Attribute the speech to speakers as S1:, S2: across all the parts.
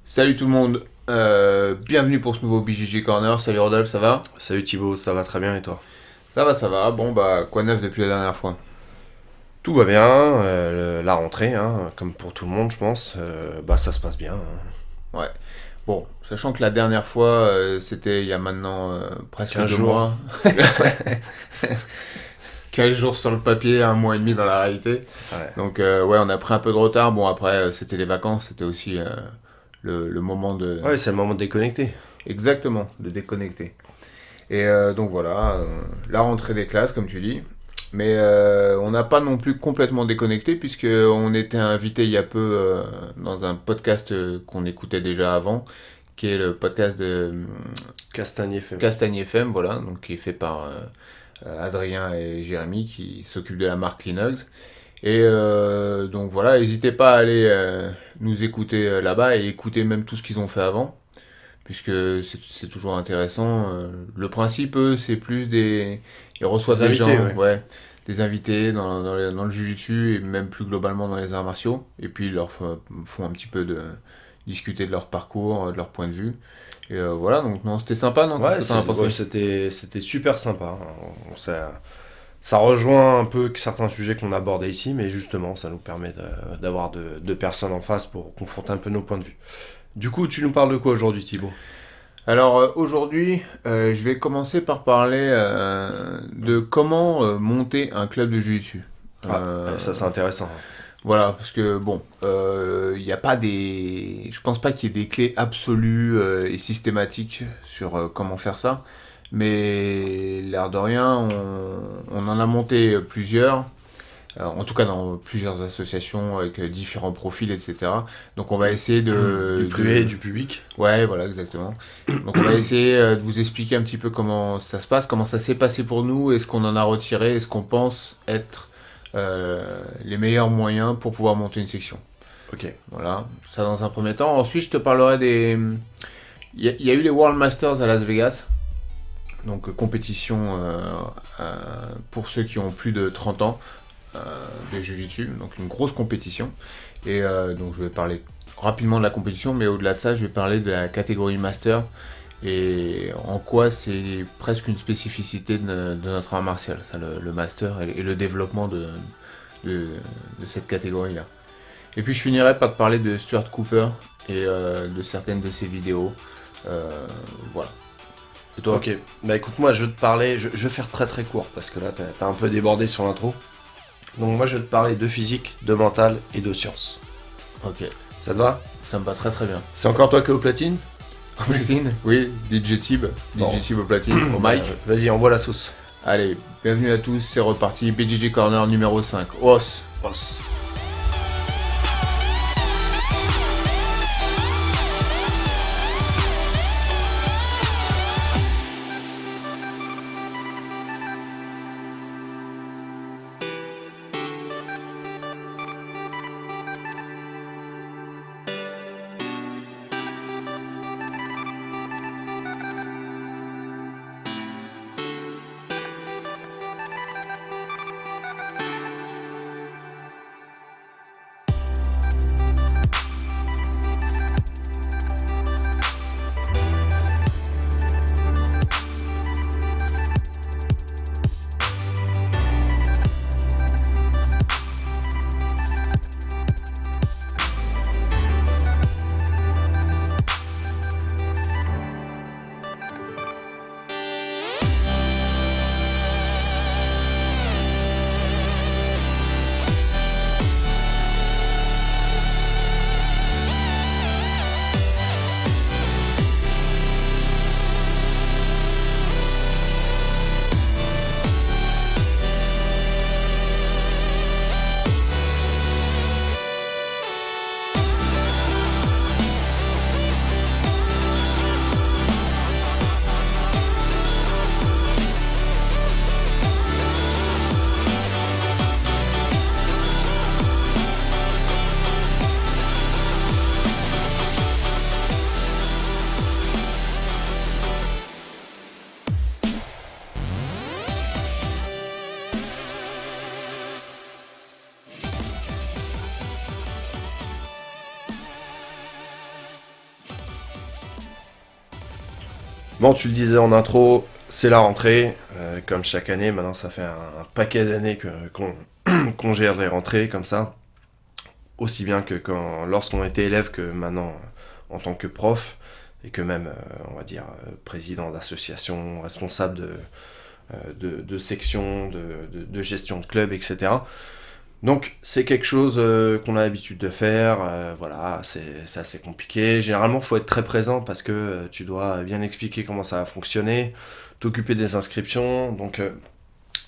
S1: Salut tout le monde, bienvenue pour ce nouveau BJJ Corner. Salut Rodolphe, ça va?
S2: Salut Thibaut, ça va très bien et toi?
S1: Ça va. Bon bah quoi de neuf depuis la dernière fois?
S2: Tout va bien, la rentrée, hein, comme pour tout le monde je pense, ça se passe bien, hein.
S1: Ouais. Bon, sachant que la dernière fois c'était il y a maintenant presque
S2: 15
S1: deux
S2: jours.
S1: mois. 15 jours sur le papier, un mois et demi dans la réalité.
S2: Ouais,
S1: Donc ouais, on a pris un peu de retard. Bon après c'était les vacances, c'était aussi le moment de...
S2: ouais, c'est le moment de déconnecter.
S1: Exactement, de déconnecter. Et donc voilà, la rentrée des classes, comme tu dis. Mais on n'a pas non plus complètement déconnecté, puisque on était invité il y a peu dans un podcast qu'on écoutait déjà avant, qui est le podcast de
S2: Castagne FM.
S1: Castagne FM, voilà, donc qui est fait par Adrien et Jérémy, qui s'occupent de la marque Linux. Et donc voilà, n'hésitez pas à aller nous écouter là-bas et écouter même tout ce qu'ils ont fait avant puisque c'est toujours intéressant. Le principe, eux, c'est plus des... Ils reçoivent
S2: Les
S1: des
S2: invités,
S1: gens,
S2: ouais.
S1: ouais, des invités dans le jujitsu et même plus globalement dans les arts martiaux. Et puis ils leur font un petit peu de... discuter de leur parcours, de leur point de vue. Et voilà, donc non, c'était sympa, non? Qu'est-ce
S2: Ouais,
S1: que t'en as pensé?
S2: c'était super sympa, hein. Ça rejoint un peu certains sujets qu'on abordait ici, mais justement, ça nous permet d'avoir de personnes en face pour confronter un peu nos points de vue. Du coup, tu nous parles de quoi aujourd'hui, Thibaut?
S1: Alors aujourd'hui, je vais commencer par parler de comment monter un club de jiu-jitsu.
S2: Ah,
S1: Euh,
S2: ça c'est intéressant, hein.
S1: Voilà, parce que bon, il n'y a pas des. Je pense pas qu'il y ait des clés absolues et systématiques sur comment faire ça. Mais l'air de rien, on en a monté plusieurs. En tout cas, dans plusieurs associations avec différents profils, etc. Donc, on va essayer
S2: Du privé et du public.
S1: Ouais, voilà, exactement. Donc, on va essayer de vous expliquer un petit peu comment ça se passe, comment ça s'est passé pour nous, et ce qu'on en a retiré, et ce qu'on pense être les meilleurs moyens pour pouvoir monter une section.
S2: Ok.
S1: Voilà, ça dans un premier temps. Ensuite, je te parlerai des. Il y a eu les World Masters à Las Vegas, donc compétition pour ceux qui ont plus de 30 ans euh, de Jiu-Jitsu, donc une grosse compétition. Et donc je vais parler rapidement de la compétition, mais au-delà de ça, je vais parler de la catégorie Master et en quoi c'est presque une spécificité de notre art martial, ça, le Master et le développement de, de cette catégorie-là. Et puis je finirai par te parler de Stuart Cooper et de certaines de ses vidéos. Voilà. Et toi?
S2: Ok, bah écoute, moi je vais te parler, je vais faire très très court parce que là t'as un peu débordé sur l'intro. Donc moi je vais te parler de physique, de mental et de science.
S1: Ok,
S2: Ça te va?
S1: ça me va très très bien.
S2: C'est encore toi qui es au platine?
S1: Au platine? Oui, DJ Tib.
S2: Bon,
S1: DJ Tib au platine, au mic.
S2: Vas-y, envoie la sauce.
S1: Allez, bienvenue à tous, c'est reparti. BJJ Corner numéro 5. Os.
S2: Os. Bon, tu le disais en intro, c'est la rentrée. Comme chaque année, maintenant ça fait un paquet d'années qu'on gère les rentrées comme ça. Aussi bien que lorsqu'on était élève que maintenant en tant que prof. Et que même, on va dire, président d'association, responsable de section, de gestion de club, etc. Donc c'est quelque chose qu'on a l'habitude de faire, voilà, c'est assez compliqué. Généralement, il faut être très présent parce que tu dois bien expliquer comment ça va fonctionner, t'occuper des inscriptions, donc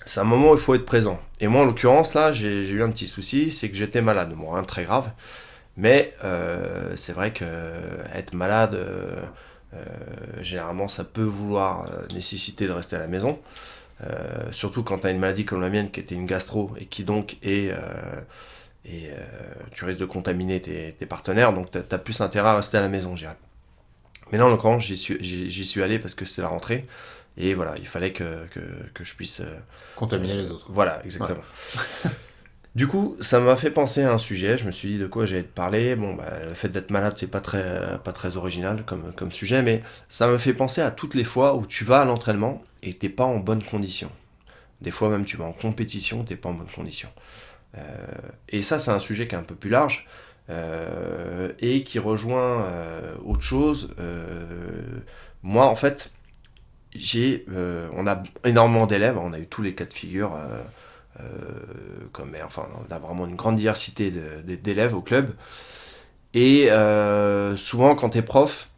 S2: c'est un moment où il faut être présent. Et moi, en l'occurrence, là, j'ai eu un petit souci, c'est que j'étais malade, bon, rien de très grave, mais c'est vrai que être malade, généralement, ça peut vouloir nécessiter de rester à la maison. Surtout quand tu as une maladie comme la mienne qui était une gastro et qui donc tu risques de contaminer tes partenaires, donc tu as plus intérêt à rester à la maison, je dirais. Mais là en l'occurrence j'y suis allé parce que c'est la rentrée et voilà, il fallait que je puisse
S1: contaminer les autres.
S2: Voilà, exactement. Ouais. Du coup, ça m'a fait penser à un sujet, je me suis dit de quoi j'allais te parler. Bon, bah, le fait d'être malade, c'est pas très original comme sujet, mais ça m'a fait penser à toutes les fois où tu vas à l'entraînement et t'es pas en bonne condition. Des fois même tu vas en compétition, t'es pas en bonne condition. Et ça, c'est un sujet qui est un peu plus large et qui rejoint autre chose. Moi, en fait, on a énormément d'élèves, on a eu tous les cas de figure. On a vraiment une grande diversité d'élèves au club. Et souvent, quand tu es prof,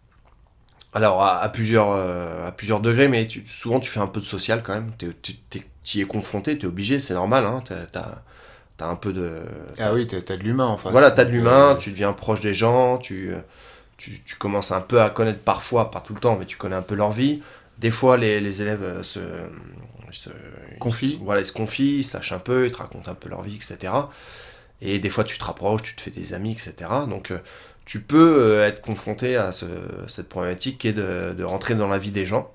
S2: alors à plusieurs degrés, mais souvent tu fais un peu de social quand même. Tu y es confronté, tu es obligé, c'est normal. Hein, t'as un peu de.
S1: Ah oui, t'as de l'humain en face.
S2: Voilà, t'as de l'humain, tu deviens proche des gens, tu commences un peu à connaître parfois, pas tout le temps, mais tu connais un peu leur vie. Des fois, les élèves se confient. Voilà, ils se confient, ils se lâchent un peu, ils te racontent un peu leur vie, etc. Et des fois, tu te rapproches, tu te fais des amis, etc. Donc, tu peux être confronté à cette problématique qui est de rentrer dans la vie des gens.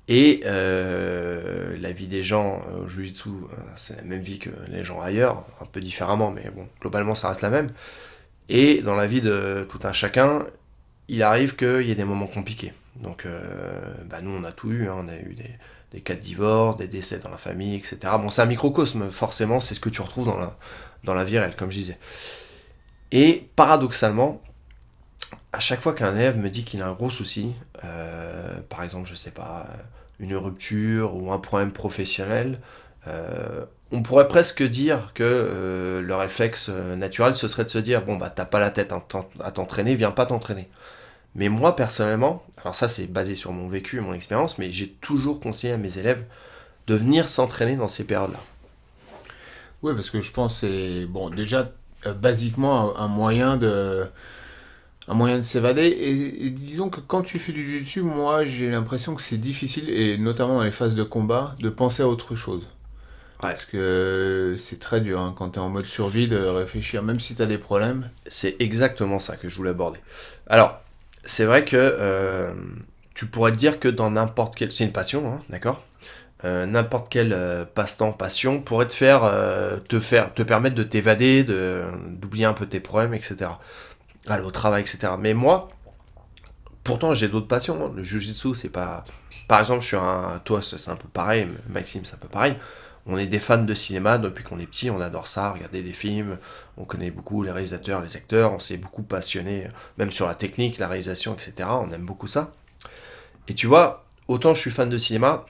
S2: Et la vie des gens au Jiu-Jitsu, c'est la même vie que les gens ailleurs, un peu différemment, mais bon, globalement, ça reste la même. Et dans la vie de tout un chacun, il arrive qu'il y ait des moments compliqués. Donc, nous, on a tout eu, hein. On a eu des cas de divorce, des décès dans la famille, etc. Bon, c'est un microcosme, forcément, c'est ce que tu retrouves dans la vie réelle, comme je disais. Et paradoxalement, à chaque fois qu'un élève me dit qu'il a un gros souci, par exemple, je sais pas, une rupture ou un problème professionnel, on pourrait presque dire que le réflexe naturel, ce serait de se dire, bon, bah, t'as pas la tête à t'entraîner, viens pas t'entraîner. Mais moi, personnellement, alors ça c'est basé sur mon vécu et mon expérience, mais j'ai toujours conseillé à mes élèves de venir s'entraîner dans ces périodes-là.
S1: Oui, parce que je pense que c'est, bon, déjà, basiquement, un moyen de s'évader. Et disons que quand tu fais du jiu-jitsu, moi j'ai l'impression que c'est difficile, et notamment dans les phases de combat, de penser à autre chose. Ouais. Parce que c'est très dur hein, quand tu es en mode survie de réfléchir, même si tu as des problèmes.
S2: C'est exactement ça que je voulais aborder. Alors, c'est vrai que tu pourrais te dire que dans n'importe quel... C'est une passion, hein, d'accord, n'importe quel passe-temps, passion pourrait te permettre de t'évader, d'oublier un peu tes problèmes, etc. Aller au travail, etc. Mais moi, pourtant j'ai d'autres passions. Hein. Le jiu-jitsu, c'est pas... Par exemple, toi, c'est un peu pareil, Maxime, c'est un peu pareil. On est des fans de cinéma depuis qu'on est petit, on adore ça, regarder des films, on connaît beaucoup les réalisateurs, les acteurs, on s'est beaucoup passionné, même sur la technique, la réalisation, etc. On aime beaucoup ça. Et tu vois, autant je suis fan de cinéma,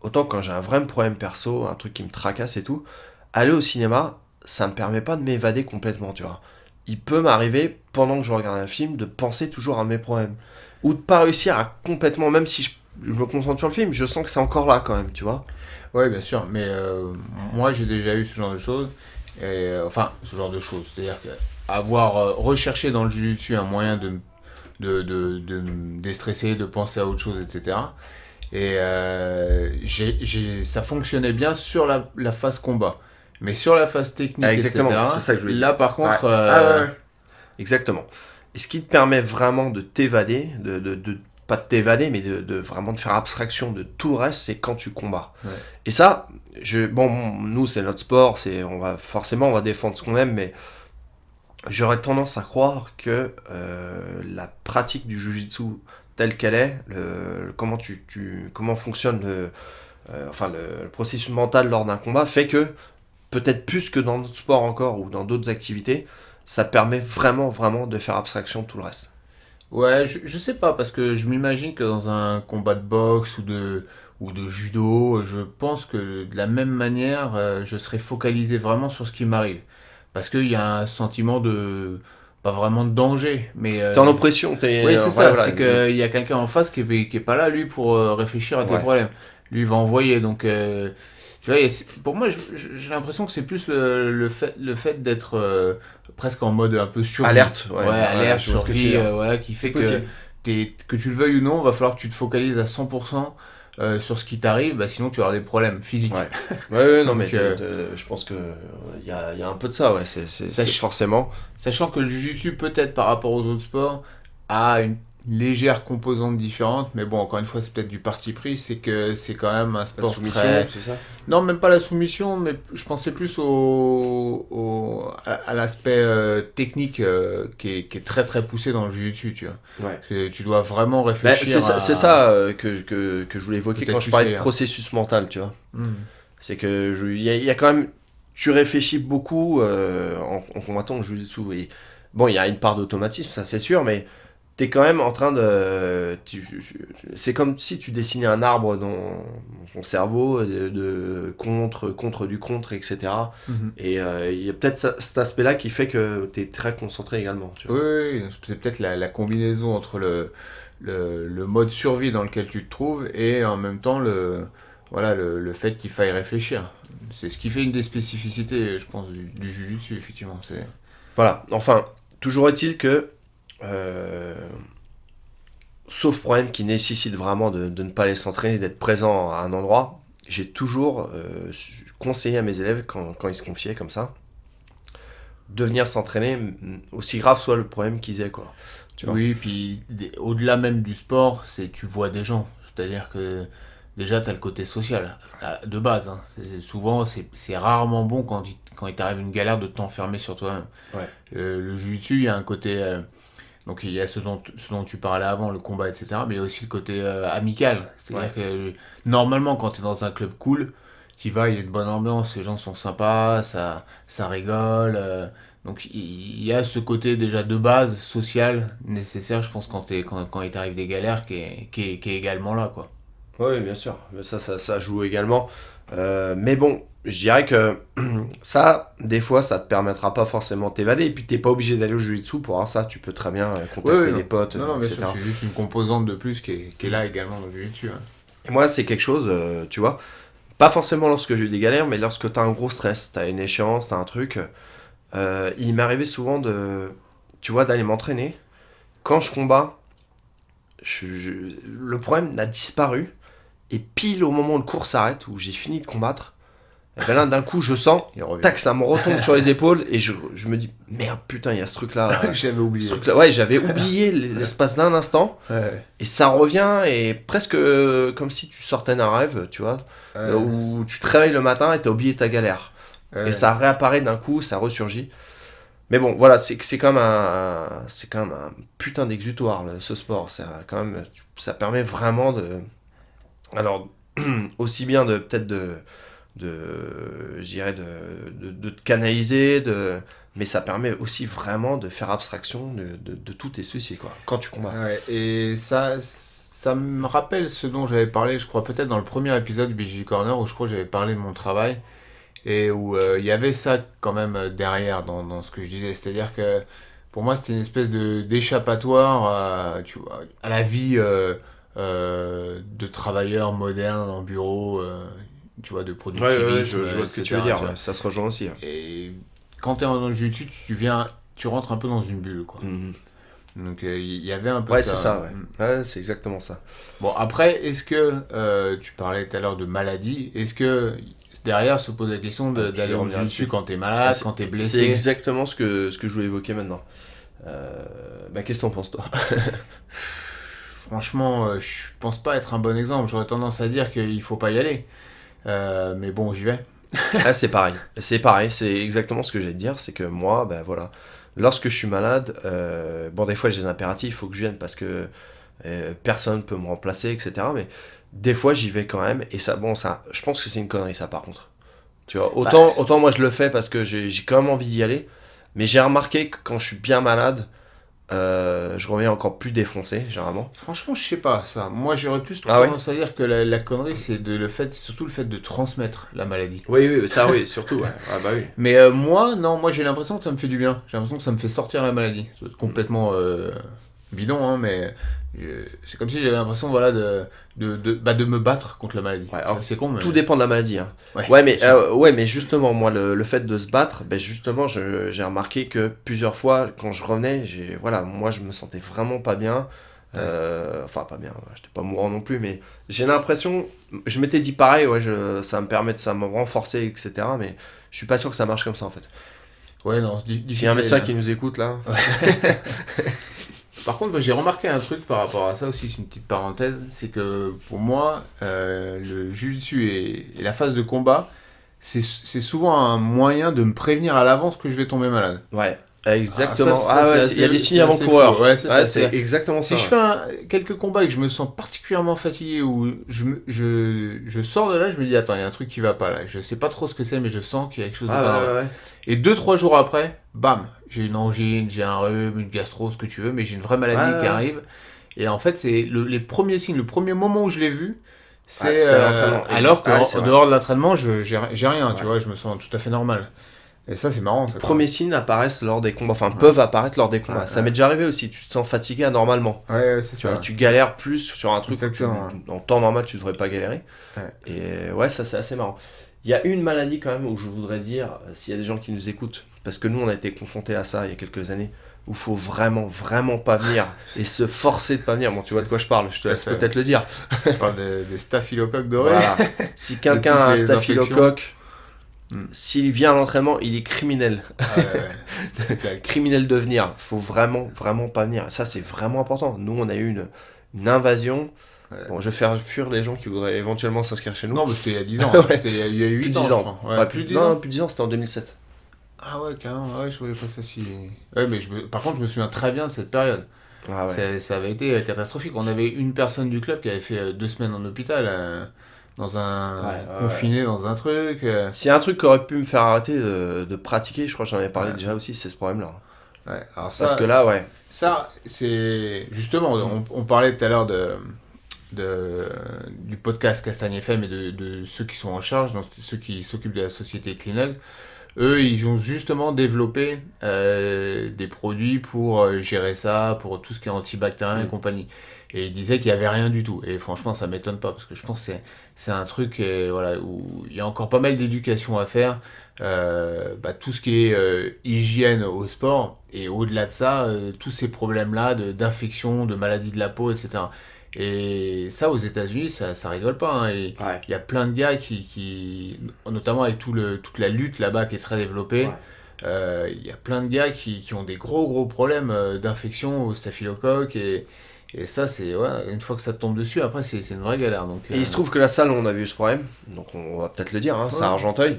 S2: autant quand j'ai un vrai problème perso, un truc qui me tracasse et tout, aller au cinéma, ça me permet pas de m'évader complètement, tu vois. Il peut m'arriver, pendant que je regarde un film, de penser toujours à mes problèmes. Ou de pas réussir à complètement, même si je me concentre sur le film, je sens que c'est encore là quand même, tu vois.
S1: Ouais, bien sûr, mais moi j'ai déjà eu ce genre de choses, ce genre de choses, c'est-à-dire avoir recherché dans le jiu-jitsu un moyen de me déstresser, de penser à autre chose, etc. Et ça fonctionnait bien sur la phase combat, mais sur la phase technique,
S2: exactement,
S1: etc.
S2: C'est ça que je voulais dire.
S1: Là par contre...
S2: Ouais. Exactement. Et ce qui te permet vraiment de t'évader, pas de t'évader, mais de vraiment de faire abstraction de tout le reste, c'est quand tu combats. Ouais. Et ça, nous, c'est notre sport, on va défendre ce qu'on aime, mais j'aurais tendance à croire que la pratique du jiu-jitsu telle qu'elle est, comment fonctionne le processus mental lors d'un combat, fait que, peut-être plus que dans d'autres sports encore, ou dans d'autres activités, ça te permet vraiment, vraiment de faire abstraction de tout le reste.
S1: Ouais, je sais pas, parce que je m'imagine que dans un combat de boxe ou de judo, je pense que de la même manière, je serais focalisé vraiment sur ce qui m'arrive. Parce qu'il y a un sentiment de, pas vraiment de danger, mais
S2: T'es en oppression,
S1: oui, c'est
S2: voilà,
S1: ça,
S2: voilà.
S1: c'est qu'il y a quelqu'un en face qui est pas là, lui, pour réfléchir à tes
S2: Ouais.
S1: problèmes. Lui, il va envoyer, donc... tu vois, pour moi, j'ai l'impression que c'est plus le fait d'être presque en mode un peu survie.
S2: Alerte,
S1: Ouais,
S2: ouais,
S1: alerte,
S2: je vois ce que tu veux
S1: survie,
S2: dire.
S1: voilà, qui
S2: C'est
S1: fait
S2: possible.
S1: que tu le veuilles ou non, va falloir que tu te focalises à 100% sur ce qui t'arrive, bah, sinon tu auras des problèmes physiques.
S2: Ouais. Ouais, non, mais
S1: Donc,
S2: je pense que il y a un peu de ça, ouais, c'est
S1: sach-
S2: forcément.
S1: sachant que le jiu-jitsu, peut-être par rapport aux autres sports, a une légère composante différente, mais bon, encore une fois, c'est peut-être du parti pris, c'est que c'est quand même un
S2: La
S1: sport
S2: soumission,
S1: très...
S2: c'est ça?
S1: Non, même pas la soumission, mais je pensais plus à l'aspect technique qui est très très poussé dans le jiu-jitsu, tu vois.
S2: Ouais.
S1: Parce que tu dois vraiment
S2: Ben,
S1: réfléchir
S2: c'est
S1: à...
S2: ça que je voulais évoquer
S1: Peut-être
S2: quand je
S1: plus
S2: parlais de
S1: clair.
S2: processus mental, tu vois.
S1: Hmm.
S2: C'est que il y a quand même, tu réfléchis beaucoup en combattant au jiu-jitsu. Et bon, il y a une part d'automatisme, ça c'est sûr, mais t'es quand même en train de, c'est comme si tu dessinais un arbre dans ton cerveau contre du contre, etc.
S1: Mhm.
S2: Et il y a peut-être cet aspect-là qui fait que t'es très concentré également, tu
S1: Oui,
S2: vois.
S1: oui, oui, c'est peut-être la combinaison entre le mode survie dans lequel tu te trouves et en même temps voilà, le fait qu'il faille réfléchir. C'est ce qui fait une des spécificités, je pense, du jiu-jitsu, effectivement.
S2: Voilà. Enfin, toujours est-il que euh, sauf problème qui nécessite vraiment de ne pas aller s'entraîner, d'être présent à un endroit, j'ai toujours conseillé à mes élèves, quand ils se confiaient comme ça, de venir s'entraîner, aussi grave soit le problème qu'ils aient, quoi. Tu vois.
S1: Oui, puis au-delà même du sport, c'est tu vois des gens. C'est-à-dire que déjà, tu as le côté social, de base. Hein. Souvent, c'est rarement bon quand il t'arrive une galère de t'enfermer sur toi-même.
S2: Ouais.
S1: Le jiu-jitsu, il y a un côté... donc il y a ce dont tu parlais avant, le combat, etc. Mais il y a aussi le côté amical. C'est-à-dire
S2: Ouais.
S1: que normalement, quand tu es dans un club cool, tu vas, il y a une bonne ambiance, les gens sont sympas, ça rigole. Donc il y a ce côté déjà de base social nécessaire, je pense, quand il t'arrive des galères, qui est également là, quoi.
S2: Oui, bien sûr. Mais ça joue également. Mais bon, je dirais que ça, des fois, ça te permettra pas forcément de t'évader. Et puis, t'es pas obligé d'aller au jiu-jitsu pour avoir ça. Tu peux très bien
S1: Oui,
S2: contacter
S1: oui,
S2: des
S1: non.
S2: potes,
S1: Non, non, bien sûr,
S2: etc.
S1: c'est juste une composante de plus qui est là également dans le jiu-jitsu. Hein.
S2: Et moi, c'est quelque chose, tu vois, pas forcément lorsque j'ai eu des galères, mais lorsque t'as un gros stress, t'as une échéance, t'as un truc. Il m'arrivait souvent tu vois, d'aller m'entraîner. Quand je combats, le problème n'a disparu. Et pile au moment où le cours s'arrête, où j'ai fini de combattre, et ben là, d'un coup, je sens,
S1: Il revient.
S2: tac, ça me retombe sur les épaules, et je me dis, merde, putain, il y a ce truc-là.
S1: J'avais oublié.
S2: Ouais, j'avais oublié l'espace d'un instant,
S1: Ouais.
S2: et ça revient, et presque comme si tu sortais d'un rêve, tu vois,
S1: Ouais.
S2: où tu te réveilles le matin et t'as oublié ta galère.
S1: Ouais.
S2: Et ça réapparaît d'un coup, ça ressurgit. Mais bon, voilà, c'est quand même c'est quand même un putain d'exutoire, ce sport. Quand même, ça permet vraiment de, alors, aussi bien de peut-être je dirais de te canaliser, mais ça permet aussi vraiment de faire abstraction de tous tes soucis, quoi, quand tu combats.
S1: Ouais, et ça me rappelle ce dont j'avais parlé, je crois, peut-être dans le premier épisode du BJ Corner, où je crois que j'avais parlé de mon travail, et où il y avait ça quand même derrière dans ce que je disais. C'est-à-dire que pour moi, c'était une espèce d'échappatoire tu vois, à la vie de travailleur moderne en bureau, tu vois, de productivisme,
S2: Je vois ce que tu veux
S1: etc.,
S2: dire,
S1: tu vois.
S2: ouais, ça se rejoint aussi. Hein.
S1: Et quand tu es dans le jiu-jitsu, tu rentres un peu dans une bulle, quoi.
S2: Mhm.
S1: Donc il y avait un peu de
S2: Ouais,
S1: ça.
S2: c'est ça, ouais.
S1: Mm.
S2: Ouais, c'est exactement ça.
S1: Bon, après, est-ce que tu parlais tout à l'heure de maladie, est-ce que derrière se pose la question
S2: Je
S1: d'aller
S2: vais
S1: au
S2: revenir
S1: jiu-jitsu
S2: là-dessus.
S1: quand t'es
S2: Ah,
S1: malade, quand t'es
S2: c'est
S1: blessé?
S2: exactement ce que je voulais évoquer maintenant. Qu'est-ce que t'en penses, toi?
S1: Franchement, je pense pas être un bon exemple. J'aurais tendance à dire qu'il faut pas y aller. Mais bon, j'y vais.
S2: Ah, c'est pareil. C'est pareil, c'est exactement ce que j'allais te dire. C'est que moi, ben voilà, lorsque je suis malade, bon, des fois j'ai des impératifs, il faut que je vienne parce que Personne peut me remplacer, etc. Mais des fois, j'y vais quand même. Et ça, je pense que c'est une connerie, ça, par contre. Tu vois, autant moi, je le fais parce que j'ai quand même envie d'y aller. Mais j'ai remarqué que quand je suis bien malade, je reviens encore plus défoncé, généralement.
S1: Franchement, je sais pas ça. Moi, j'aurais plus
S2: Ah ouais?
S1: tendance à dire que la connerie, c'est surtout le fait de transmettre la maladie.
S2: Oui, ça, oui, surtout. Ouais. Ah bah oui.
S1: Mais moi, j'ai l'impression que ça me fait du bien. J'ai l'impression que ça me fait sortir la maladie. C'est complètement bidon, hein, mais c'est comme si j'avais l'impression, voilà, de me battre contre la maladie.
S2: Ouais, alors,
S1: C'est con, mais...
S2: tout dépend de la maladie. Hein.
S1: Ouais,
S2: Mais justement, moi, le fait de se battre, justement, j'ai remarqué que plusieurs fois, quand je revenais, moi, je me sentais vraiment pas bien. Enfin, pas bien, j'étais pas mourant non plus, mais j'ai l'impression, je m'étais dit pareil, ça me renforcer, etc. Mais je suis pas sûr que ça marche comme ça, en fait.
S1: Ouais, non,
S2: S'il y a un médecin qui nous écoute, là...
S1: Ouais. Par contre, j'ai remarqué un truc par rapport à ça aussi, c'est une petite parenthèse, c'est que pour moi, le jiu-jitsu et la phase de combat, c'est souvent un moyen de me prévenir à l'avance que je vais tomber malade.
S2: Ouais, exactement.
S1: Il
S2: y a des signes avant-coureurs.
S1: Ouais,
S2: c'est exactement ça.
S1: Si je fais quelques combats et que je me sens particulièrement fatigué ou je sors de là, je me dis, attends, il y a un truc qui va pas là. Je sais pas trop ce que c'est, mais je sens qu'il y a quelque chose de pas normal.
S2: Ouais.
S1: Et 2-3 jours après, bam, j'ai une angine, j'ai un rhume, une gastro, ce que tu veux, mais j'ai une vraie maladie qui arrive. Et en fait, c'est les premiers signes, le premier moment où je l'ai vu, c'est alors qu'en dehors de l'entraînement, j'ai rien, tu vois, je me sens tout à fait normal. Et ça, c'est marrant.
S2: Les premiers signes apparaissent lors des combats, peuvent apparaître lors des combats. Ça m'est déjà arrivé aussi, tu te sens fatigué anormalement.
S1: Ouais, c'est ça.
S2: Tu galères plus sur un truc
S1: Exactement,
S2: en temps normal, tu devrais pas galérer.
S1: Ouais.
S2: Et ouais, ça, c'est assez marrant. Il y a une maladie quand même où je voudrais dire, s'il y a des gens qui nous écoutent, parce que nous, on a été confrontés à ça il y a quelques années, où il faut vraiment, vraiment pas venir et se forcer de pas venir. Bon, tu vois de quoi je parle, je te laisse peut-être le dire.
S1: Tu parles des staphylocoques dorés.
S2: Voilà. Si quelqu'un a un staphylocoque, s'il vient à l'entraînement, il est criminel. Criminel de venir. Faut vraiment, vraiment pas venir. Ça, c'est vraiment important. Nous, on a eu une invasion. Bon, je vais faire fuir les gens qui voudraient éventuellement s'inscrire chez nous.
S1: Non, mais c'était il y a 10 ans. C'était il y a 8
S2: plus de 10 ans. Plus de 10 ans. Non, plus de 10 ans, c'était en 2007.
S1: Ah ouais, carrément. Ouais, je voulais pas ça si... Ouais, mais par contre, je me souviens très bien de cette période.
S2: Ah ouais.
S1: Ça avait été catastrophique. On avait une personne du club qui avait fait 2 semaines en hôpital, confiné dans un truc.
S2: S'il y a un truc qui aurait pu me faire arrêter de pratiquer, je crois que j'en avais parlé déjà aussi, c'est ce problème-là.
S1: Ouais, alors ça,
S2: parce que là, ouais.
S1: Ça, c'est... Justement, on parlait tout à l'heure du podcast Castagne FM et de ceux qui sont en charge, donc ceux qui s'occupent de la société Kleenex. Eux, ils ont justement développé des produits pour gérer ça, pour tout ce qui est antibactérien et compagnie. Et ils disaient qu'il n'y avait rien du tout. Et franchement, ça m'étonne pas, parce que je pense que c'est un truc où il y a encore pas mal d'éducation à faire. Tout ce qui est hygiène au sport, et au-delà de ça, tous ces problèmes-là d'infection, de maladies de la peau, etc. Et ça, aux États-Unis, ça rigole pas. Hein. Et il y a plein de gars qui notamment avec toute la lutte là-bas qui est très développée, il y a plein de gars qui ont des gros problèmes d'infection au staphylocoque. Et ça, c'est une fois que ça te tombe dessus, après, c'est une vraie galère. Donc,
S2: et il se trouve que la salle, on a vu ce problème, donc on va peut-être le dire, c'est à Argenteuil.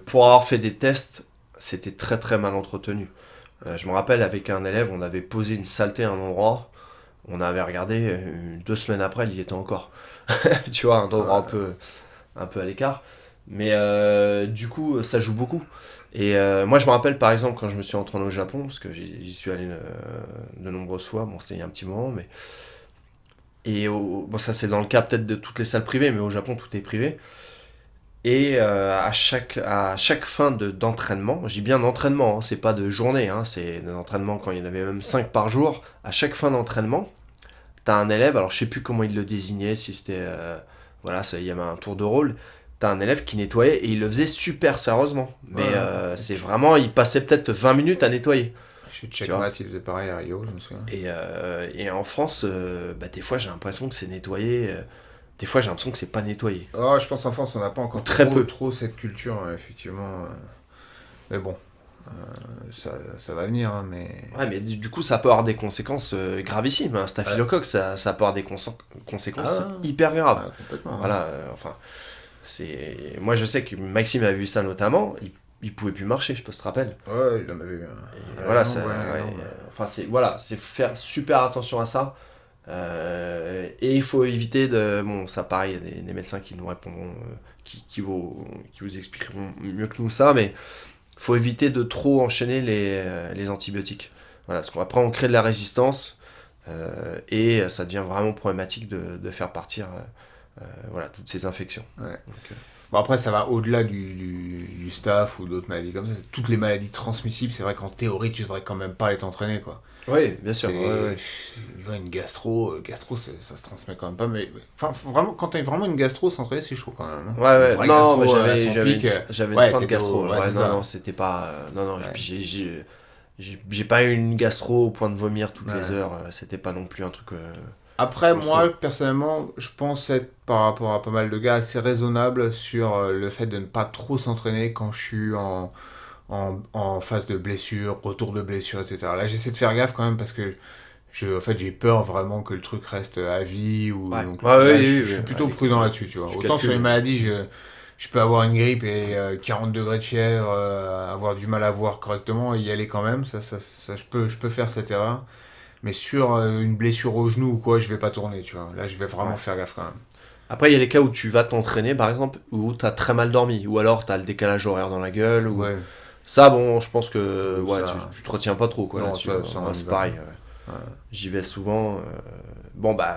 S2: Pour avoir fait des tests, c'était très très mal entretenu. Je me rappelle, avec un élève, on avait posé une saleté à un endroit. On avait regardé, 2 semaines après, il y était encore. Tu vois, un endroit un peu à l'écart. Mais du coup, ça joue beaucoup. Et moi, je me rappelle, par exemple, quand je me suis entraîné au Japon, parce que j'y suis allé de nombreuses fois, bon, c'était il y a un petit moment, mais... Et ça, c'est dans le cas peut-être de toutes les salles privées, mais au Japon, tout est privé. Et à chaque fin d'entraînement, je dis bien d'entraînement, c'est pas de journée, c'est d'entraînement quand il y en avait même 5 par jour. À chaque fin d'entraînement, t'as un élève, alors je sais plus comment il le désignait, si c'était... il y avait un tour de rôle. T'as un élève qui nettoyait et il le faisait super sérieusement. Mais c'est vraiment, il passait peut-être 20 minutes à nettoyer.
S1: Chez Checkmat, il faisait pareil à Rio, je me souviens.
S2: Et en France, des fois j'ai l'impression que c'est nettoyé... Des fois, j'ai l'impression que c'est pas nettoyé.
S1: Oh, je pense en France, on n'a pas encore trop cette culture, effectivement. Mais bon, ça va venir, mais...
S2: Ouais, mais du coup, ça peut avoir des conséquences gravissimes. Un staphylocoque, ça peut avoir des conséquences hyper graves.
S1: Complètement.
S2: Voilà, moi, je sais que Maxime a vu ça notamment. Il pouvait plus marcher, je sais pas si tu te rappelles.
S1: Ouais, il en avait eu
S2: voilà, Enfin, c'est faire super attention à ça. Et il faut éviter de... Bon, ça pareil, il y a des médecins qui nous répondront, qui vous expliqueront mieux que nous ça, mais il faut éviter de trop enchaîner les antibiotiques. Voilà, parce qu'après on crée de la résistance et ça devient vraiment problématique de faire partir voilà, toutes ces infections.
S1: Ouais.
S2: Donc,
S1: Bon, après, ça va au-delà du staph ou d'autres maladies comme ça. Toutes les maladies transmissibles, c'est vrai qu'en théorie, tu devrais quand même pas aller t'entraîner, quoi.
S2: oui, bien sûr. Ouais.
S1: Une gastro, ça se transmet quand même pas. Mais enfin, vraiment, quand t'as vraiment une gastro, s'entraîner, c'est chaud quand même. Hein.
S2: Ouais.
S1: Une vraie
S2: Non,
S1: gastro,
S2: mais
S1: sans
S2: j'avais
S1: pic,
S2: une fin de
S1: t'étais
S2: gastro.
S1: ouais,
S2: Non, c'était pas... non.
S1: Ouais.
S2: Et puis j'ai pas eu une gastro au point de vomir toutes les
S1: Ouais.
S2: heures. C'était pas non plus un truc...
S1: Après,
S2: Monstrueux.
S1: moi, personnellement, je pense être, par rapport à pas mal de gars, assez raisonnable sur le fait de ne pas trop s'entraîner quand je suis en phase de blessure, retour de blessure, etc. Là, j'essaie de faire gaffe quand même parce que en fait, j'ai peur vraiment que le truc reste à vie.
S2: Ouais.
S1: Donc,
S2: Ouais,
S1: là,
S2: oui,
S1: je
S2: oui,
S1: suis plutôt
S2: oui.
S1: prudent là-dessus, tu vois.
S2: Tu
S1: Autant
S2: calcules.
S1: sur les maladies, je peux avoir une grippe et 40 degrés de fièvre, avoir du mal à voir correctement et y aller quand même. Ça, je peux faire cette erreur. Mais sur une blessure au genou ou quoi, je vais pas tourner, tu vois. Là, je vais vraiment faire gaffe quand même.
S2: Après, il y a les cas où tu vas t'entraîner, par exemple, où t'as très mal dormi, ou alors t'as le décalage horaire dans la gueule, ou...
S1: Ouais.
S2: Ça, bon, je pense que ouais,
S1: Ça-
S2: tu te retiens pas trop, quoi,
S1: Non,
S2: là-dessus.
S1: ça, on y
S2: C'est
S1: va.
S2: pareil.
S1: Ouais.
S2: J'y vais souvent. Bon, bah,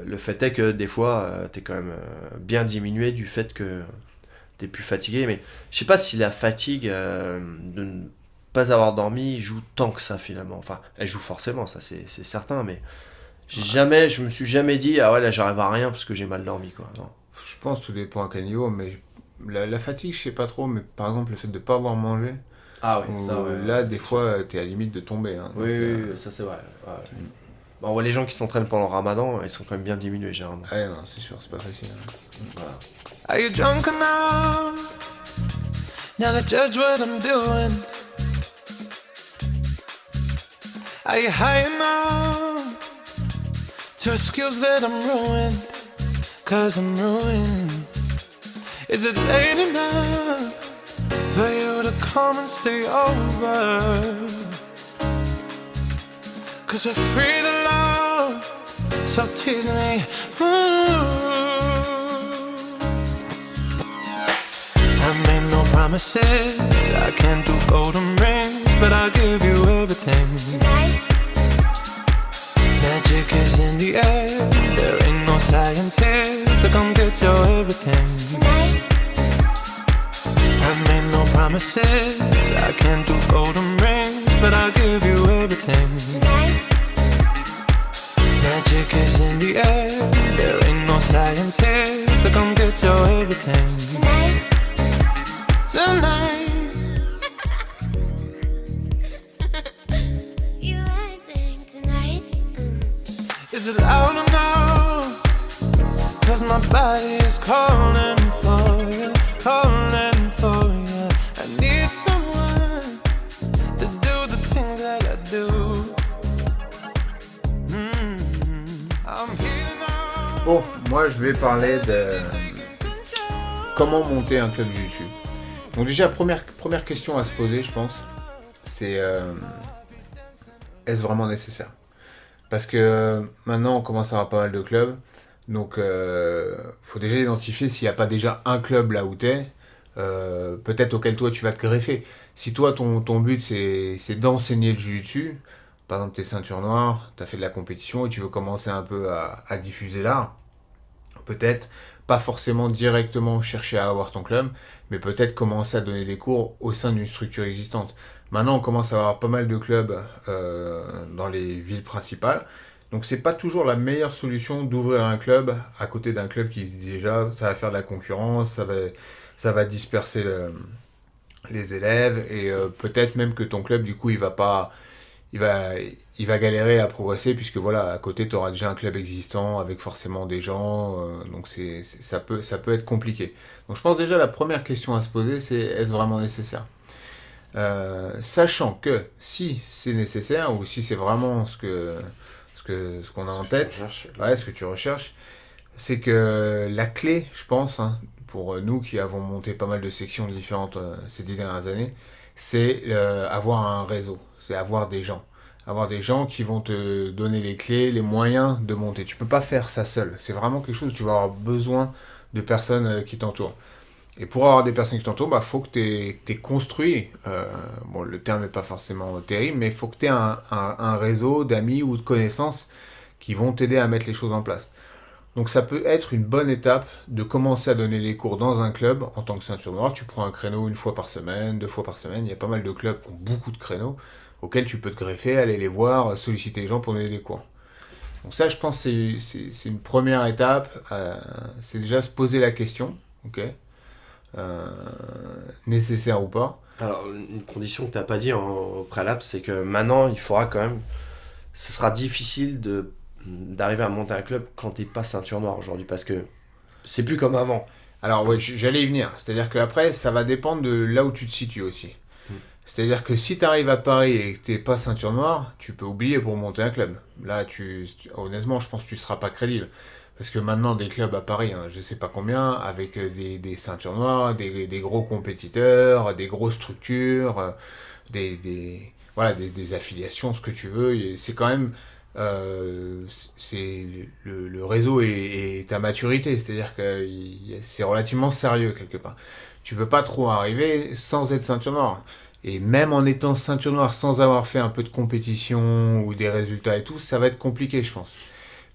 S2: le fait est que des fois, t'es quand même bien diminué du fait que t'es plus fatigué. Mais je sais pas si la fatigue de ne pas avoir dormi joue tant que ça, finalement. Enfin, elle joue forcément, ça, c'est certain, mais je me suis jamais dit, ah ouais, là, j'arrive à rien parce que j'ai mal dormi, quoi. Non.
S1: Je pense que tout dépend à quel niveau, mais la fatigue, je sais pas trop, mais par exemple, le fait de pas avoir mangé,
S2: Ah ouais,
S1: où là, des fois, t'es à la limite de tomber. Hein, donc,
S2: Oui, ça c'est vrai. Ouais. Bah, on voit les gens qui s'entraînent pendant le ramadan, ils sont quand même bien diminués généralement.
S1: Ouais, non, c'est sûr, c'est pas facile. Hein.
S2: Voilà.
S3: Are you drunk enough now to judge what I'm doing? Are you high enough to excuse that I'm ruined? 'Cause I'm ruined. Is it late enough for you to come and stay over? 'Cause we're free to love, so tease me. I made no promises, I can't do golden rings, but I'll give you everything.
S4: Tonight,
S3: Magic is in the air, there ain't no science here, so come get your everything.
S4: tonight,
S3: I made no promises, I can't do golden rings, but I'll give you everything.
S4: tonight,
S3: Magic is in the air, there ain't no science here, so come get your everything.
S4: tonight.
S3: Tonight,
S4: You acting tonight.
S3: is it loud enough? 'Cause my body is calling for you, calling for you. I need someone to do the things that I do. I'm here now.
S1: Bon, moi, je vais parler de comment monter un club jiu-jitsu. Donc déjà, première question à se poser, je pense, c'est est-ce vraiment nécessaire? Parce que maintenant, on commence à avoir pas mal de clubs, donc faut déjà identifier s'il n'y a pas déjà un club là où t'es, peut-être auquel toi tu vas te greffer. Si toi, ton but, c'est d'enseigner le jiu-jitsu, par exemple, t'es ceinture noire, t'as fait de la compétition et tu veux commencer un peu à diffuser l'art, peut-être pas forcément directement chercher à avoir ton club, mais peut-être commencer à donner des cours au sein d'une structure existante. Maintenant, on commence à avoir pas mal de clubs dans les villes principales, donc c'est pas toujours la meilleure solution d'ouvrir un club à côté d'un club qui existe déjà. Ça va faire de la concurrence, ça va disperser les élèves et peut-être même que ton club, du coup, il va galérer à progresser puisque voilà, à côté tu auras déjà un club existant avec forcément des gens, donc ça peut être compliqué. Donc je pense déjà la première question à se poser, c'est est-ce vraiment nécessaire? Sachant que si c'est nécessaire ou si c'est vraiment ce qu'on a en tête, ouais, ce que tu recherches, c'est que la clé, je pense, hein, pour nous qui avons monté pas mal de sections différentes ces 10 dernières années, c'est avoir un réseau, c'est avoir des gens. avoir des gens qui vont te donner les clés, les moyens de monter. Tu peux pas faire ça seul. C'est vraiment quelque chose où tu vas avoir besoin de personnes qui t'entourent. Et pour avoir des personnes qui t'entourent, bah, faut que tu aies construit, bon, le terme n'est pas forcément terrible, mais il faut que tu aies un réseau d'amis ou de connaissances qui vont t'aider à mettre les choses en place. Donc ça peut être une bonne étape de commencer à donner les cours dans un club en tant que ceinture noire. Tu prends un créneau une fois par semaine, 2 fois par semaine. Il y a pas mal de clubs qui ont beaucoup de créneaux auxquels tu peux te greffer, aller les voir, solliciter les gens pour donner des cours. Donc ça, je pense que c'est une première étape. C'est déjà se poser la question, ok, nécessaire ou pas.
S2: Alors, une condition que tu n'as pas dit au préalable, c'est que maintenant, il faudra quand même... Ce sera difficile d'arriver à monter un club quand tu n'es pas ceinture noire aujourd'hui, parce que c'est plus comme avant.
S1: Alors ouais, j'allais y venir. C'est-à-dire qu'après, ça va dépendre de là où tu te situes aussi. C'est-à-dire que si tu arrives à Paris et que tu n'es pas ceinture noire, tu peux oublier pour monter un club. Là, honnêtement, je pense que tu ne seras pas crédible. Parce que maintenant, des clubs à Paris, hein, je ne sais pas combien, avec des ceintures noires, des gros compétiteurs, des grosses structures, voilà, des affiliations, ce que tu veux. Et c'est quand même... le réseau est à maturité, c'est-à-dire que c'est relativement sérieux quelque part. Tu peux pas trop arriver sans être ceinture noire. Et même en étant ceinture noire sans avoir fait un peu de compétition ou des résultats et tout, ça va être compliqué, je pense.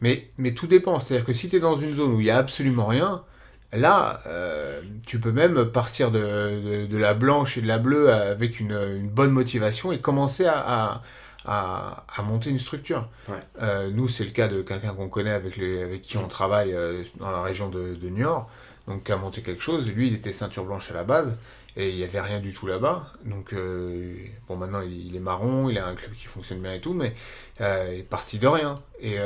S1: Mais tout dépend, c'est-à-dire que si tu es dans une zone où il n'y a absolument rien, là, tu peux même partir de la blanche et de la bleue avec une bonne motivation et commencer à monter une structure.
S2: Ouais.
S1: Nous, c'est le cas de quelqu'un qu'on connaît avec qui on travaille dans la région de Niort, donc qui a monté quelque chose. Lui, il était ceinture blanche à la base, et il n'y avait rien du tout là-bas. Donc, bon, maintenant, il est marron, il a un club qui fonctionne bien et tout, mais il est parti de rien. Et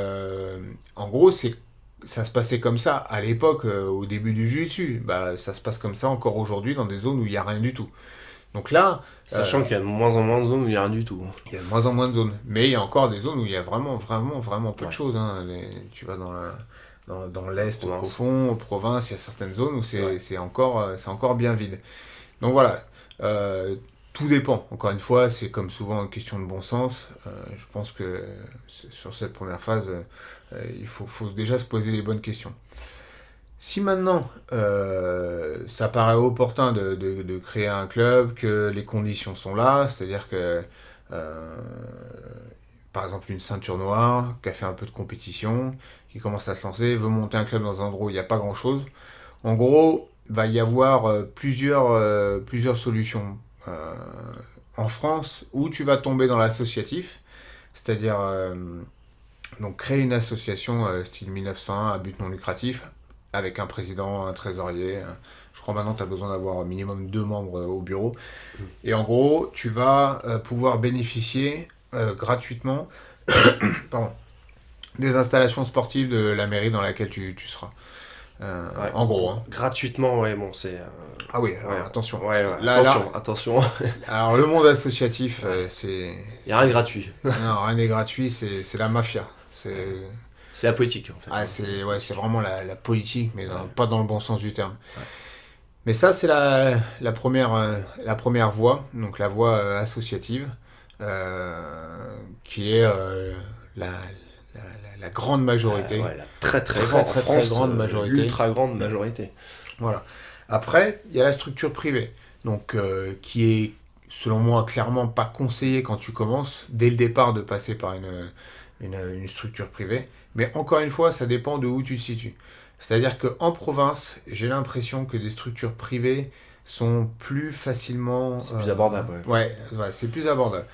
S1: en gros, ça se passait comme ça à l'époque, au début du jiu-jitsu. Bah, ça se passe comme ça encore aujourd'hui dans des zones où il n'y a rien du tout. Donc là...
S2: Sachant qu'il y a de moins en moins de zones où il n'y a rien du tout.
S1: Il y a de moins en moins de zones. Mais il y a encore des zones où il y a vraiment peu de choses. Hein. Tu vas dans l'Est profond, aux provinces, il y a certaines zones où c'est encore bien vide. Donc voilà, tout dépend. Encore une fois, c'est comme souvent une question de bon sens. Je pense que sur cette première phase, il faut déjà se poser les bonnes questions. Si maintenant, ça paraît opportun de créer un club, que les conditions sont là, c'est-à-dire que, par exemple, une ceinture noire, qui a fait un peu de compétition, qui commence à se lancer, veut monter un club dans un endroit où il n'y a pas grand-chose, en gros, va y avoir plusieurs solutions. En France, où tu vas tomber dans l'associatif, c'est-à-dire donc créer une association style 1901 à but non lucratif, avec un président, un trésorier. Je crois maintenant que tu as besoin d'avoir au minimum 2 membres au bureau. Et en gros, tu vas pouvoir bénéficier gratuitement pardon, des installations sportives de la mairie dans laquelle tu seras.
S2: Ouais,
S1: en gros. Hein.
S2: Gratuitement, ouais, bon, c'est...
S1: Ah oui, alors, attention.
S2: Ouais, attention.
S1: Alors, le monde associatif, c'est...
S2: Il n'y a rien de gratuit.
S1: Non, rien n'est gratuit, c'est la mafia.
S2: C'est la politique, en fait.
S1: Ah, c'est vraiment la politique, mais pas dans le bon sens du terme. Ouais. Mais ça, c'est la première voie, donc la voie associative, qui est la grande majorité.
S2: La très
S1: grande majorité.
S2: L'ultra grande majorité.
S1: Voilà. Après, il y a la structure privée, donc qui est, selon moi, clairement pas conseillé quand tu commences, dès le départ, de passer par une structure privée. Mais encore une fois, ça dépend de où tu te situes. C'est-à-dire qu'en province, j'ai l'impression que des structures privées sont plus facilement...
S2: C'est plus abordable,
S1: ouais, c'est plus abordable.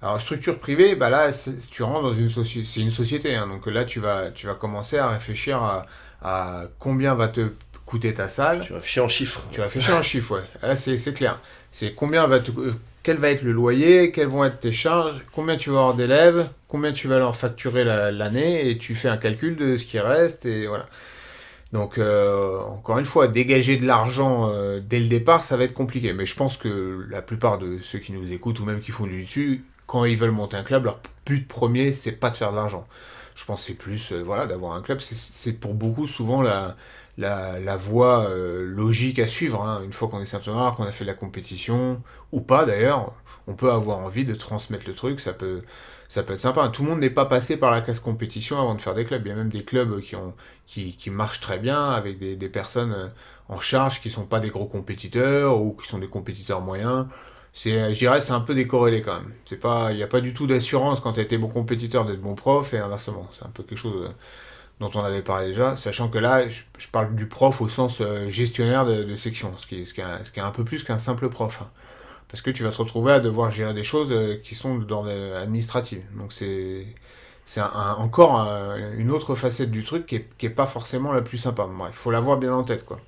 S1: Alors, structure privée, bah là, tu rentres dans une société. C'est une société, hein, donc là, tu vas commencer à réfléchir à combien va te coûter ta salle.
S2: Tu réfléchis en chiffres.
S1: Tu réfléchis en chiffres, ouais. Là, c'est clair. C'est quel va être le loyer, quelles vont être tes charges, combien tu vas avoir d'élèves, combien tu vas leur facturer l'année, et tu fais un calcul de ce qui reste, et voilà. Donc, encore une fois, dégager de l'argent dès le départ, ça va être compliqué. Mais je pense que la plupart de ceux qui nous écoutent, ou même qui font du jiu-jitsu, quand ils veulent monter un club, leur but premier, c'est pas de faire de l'argent. Je pense que c'est plus d'avoir un club. C'est pour beaucoup souvent la voie logique à suivre. Hein. Une fois qu'on est ceinture noire, qu'on a fait de la compétition, ou pas d'ailleurs, on peut avoir envie de transmettre le truc. Ça peut ça peut être sympa. Tout le monde n'est pas passé par la case compétition avant de faire des clubs. Il y a même des clubs qui marchent très bien avec des personnes en charge qui sont pas des gros compétiteurs ou qui sont des compétiteurs moyens. Je dirais, c'est un peu décorrélé quand même. Il n'y a pas du tout d'assurance quand tu as été bon compétiteur d'être bon prof et inversement. C'est un peu quelque chose dont on avait parlé déjà, sachant que là, je parle du prof au sens gestionnaire de section, ce qui est un peu plus qu'un simple prof. Hein. Parce que tu vas te retrouver à devoir gérer des choses qui sont d'ordre administratif. Donc c'est encore une autre facette du truc qui est pas forcément la plus sympa. Bref, il faut l'avoir bien en tête, quoi.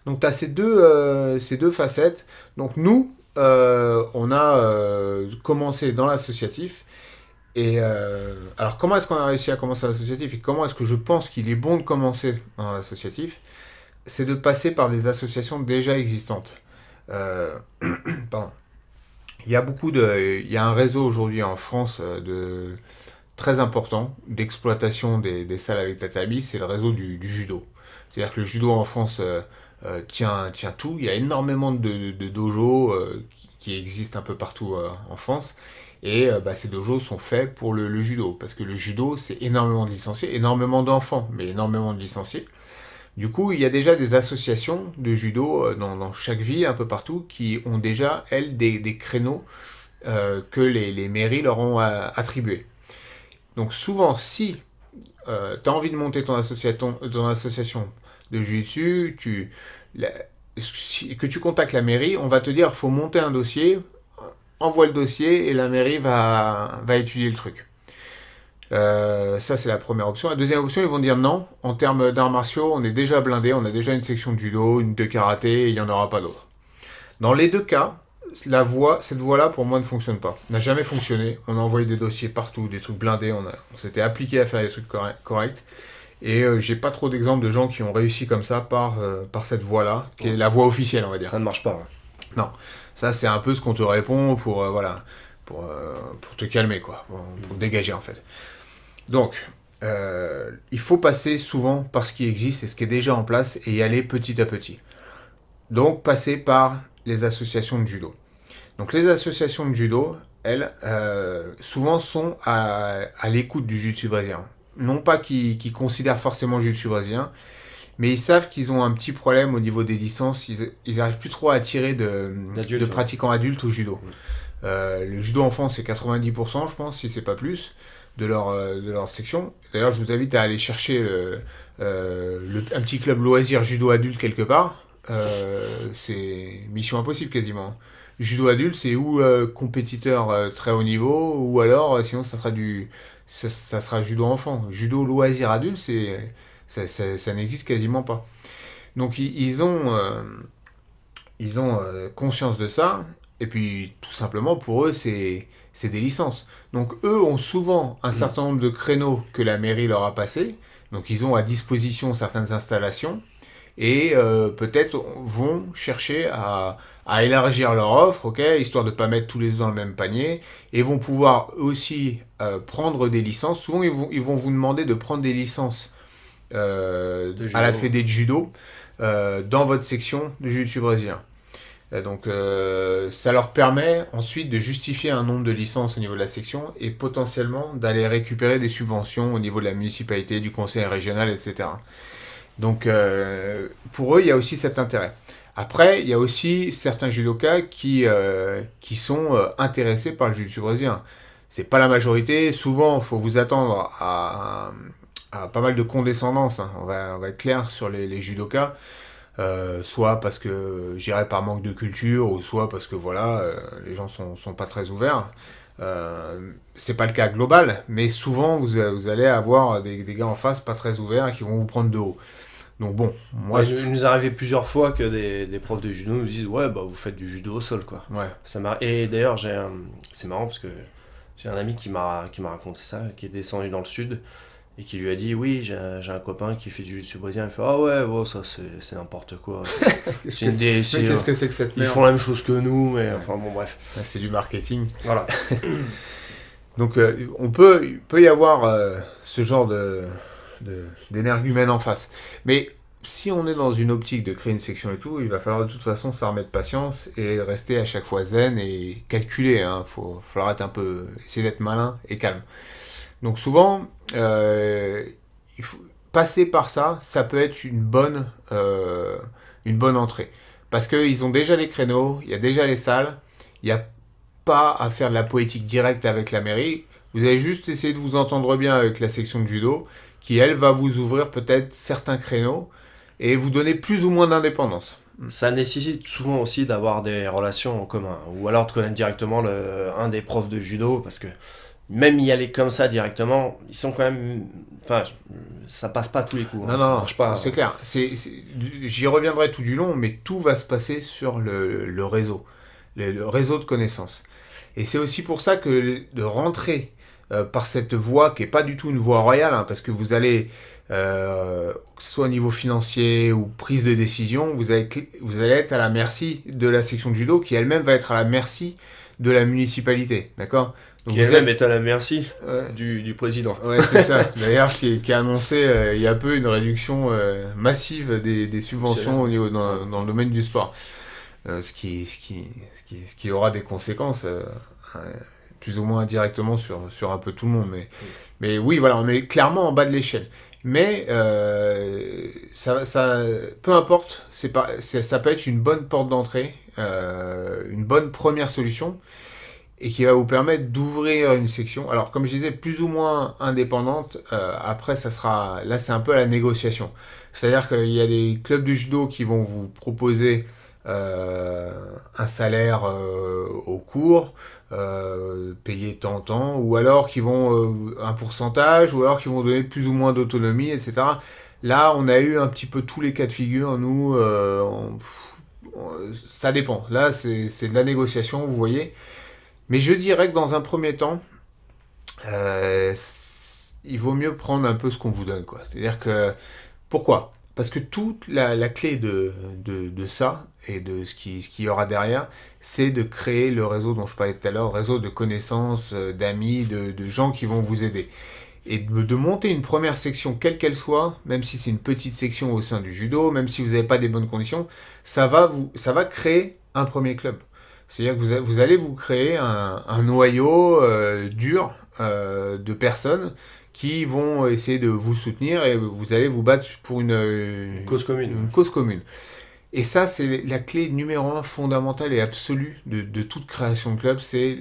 S1: Donc tu as ces deux facettes. Donc nous, on a commencé dans l'associatif. Et alors comment est-ce qu'on a réussi à commencer l'associatif et comment est-ce que je pense qu'il est bon de commencer dans l'associatif? C'est de passer par des associations déjà existantes. Pardon. Il y a un réseau aujourd'hui en France très important d'exploitation des salles avec tatami, c'est le réseau du judo. C'est-à-dire que le judo en France tient tout. Il y a énormément de dojos qui existent un peu partout en France. Et ces dojos sont faits pour le judo. Parce que le judo, c'est énormément de licenciés, énormément d'enfants, mais énormément de licenciés. Du coup, il y a déjà des associations de judo dans chaque ville, un peu partout, qui ont déjà, elles, des créneaux que les mairies leur ont attribués. Donc souvent, si tu as envie de monter ton association de jiu-jitsu, que tu contactes la mairie, on va te dire qu'il faut monter un dossier, envoie le dossier et la mairie va étudier le truc. Ça, c'est la première option. La deuxième option, ils vont dire non. En termes d'arts martiaux, on est déjà blindé, on a déjà une section de judo, une de karaté, et il n'y en aura pas d'autres. Dans les deux cas, cette voie-là, pour moi, ne fonctionne pas. N'a jamais fonctionné. On a envoyé des dossiers partout, des trucs blindés, on s'était appliqué à faire des trucs corrects. Et j'ai pas trop d'exemples de gens qui ont réussi comme ça par cette voie-là, qui est la voie officielle, on va dire.
S2: Ça ne marche pas. Ouais.
S1: Non. Ça, c'est un peu ce qu'on te répond pour te calmer, quoi, pour te dégager, en fait. Donc, il faut passer souvent par ce qui existe et ce qui est déjà en place et y aller petit à petit. Donc, passer par les associations de judo. Donc, les associations de judo, elles, souvent sont à l'écoute du jiu-jitsu brésilien. Non pas qu'ils considèrent forcément le jiu-jitsu brésilien, mais ils savent qu'ils ont un petit problème au niveau des licences. Ils n'arrivent plus trop à attirer de pratiquants adultes au judo. Le judo en France, c'est 90%, je pense, si c'est pas plus, de leur section. D'ailleurs, je vous invite à aller chercher un petit club loisir judo adulte quelque part. C'est mission impossible quasiment. Judo adulte, c'est ou compétiteur très haut niveau, ou alors, sinon, ça sera judo enfant. Judo loisir adulte, ça n'existe quasiment pas. Donc, ils ont conscience de ça. Et puis, tout simplement, pour eux, c'est des licences. Donc, eux ont souvent un certain nombre de créneaux que la mairie leur a passés. Donc, ils ont à disposition certaines installations. Et peut-être vont chercher à élargir leur offre, okay, histoire de ne pas mettre tous les œufs dans le même panier. Et vont pouvoir aussi prendre des licences. Souvent, ils vont vous demander de prendre des licences à la fédé de judo dans votre section de jiu-jitsu brésilien. Donc ça leur permet ensuite de justifier un nombre de licences au niveau de la section et potentiellement d'aller récupérer des subventions au niveau de la municipalité, du conseil régional, etc. Donc pour eux, il y a aussi cet intérêt. Après, il y a aussi certains judokas qui sont intéressés par le jiu-jitsu brésilien. C'est pas la majorité. Souvent, il faut vous attendre à pas mal de condescendance. Hein. On va être clair sur les judokas. Soit parce que j'irais par manque de culture, ou soit parce que voilà, les gens sont pas très ouverts. C'est pas le cas global, mais souvent vous allez avoir des gars en face pas très ouverts qui vont vous prendre de haut. Donc bon, moi...
S2: Il nous est arrivé plusieurs fois que des profs de judo nous disent « Ouais, bah vous faites du judo au sol, quoi. »
S1: Ouais.
S2: Et d'ailleurs, c'est marrant parce que j'ai un ami qui m'a raconté ça, qui est descendu dans le sud, et qui lui a dit oui, j'ai un copain qui fait du jiu-jitsu brésilien. Il fait ah ouais, bon, ça c'est n'importe quoi.
S1: Qu'est-ce que c'est que cette merde?
S2: Ils font la même chose que nous, mais enfin bon, bref.
S1: C'est du marketing.
S2: Voilà.
S1: Donc il peut y avoir ce genre d'énergumène en face. Mais si on est dans une optique de créer une section et tout, il va falloir de toute façon s'armer de patience et rester à chaque fois zen et calculer. Faut falloir être un peu, essayer d'être malin et calme. Donc souvent, il faut passer par ça, ça peut être une bonne entrée. Parce qu'ils ont déjà les créneaux, il y a déjà les salles, il n'y a pas à faire de la poétique directe avec la mairie. Vous allez juste essayer de vous entendre bien avec la section de judo, qui elle va vous ouvrir peut-être certains créneaux et vous donner plus ou moins d'indépendance.
S2: Ça nécessite souvent aussi d'avoir des relations en commun, ou alors de connaître directement un des profs de judo, parce que même y aller comme ça directement, ils sont quand même... Enfin, ça passe pas tous les coups.
S1: Non,
S2: ça
S1: non,
S2: marche pas.
S1: c'est clair. J'y reviendrai tout du long, mais tout va se passer sur le réseau, le réseau de connaissances. Et c'est aussi pour ça que de rentrer par cette voie, qui n'est pas du tout une voie royale, hein, parce que vous allez, que ce soit au niveau financier ou prise de décision, vous allez être à la merci de la section de judo, qui elle-même va être à la merci de la municipalité, d'accord ? Donc
S2: Qui elle-même est à la merci du président.
S1: Ouais, c'est ça. D'ailleurs, qui a annoncé il y a peu une réduction massive des subventions au niveau, dans le domaine du sport. Ce qui aura des conséquences plus ou moins indirectement sur un peu tout le monde. Mais oui, voilà, on est clairement en bas de l'échelle. Mais ça, peu importe, ça peut être une bonne porte d'entrée, une bonne première solution, et qui va vous permettre d'ouvrir une section. Alors, comme je disais, plus ou moins indépendante. Après, là, c'est un peu la négociation. C'est-à-dire qu'il y a des clubs de judo qui vont vous proposer un salaire au cours, payer tant, ou alors qui vont un pourcentage, ou alors qui vont donner plus ou moins d'autonomie, etc. Là, on a eu un petit peu tous les cas de figure. Nous, ça dépend. Là, c'est de la négociation, vous voyez. Mais je dirais que dans un premier temps, il vaut mieux prendre un peu ce qu'on vous donne, quoi. C'est-à-dire que... Pourquoi ? Parce que toute la clé de ça, et de ce qu'il y aura derrière, c'est de créer le réseau dont je parlais tout à l'heure, réseau de connaissances, d'amis, de gens qui vont vous aider. Et de monter une première section, quelle qu'elle soit, même si c'est une petite section au sein du judo, même si vous n'avez pas des bonnes conditions, ça va créer un premier club. C'est-à-dire que vous allez vous créer un noyau dur de personnes qui vont essayer de vous soutenir et vous allez vous battre pour une
S2: cause commune.
S1: Une cause commune. Et ça, c'est la clé numéro 1 fondamentale et absolue de toute création de club, c'est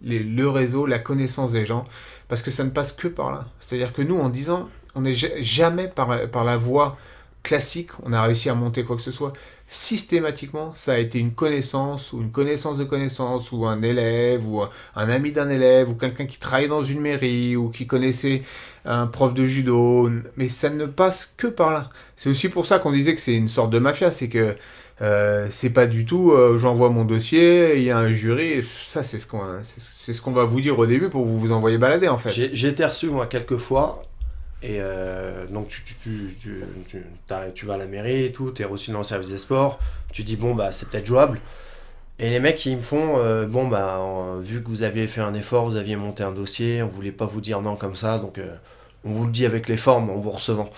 S1: le réseau, la connaissance des gens, parce que ça ne passe que par là. C'est-à-dire que nous, en 10 ans, on n'est jamais par la voie classique, on a réussi à monter quoi que ce soit. Systématiquement, ça a été une connaissance, ou une connaissance de connaissance, ou un élève, ou un ami d'un élève, ou quelqu'un qui travaillait dans une mairie, ou qui connaissait un prof de judo, mais ça ne passe que par là. C'est aussi pour ça qu'on disait que c'est une sorte de mafia, c'est que c'est pas du tout j'envoie mon dossier, il y a un jury, et ça c'est ce qu'on va vous dire au début pour vous envoyer balader en fait.
S2: J'ai été reçu moi quelques fois. Et donc tu vas à la mairie et tout, t'es reçu dans le service des sports, tu dis bon bah c'est peut-être jouable. Et les mecs ils me font bon bah vu que vous aviez fait un effort, vous aviez monté un dossier, on voulait pas vous dire non comme ça, donc on vous le dit avec les formes en vous recevant.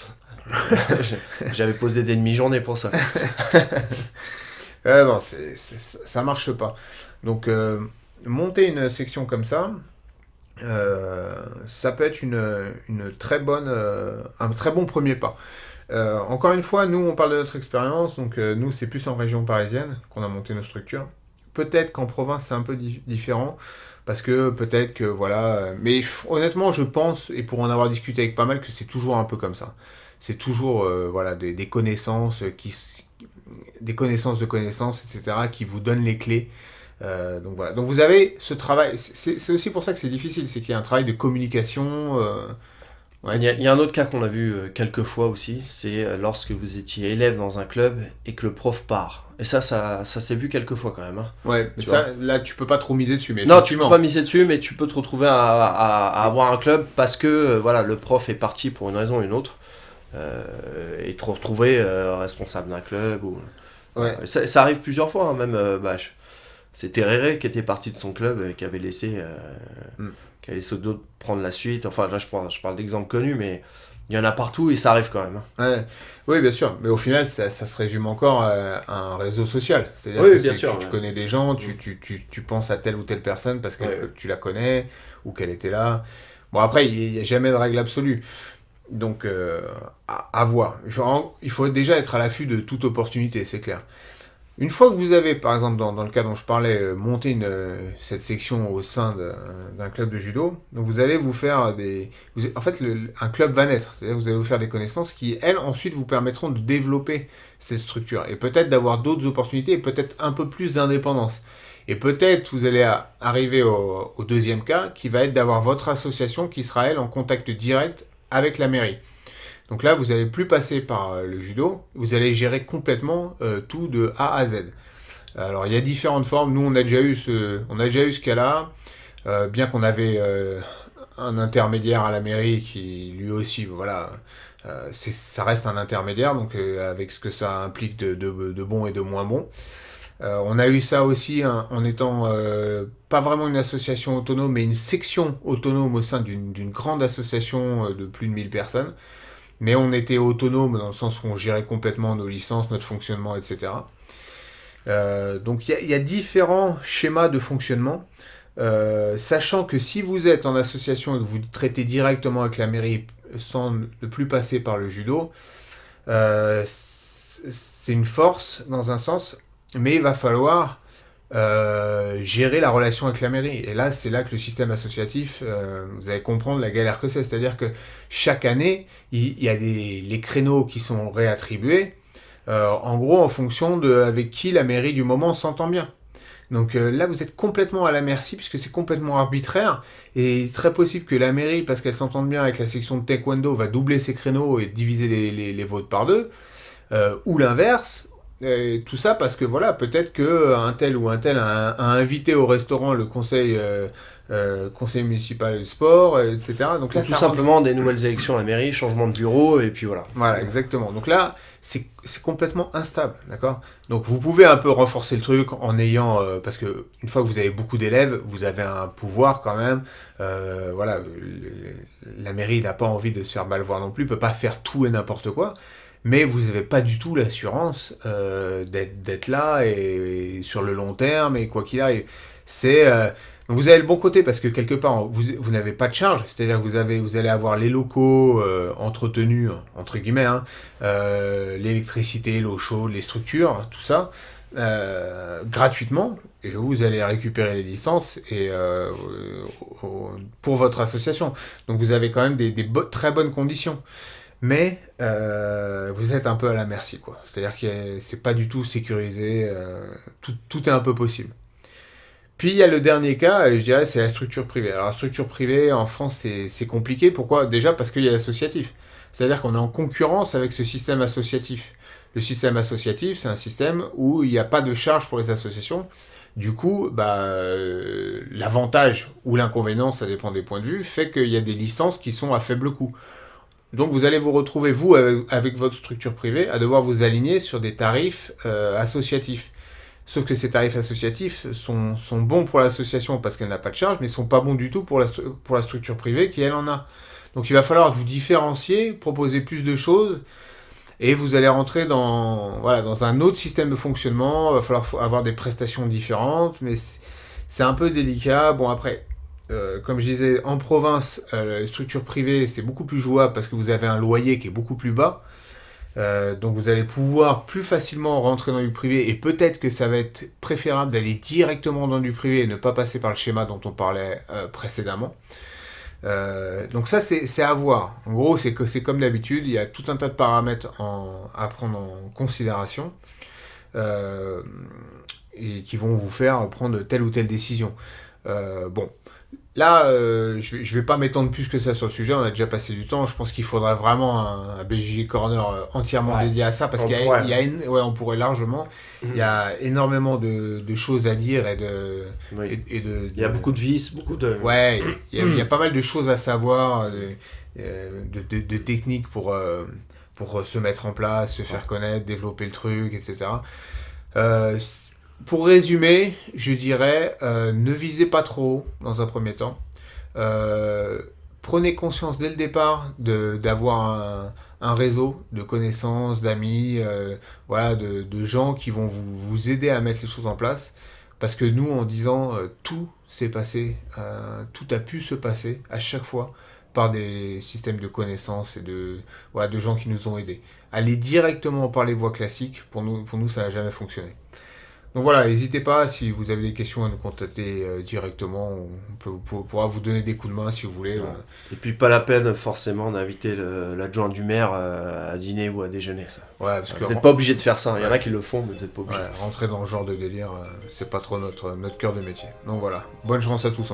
S2: J'avais posé des demi-journées pour ça.
S1: Non, ça marche pas. Donc monter une section comme ça, ça peut être une très bonne, un très bon premier pas. Encore une fois, nous on parle de notre expérience, donc nous c'est plus en région parisienne qu'on a monté nos structures. Peut-être qu'en province c'est un peu différent, parce que peut-être que voilà, mais honnêtement je pense, et pour en avoir discuté avec pas mal, que c'est toujours un peu comme ça. C'est toujours voilà, des connaissances, des connaissances de connaissances, etc., qui vous donnent les clés. Donc voilà. Donc vous avez ce travail, c'est aussi pour ça que c'est difficile, c'est qu'il y a un travail de communication.
S2: Ouais. Il y a un autre cas qu'on a vu quelques fois aussi, c'est lorsque vous étiez élève dans un club et que le prof part. Et ça s'est vu quelques fois quand même. Hein.
S1: Ouais, mais ça, là tu peux pas trop miser dessus. Mais
S2: non, tu peux pas miser dessus, mais tu peux te retrouver à avoir un club parce que voilà, le prof est parti pour une raison ou une autre et te retrouver responsable d'un club.
S1: Ouais.
S2: Ça arrive plusieurs fois, hein, même. C'est Tereré qui était parti de son club et qui avait laissé d'autres prendre la suite. Enfin, là, je parle d'exemples connus, mais Il y en a partout et ça arrive quand même.
S1: Ouais. Oui, bien sûr. Mais au final, ça se résume encore à un réseau social. C'est-à-dire
S2: Oui,
S1: que
S2: bien sûr,
S1: tu
S2: ouais.
S1: connais des gens, tu penses à telle ou telle personne parce que
S2: Ouais.
S1: tu la connais ou qu'elle était là. Bon, après, il n'y a jamais de règle absolue. Donc, à voir. Il faut déjà être à l'affût de toute opportunité, c'est clair. Une fois que vous avez, par exemple, dans le cas dont je parlais, monté cette section au sein d'un club de judo, donc vous allez vous faire en fait, un club va naître. C'est-à-dire que vous allez vous faire des connaissances qui, elles, ensuite vous permettront de développer cette structure. Et peut-être d'avoir d'autres opportunités et peut-être un peu plus d'indépendance. Et peut-être vous allez arriver au deuxième cas, qui va être d'avoir votre association qui sera, elle, en contact direct avec la mairie. Donc là, vous n'allez plus passer par le judo, vous allez gérer complètement tout de A à Z. Alors, il y a différentes formes. Nous, on a déjà eu ce cas-là, bien qu'on avait un intermédiaire à la mairie qui, lui aussi, voilà, ça reste un intermédiaire, donc avec ce que ça implique de bon et de moins bon. On a eu ça aussi en étant pas vraiment une association autonome, mais une section autonome au sein d'une grande association de plus de 1000 personnes. Mais on était autonome dans le sens où on gérait complètement nos licences, notre fonctionnement, etc. Donc il y a différents schémas de fonctionnement, sachant que si vous êtes en association et que vous traitez directement avec la mairie sans ne plus passer par le judo, c'est une force dans un sens, mais il va falloir gérer la relation avec la mairie. Et là, c'est là que le système associatif, vous allez comprendre la galère que c'est. C'est-à-dire que chaque année, il y a les créneaux qui sont réattribués, en gros en fonction de avec qui la mairie du moment s'entend bien. Donc là, vous êtes complètement à la merci, puisque c'est complètement arbitraire, et il est très possible que la mairie, parce qu'elle s'entende bien avec la section de taekwondo, va doubler ses créneaux et diviser les votes par deux, ou l'inverse. Tout ça parce que voilà, peut-être que un tel ou un tel a invité au restaurant le conseil municipal de sport, etc. Donc là,
S2: Ou tout simplement des nouvelles élections à la mairie, changement de bureau, et puis voilà.
S1: Voilà, exactement. Donc là, c'est complètement instable, d'accord. Donc vous pouvez un peu renforcer le truc en ayant, parce que une fois que vous avez beaucoup d'élèves, vous avez un pouvoir quand même. Voilà, la mairie n'a pas envie de se faire mal voir non plus, peut pas faire tout et n'importe quoi. Mais vous n'avez pas du tout l'assurance d'être là et sur le long terme et quoi qu'il arrive. Vous avez le bon côté parce que quelque part vous n'avez pas de charge, c'est-à-dire que vous allez avoir les locaux entretenus entre guillemets, hein, l'électricité, l'eau chaude, les structures, tout ça gratuitement, et vous allez récupérer les licences pour votre association. Donc vous avez quand même très bonnes conditions. Mais vous êtes un peu à la merci, quoi. C'est-à-dire que c'est pas du tout sécurisé, tout est un peu possible. Puis il y a le dernier cas, je dirais, c'est la structure privée. Alors la structure privée en France, c'est compliqué. Pourquoi? Déjà parce qu'il y a l'associatif. C'est-à-dire qu'on est en concurrence avec ce système associatif. Le système associatif, c'est un système où il n'y a pas de charge pour les associations. Du coup, l'avantage ou l'inconvénient, ça dépend des points de vue, fait qu'il y a des licences qui sont à faible coût. Donc vous allez vous retrouver, vous, avec votre structure privée, à devoir vous aligner sur des tarifs associatifs. Sauf que ces tarifs associatifs sont bons pour l'association parce qu'elle n'a pas de charge, mais ne sont pas bons du tout pour la structure privée qui, elle, en a. Donc il va falloir vous différencier, proposer plus de choses, et vous allez rentrer dans un autre système de fonctionnement. Il va falloir avoir des prestations différentes, mais c'est un peu délicat. Bon, après... comme je disais, en province, les structures privées, c'est beaucoup plus jouable parce que vous avez un loyer qui est beaucoup plus bas. Donc vous allez pouvoir plus facilement rentrer dans du privé et peut-être que ça va être préférable d'aller directement dans du privé et ne pas passer par le schéma dont on parlait précédemment. Donc ça, c'est à voir. En gros, c'est comme d'habitude, il y a tout un tas de paramètres à prendre en considération et qui vont vous faire prendre telle ou telle décision. Bon. Là, je vais pas m'étendre plus que ça sur le sujet, on a déjà passé du temps. Je pense qu'il faudrait vraiment un BJJ Corner entièrement dédié à ça, parce on pourrait largement. Il y a énormément de choses à dire
S2: il y a beaucoup de vices, beaucoup de...
S1: Ouais, il y a pas mal de choses à savoir, de techniques pour se mettre en place, se faire connaître, développer le truc, etc. Pour résumer, je dirais, ne visez pas trop haut dans un premier temps. prenez conscience dès le départ d'avoir un réseau de connaissances, d'amis, voilà, de gens qui vont vous aider à mettre les choses en place. Parce que nous, en disant tout s'est passé, tout a pu se passer à chaque fois par des systèmes de connaissances et voilà, de gens qui nous ont aidés. Aller directement par les voies classiques, pour nous ça n'a jamais fonctionné. Donc voilà, n'hésitez pas, si vous avez des questions, à nous contacter directement. On pourra vous donner des coups de main si vous voulez.
S2: Et puis pas la peine forcément d'inviter l'adjoint du maire à dîner ou à déjeuner. Ça.
S1: Ouais, parce que
S2: Vous n'êtes pas obligé de faire ça. Il y en a qui le font, mais vous n'êtes pas obligé.
S1: Ouais, rentrer dans ce genre de délire, c'est pas trop notre cœur de métier. Donc voilà, bonne chance à tous.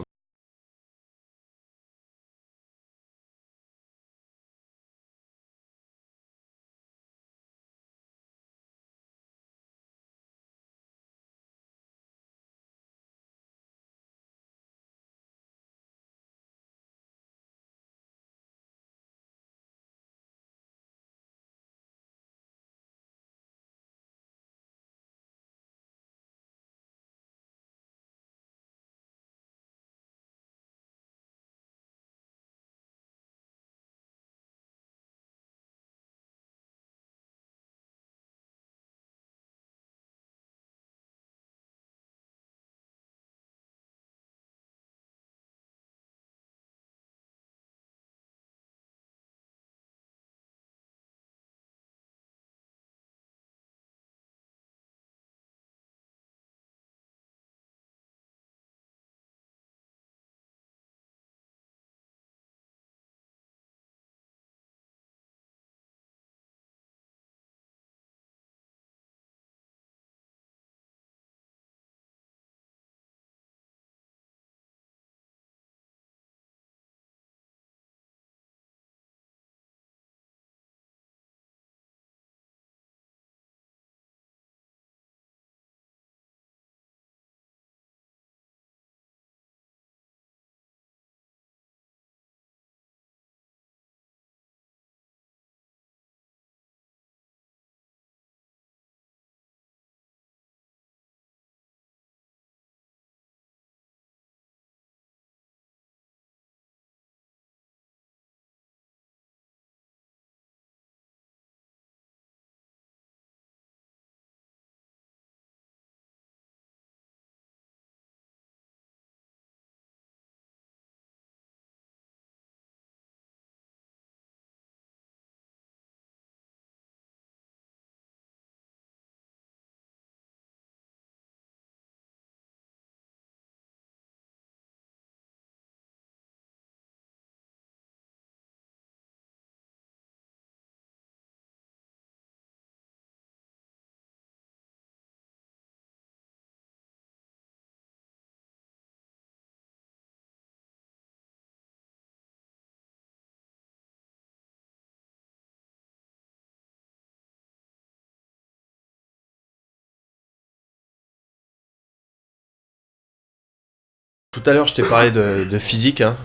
S2: Tout à l'heure, je t'ai parlé de physique, hein,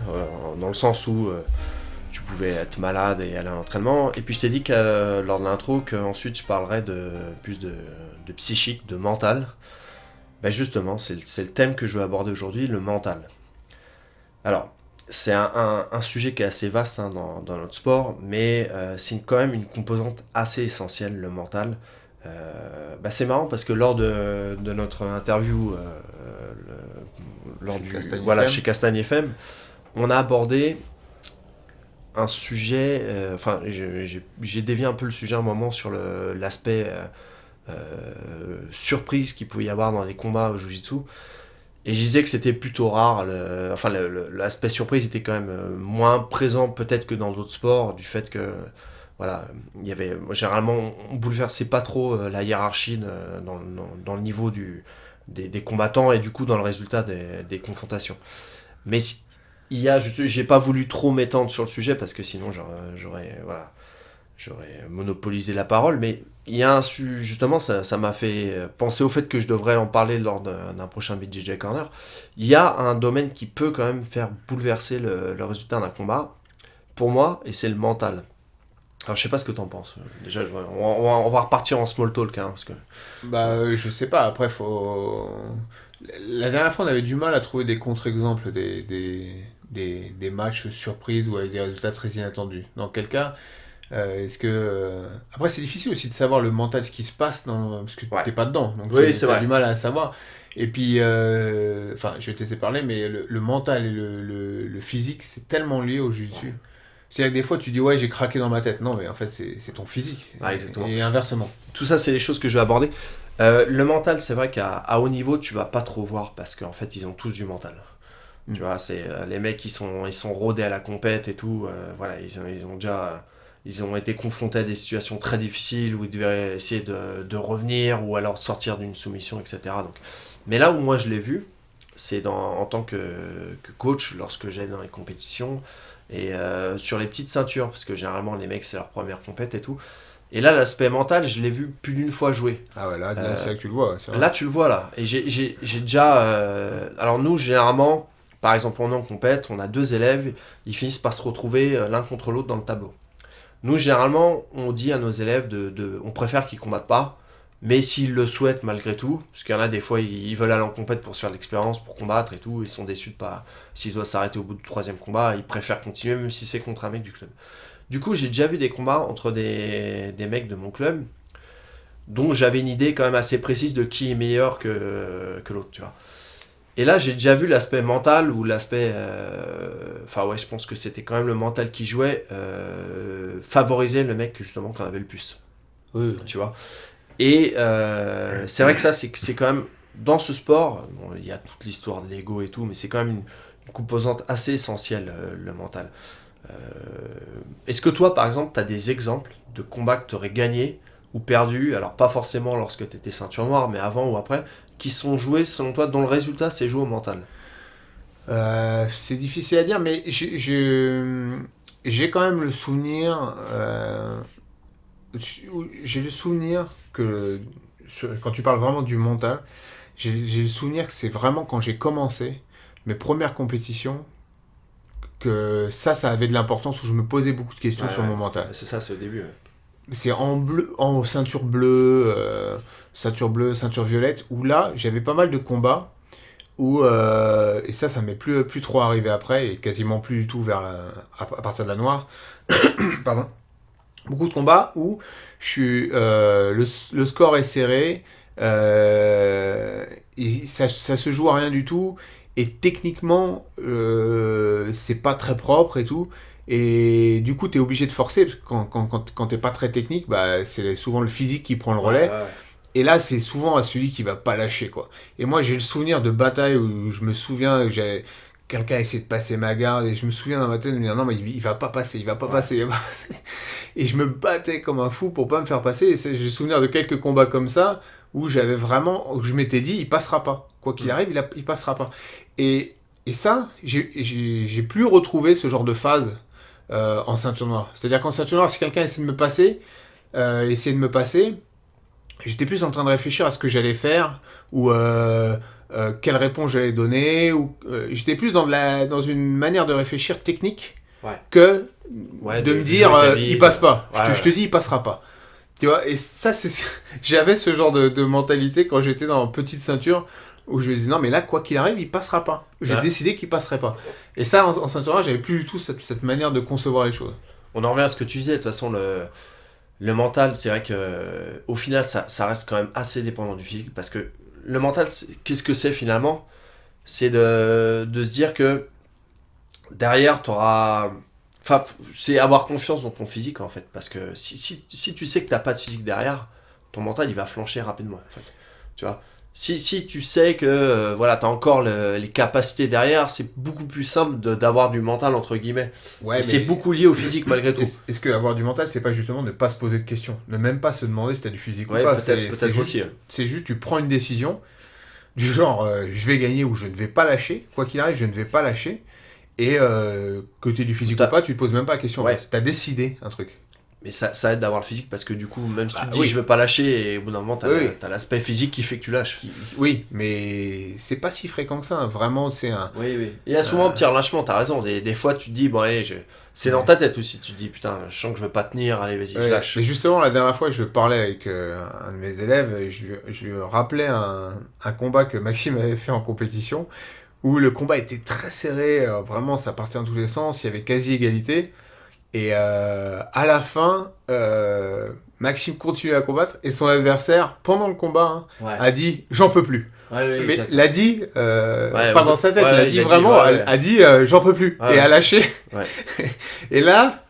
S2: dans le sens où tu pouvais être malade et aller à l'entraînement. Et puis je t'ai dit que, lors de l'intro qu'ensuite je parlerais plus de psychique, de mental. Ben justement, c'est le thème que je veux aborder aujourd'hui, le mental. Alors, c'est un sujet qui est assez vaste hein, dans notre sport, mais c'est quand même une composante assez essentielle, le mental. C'est marrant parce que lors de notre interview chez Castagne FM, on a abordé un sujet, j'ai dévié un peu le sujet un moment sur l'aspect surprise qu'il pouvait y avoir dans les combats au Jiu-Jitsu. Et je disais que c'était plutôt rare, l'aspect surprise était quand même moins présent peut-être que dans d'autres sports, du fait que voilà, il y avait généralement on bouleversait pas trop la hiérarchie dans le niveau des combattants et du coup dans le résultat des confrontations. Mais j'ai pas voulu trop m'étendre sur le sujet parce que sinon j'aurais monopolisé la parole, mais il y a justement ça m'a fait penser au fait que je devrais en parler lors d'un prochain BJJ Corner. Il y a un domaine qui peut quand même faire bouleverser le résultat d'un combat pour moi et c'est le mental. Alors je sais pas ce que t'en penses. Déjà on va repartir en small talk hein, parce que
S1: je sais pas, après la dernière fois on avait du mal à trouver des contre-exemples des matchs surprises ou avec des résultats très inattendus. Dans quel cas, est-ce que... Après, c'est difficile aussi de savoir le mental, ce qui se passe, parce que
S2: Ouais.
S1: t'es pas dedans. Donc
S2: Oui,
S1: tu
S2: c'est
S1: as
S2: vrai.
S1: du mal à savoir. Et puis, enfin, je vais te laisser parler, mais le mental et le physique, c'est tellement lié au jiu-jitsu. C'est-à-dire que des fois, tu dis, ouais, j'ai craqué dans ma tête. Non, mais en fait, c'est ton physique.
S2: Ouais, exactement.
S1: Et inversement.
S2: Tout ça, c'est les choses que je vais aborder. Le mental, c'est vrai qu'à haut niveau, tu vas pas trop voir parce qu'en fait, ils ont tous du mental. Tu vois, c'est les mecs, ils sont rodés à la compète et tout. Voilà, ils ont été confrontés à des situations très difficiles où ils devaient essayer de revenir ou alors sortir d'une soumission, etc. Donc, mais là où moi je l'ai vu, c'est en tant que coach lorsque j'aide dans les compétitions et sur les petites ceintures, parce que généralement les mecs c'est leur première compète et tout. Et là, l'aspect mental, je l'ai vu plus d'une fois jouer.
S1: Ah ouais, là c'est là que tu le vois. Ouais, c'est vrai.
S2: Là, tu le vois là. Et j'ai déjà. Alors, nous, généralement, par exemple, on est en compète, on a 2 élèves, ils finissent par se retrouver l'un contre l'autre dans le tableau. Nous, généralement, on dit à nos élèves on préfère qu'ils combattent pas, mais s'ils le souhaitent malgré tout, parce qu'il y en a des fois, ils veulent aller en compète pour se faire de l'expérience, pour combattre et tout, ils sont déçus de pas. S'ils doivent s'arrêter au bout du 3e combat, ils préfèrent continuer, même si c'est contre un mec du club. Du coup, j'ai déjà vu des combats entre des mecs de mon club, dont j'avais une idée quand même assez précise de qui est meilleur que l'autre, tu vois. Et là, j'ai déjà vu l'aspect mental ou l'aspect... Enfin ouais, je pense que c'était quand même le mental qui jouait, favoriser le mec justement qu'on avait le plus,
S1: Oui.
S2: tu vois. Et c'est vrai que ça, c'est quand même... Dans ce sport, bon, il y a toute l'histoire de l'ego et tout, mais c'est quand même une composante assez essentielle, le mental. Est-ce que toi, par exemple, tu as des exemples de combats que tu aurais gagné ou perdu, alors pas forcément lorsque tu étais ceinture noire, mais avant ou après, qui sont joués selon toi, dont le résultat s'est joué au mental?
S1: C'est difficile à dire, mais j'ai quand même le souvenir. J'ai le souvenir que quand tu parles vraiment du mental, j'ai le souvenir que c'est vraiment quand j'ai commencé mes premières compétitions que ça avait de l'importance où je me posais beaucoup de questions sur mon mental.
S2: C'est ça, c'est au début. Ouais.
S1: C'est en bleu, en ceinture bleue, ceinture violette, où là j'avais pas mal de combats où et ça m'est plus trop arrivé après et quasiment plus du tout à partir de la noire. Pardon. Beaucoup de combats où le score est serré, et ça se joue à rien du tout et techniquement c'est pas très propre et tout. Et du coup, tu es obligé de forcer, parce que quand t'es pas très technique, bah, c'est souvent le physique qui prend le relais.
S2: Ouais.
S1: Et là, c'est souvent à celui qui va pas lâcher, quoi. Et moi, j'ai le souvenir de batailles où je me souviens que quelqu'un a essayé de passer ma garde, et je me souviens dans ma tête de me dire non, mais il va pas passer, il va pas passer. Et je me battais comme un fou pour pas me faire passer. Et j'ai le souvenir de quelques combats comme ça, où où je m'étais dit, il passera pas. Quoi qu'il arrive, il passera pas. Et ça, j'ai plus retrouvé ce genre de phase en ceinture noire. C'est-à-dire qu'en ceinture noire, si quelqu'un essayait de me passer, j'étais plus en train de réfléchir à ce que j'allais faire, ou quelle réponse j'allais donner, ou j'étais plus dans une manière de réfléchir technique que de me dire il passe pas. Je te dis il passera pas. Tu vois, et ça j'avais ce genre de mentalité quand j'étais dans petite ceinture, où je me disais non mais là quoi qu'il arrive il passera pas. J'ai décidé qu'il passerait pas. Et ça en ceinture noire j'avais plus du tout cette manière de concevoir les choses.
S2: On en revient à ce que tu disais, de toute façon le mental, c'est vrai que au final ça reste quand même assez dépendant du physique, parce que le mental, qu'est-ce que c'est finalement? C'est de se dire que derrière t'auras... Enfin, c'est avoir confiance dans ton physique en fait, parce que si tu sais que t'as pas de physique derrière, ton mental il va flancher rapidement en fait, tu vois. Si tu sais que voilà, t'as encore les capacités derrière, c'est beaucoup plus simple d'avoir du mental entre guillemets.
S1: Ouais,
S2: c'est beaucoup lié au physique malgré tout.
S1: Est-ce que avoir du mental, c'est pas justement ne pas se poser de questions, ne même pas se demander si t'as du physique ou pas?
S2: Peut-être aussi.
S1: C'est juste tu prends une décision du genre je vais gagner ou je ne vais pas lâcher, quoi qu'il arrive je ne vais pas lâcher, et que t'aies du physique ou pas, tu te poses même pas la question.
S2: Ouais.
S1: T'as décidé un truc.
S2: Mais ça aide d'avoir le physique, parce que du coup, même si tu te dis
S1: oui.
S2: je veux pas lâcher, et au bout d'un moment,
S1: Oui.
S2: t'as l'aspect physique qui fait que tu lâches.
S1: Oui, mais c'est pas si fréquent que ça, hein. Vraiment, c'est un...
S2: Oui. Il y a souvent un petit relâchement, t'as raison. Des fois, tu te dis, bon, allez, c'est dans ta tête aussi. Tu te dis, putain, je sens que je veux pas tenir, allez, vas-y, je lâche.
S1: Mais justement, la dernière fois, je parlais avec un de mes élèves, et je lui rappelais un combat que Maxime avait fait en compétition, où le combat était très serré, vraiment ça partait dans tous les sens, il y avait quasi égalité. Et à la fin, Maxime continue à combattre et son adversaire, pendant le combat, a dit « j'en peux plus ».
S2: Ouais,
S1: Mais l'a dit, pas dans sa tête,
S2: ouais,
S1: il a dit vraiment, a dit j'en peux plus, et a lâché.
S2: Ouais.
S1: Et là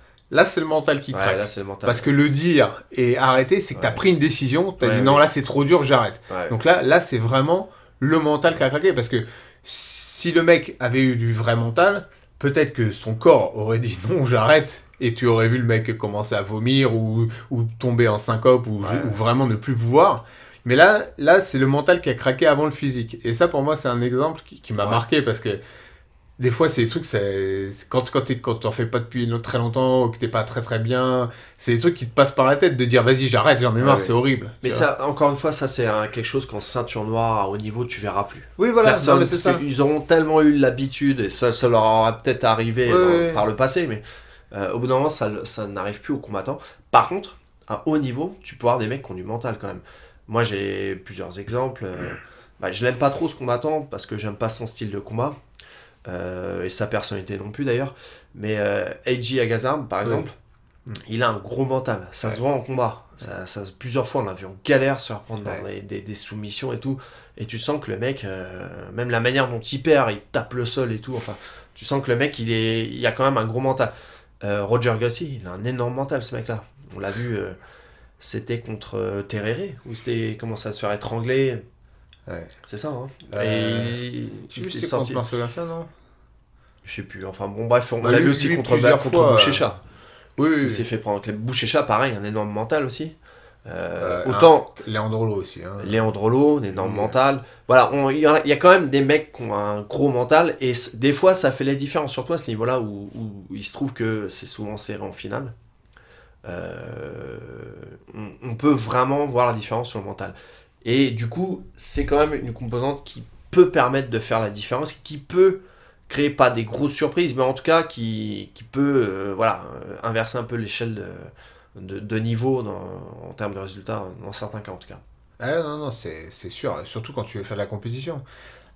S1: c'est le mental qui craque.
S2: Là, c'est le mental.
S1: Parce que le dire et arrêter, c'est que t'as pris une décision, t'as dit non, là c'est trop dur, j'arrête.
S2: Ouais.
S1: Donc là c'est vraiment le mental qui a craqué, parce que si le mec avait eu du vrai mental, peut-être que son corps aurait dit non, j'arrête. Et tu aurais vu le mec commencer à vomir ou tomber en syncope ou vraiment ne plus pouvoir. Mais là c'est le mental qui a craqué avant le physique. Et ça, pour moi, c'est un exemple qui m'a marqué, parce que des fois, c'est des trucs, quand t'en fais pas depuis très longtemps ou que t'es pas très très bien, c'est des trucs qui te passent par la tête de dire vas-y, j'arrête, j'en ai marre, c'est horrible.
S2: Mais ça, encore une fois, ça c'est quelque chose qu'en ceinture noire à haut niveau, tu verras plus.
S1: Oui, voilà,
S2: personne,
S1: mais c'est ça.
S2: Ils auront tellement eu l'habitude, et ça leur aura peut-être arrivé par le passé, mais au bout d'un moment, ça n'arrive plus aux combattants. Par contre, à haut niveau, tu peux avoir des mecs qui ont du mental quand même. Moi, j'ai plusieurs exemples. Je l'aime pas trop, ce combattant, parce que j'aime pas son style de combat, et sa personnalité non plus d'ailleurs. Mais Eiji Agazarm, par exemple, il a un gros mental. Ça se voit en combat. Ça, plusieurs fois, on l'a vu en galère se reprendre dans des soumissions et tout. Et tu sens que le mec, même la manière dont il perd, il tape le sol et tout. Enfin, tu sens que le mec, il a quand même un gros mental. Roger Gracie, il a un énorme mental, ce mec-là. On l'a vu, c'était contre Tereré, où c'était commencé à se faire étrangler.
S1: Ouais.
S2: C'est ça, hein.
S1: Et je sais plus si c'est contre Marcel Garcia, non?
S2: Je sais plus. Enfin bon, bref, on l'a vu aussi contre Bouchécha.
S1: Oui.
S2: Il s'est fait prendre avec les Bouchécha, pareil, un énorme mental aussi. Autant
S1: Leandro Lo aussi. Hein.
S2: Leandro Lo, un énorme mental. Voilà, il y a quand même des mecs qui ont un gros mental, et des fois ça fait la différence, surtout à ce niveau-là où il se trouve que c'est souvent serré en finale. On peut vraiment voir la différence sur le mental. Et du coup, c'est quand même une composante qui peut permettre de faire la différence, qui peut créer pas des grosses surprises, mais en tout cas qui peut inverser un peu l'échelle de niveau en termes de résultats, dans certains cas en tout cas.
S1: Ah non, c'est sûr, surtout quand tu veux faire de la compétition.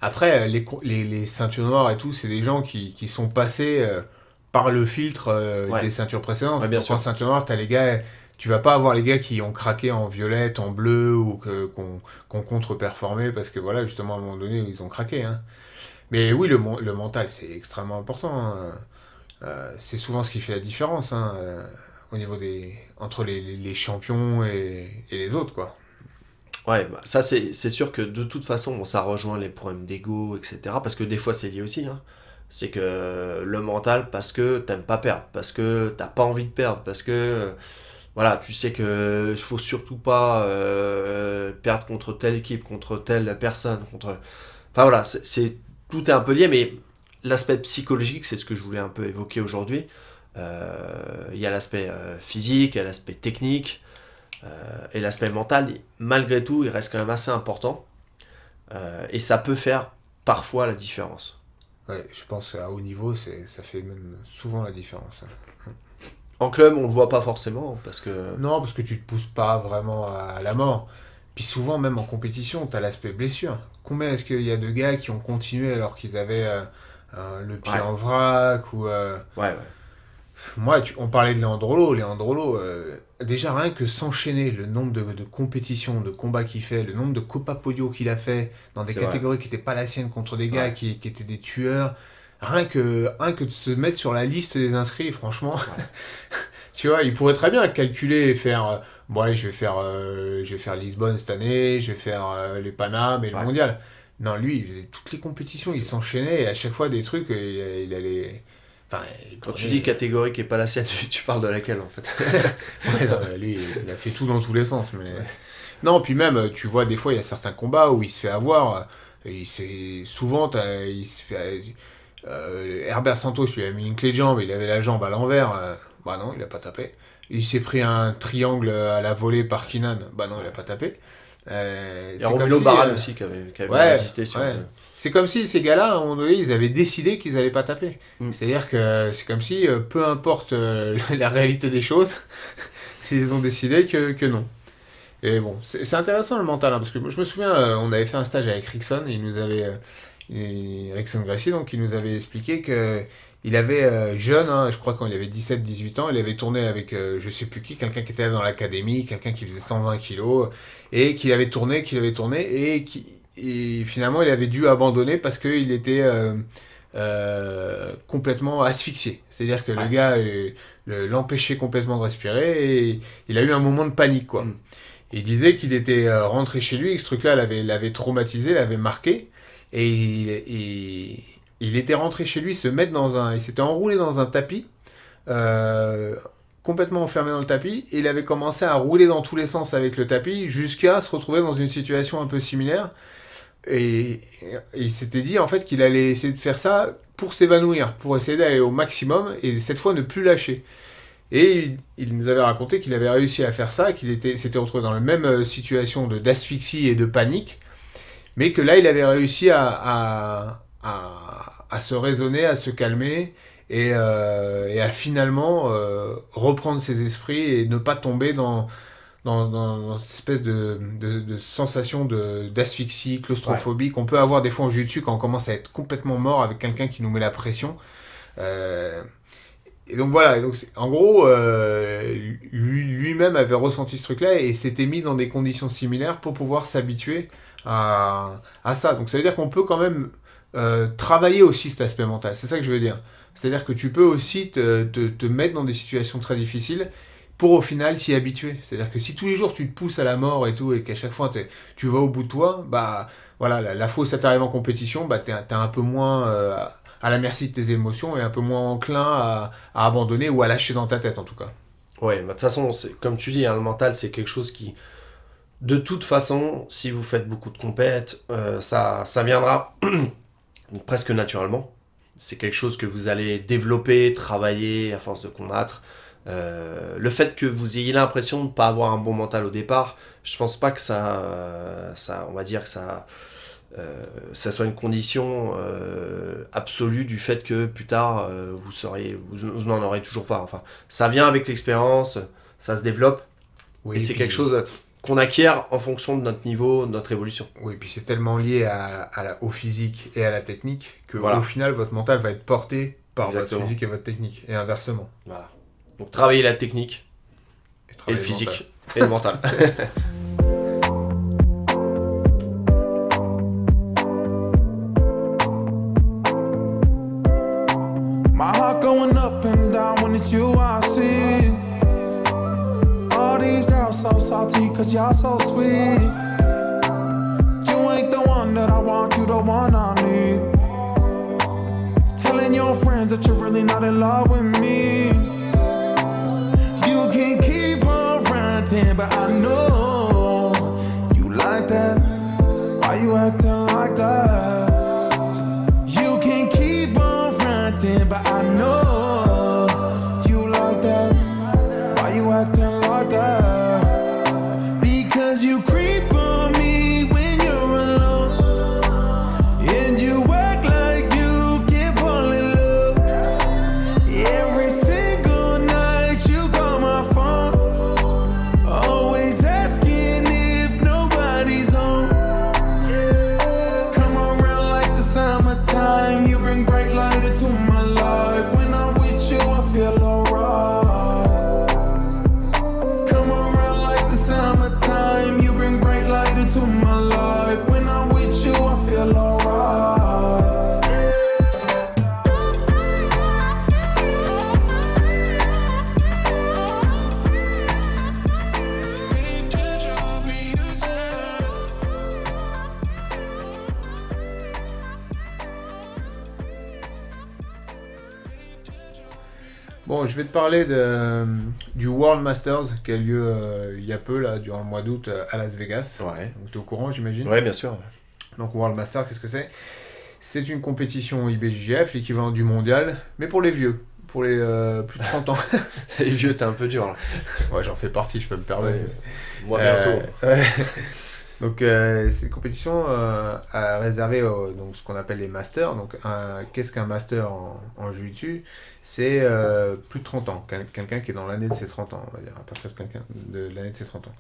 S1: Après, les ceintures noires et tout, c'est des gens qui sont passés par le filtre des ceintures précédentes.
S2: Bien
S1: Donc
S2: sûr.
S1: en ceinture noire, t'as les gars... Tu vas pas avoir les gars qui ont craqué en violette, en bleu, ou qu'on contre-performé, parce que voilà, justement, à un moment donné, ils ont craqué. Hein. Mais oui, le mental, c'est extrêmement important. Hein. C'est souvent ce qui fait la différence, hein, au niveau entre les champions et les autres, quoi.
S2: Ouais, ça c'est sûr que de toute façon, ça rejoint les problèmes d'ego, etc. Parce que des fois, c'est lié aussi. Hein. C'est que le mental, parce que t'aimes pas perdre, parce que t'as pas envie de perdre, parce que... Voilà, tu sais qu'il faut surtout pas perdre contre telle équipe, contre telle personne, Enfin voilà, tout est un peu lié, mais l'aspect psychologique, c'est ce que je voulais un peu évoquer aujourd'hui. Il y a l'aspect physique, il y a l'aspect technique, et l'aspect mental, malgré tout, il reste quand même assez important. Et ça peut faire parfois la différence.
S1: Ouais, je pense qu'à haut niveau, ça fait même souvent la différence. Hein.
S2: En club, on le voit pas forcément, parce que...
S1: Non, parce que tu te pousses pas vraiment à la mort. Puis souvent, même en compétition, t'as l'aspect blessure. Combien est-ce qu'il y a de gars qui ont continué alors qu'ils avaient le pied en vrac ou...
S2: Ouais.
S1: Moi, on parlait de Leandro Lo, déjà rien que s'enchaîner, le nombre de compétitions, de combats qu'il fait, le nombre de Copa Podio qu'il a fait dans des catégories qui n'étaient pas la sienne, contre des gars qui étaient des tueurs... Rien que de se mettre sur la liste des inscrits, franchement, tu vois, il pourrait très bien calculer et faire, je vais faire Lisbonne cette année, je vais faire les Paname et le Mondial. Non, lui, il faisait toutes les compétitions, il s'enchaînait et à chaque fois des trucs, il allait... Enfin,
S2: quand tu dis catégorie qui n'est pas la sienne, tu parles de laquelle en fait?
S1: Lui, il a fait tout dans tous les sens. Mais... Non, puis même, tu vois, des fois, il y a certains combats où il se fait avoir, il se fait... Herbert Santos lui a mis une clé de jambe, il avait la jambe à l'envers, non, il a pas tapé. Il s'est pris un triangle à la volée par Kinan, non, il a pas tapé.
S2: Et Romelo Barral aussi qui avait résisté sur
S1: C'est comme si ces gars-là, à un moment donné, ils avaient décidé qu'ils allaient pas taper. C'est-à-dire que c'est comme si, peu importe la réalité des choses, ils ont décidé que non. Et bon, c'est intéressant le mental, hein, parce que je me souviens, on avait fait un stage avec Rickson, et il Et Rickson Gracie, donc, il nous avait expliqué que il avait jeune, hein, je crois quand il avait 17-18 ans, il avait tourné avec je sais plus qui, quelqu'un qui était là dans l'académie, quelqu'un qui faisait 120 kilos, et qu'il avait tourné, et finalement il avait dû abandonner parce qu'il était complètement asphyxié. C'est-à-dire que le gars l'empêchait complètement de respirer, et il a eu un moment de panique, quoi. Il disait qu'il était rentré chez lui, et que ce truc-là l'avait traumatisé, l'avait marqué, et il était rentré chez lui, il s'était enroulé dans un tapis, complètement enfermé dans le tapis, et il avait commencé à rouler dans tous les sens avec le tapis, jusqu'à se retrouver dans une situation un peu similaire, et il s'était dit en fait qu'il allait essayer de faire ça pour s'évanouir, pour essayer d'aller au maximum, et cette fois ne plus lâcher. Et il nous avait raconté qu'il avait réussi à faire ça, s'était retrouvé dans la même situation d'asphyxie et de panique, mais que là, il avait réussi à se raisonner, à se calmer, et à finalement reprendre ses esprits et ne pas tomber dans cette espèce de sensation d'asphyxie, claustrophobie qu'on peut avoir des fois en jiu-jitsu quand on commence à être complètement mort avec quelqu'un qui nous met la pression. Et donc voilà, en gros, lui-même avait ressenti ce truc-là et s'était mis dans des conditions similaires pour pouvoir s'habituer à ça. Donc ça veut dire qu'on peut quand même travailler aussi cet aspect mental. C'est ça que je veux dire. C'est-à-dire que tu peux aussi te mettre dans des situations très difficiles pour au final t'y habituer. C'est-à-dire que si tous les jours tu te pousses à la mort et tout, et qu'à chaque fois tu vas au bout de toi, bah voilà, la fois où ça t'arrive en compétition, bah t'es un peu moins à la merci de tes émotions et un peu moins enclin à abandonner ou à lâcher dans ta tête en tout cas.
S2: Ouais, bah, de toute façon, comme tu dis, hein, le mental c'est quelque chose qui, de toute façon, si vous faites beaucoup de compètes, ça viendra presque naturellement. C'est quelque chose que vous allez développer, travailler à force de combattre. Le fait que vous ayez l'impression de ne pas avoir un bon mental au départ, je pense pas que ça on va dire que ça soit une condition absolue du fait que plus tard vous n'en aurez toujours pas. Enfin, ça vient avec l'expérience, ça se développe,
S1: Oui,
S2: et c'est
S1: puis-
S2: quelque chose qu'on acquiert en fonction de notre niveau, de notre évolution.
S1: Oui, puis c'est tellement lié au physique et à la technique que
S2: Voilà.
S1: au final votre mental va être porté par
S2: Exactement.
S1: votre physique et votre technique et inversement.
S2: Voilà. Donc travailler la technique et
S1: travailler
S2: le physique
S1: mental.
S2: et le mental.
S3: My heart going up and down when it's you I see. All these girls so salty cause y'all so sweet. You ain't the one that I want, you the one I need. Telling your friends that you're really not in love with me. You can keep on ranting, but I know you like that. Why you acting like that? You can keep on ranting, but I know you like that. Why you acting like that? Because you creep on me when you're alone, and you act like you can't fall in love. Every single night you call my phone, always asking if nobody's home. Come around like the summertime, you bring bright light into my life. When I'm with you, I feel alright. Come around like the summertime, you bring bright light into my life. When I'm with you, I feel alright.
S1: Bon, je vais te parler du World Masters qui a lieu il y a peu, là, durant le mois d'août à Las Vegas.
S2: Ouais.
S1: Donc, tu es au courant, j'imagine.
S2: Ouais, bien sûr.
S1: Donc, World Masters, qu'est-ce que c'est? C'est une compétition IBJJF, l'équivalent du mondial, mais pour les vieux, pour les plus de 30 ans.
S2: Les vieux, t'es un peu dur là.
S1: Ouais, j'en fais partie, je peux me permettre.
S2: Moi bientôt.
S1: Ouais. Donc c'est une compétition réservée donc ce qu'on appelle les masters. Donc qu'est-ce qu'un master en jiu-jitsu? C'est plus de 30 ans, quelqu'un qui est dans l'année de ses 30 ans, on va dire, à partir de quelqu'un de l'année de ses 30 ans.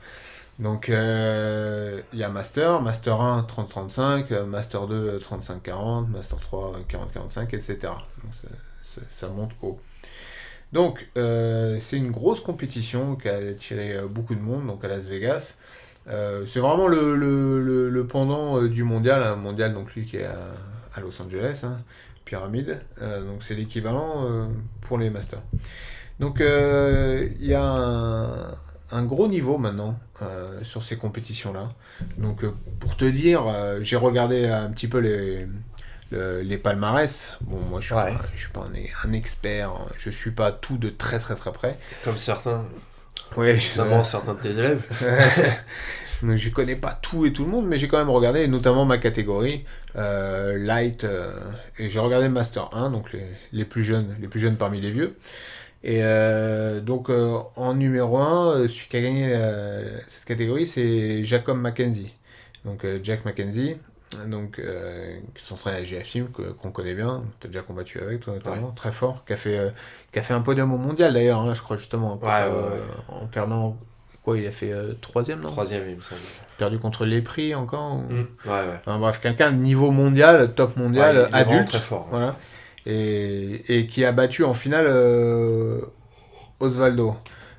S1: Donc il y a master 1 30-35, master 2 35-40, master 3 40-45, etc. Donc ça monte haut. Donc c'est une grosse compétition qui a attiré beaucoup de monde donc à Las Vegas. C'est vraiment le pendant du mondial, un mondial donc lui qui est à Los Angeles, hein, Pyramide, donc c'est l'équivalent pour les masters. Donc il y a un gros niveau maintenant sur ces compétitions-là. Donc pour te dire, j'ai regardé un petit peu les palmarès. Bon, moi je suis pas un expert, je suis pas tout de très très très près.
S2: Comme certains.
S1: Oui,
S2: notamment certains de tes élèves.
S1: Donc, je connais pas tout et tout le monde, mais j'ai quand même regardé, notamment ma catégorie, light, et j'ai regardé le Master 1, donc les plus jeunes parmi les vieux. Et donc en numéro 1, celui qui a gagné cette catégorie, c'est Jacob Mackenzie. Donc Jack Mackenzie, donc, qui s'entraîne à GF Team, qu'on connaît bien, tu as déjà combattu avec toi notamment, très fort, qui a fait un podium au mondial d'ailleurs, hein, je crois justement, en perdant. Quoi, il a fait 3ème, non ?
S2: 3ème, il me semble.
S1: Perdu contre les prix encore ou...
S2: Enfin,
S1: bref, quelqu'un de niveau mondial, top mondial, adulte.
S2: Très fort.
S1: Voilà. Et qui a battu en finale Osvaldo.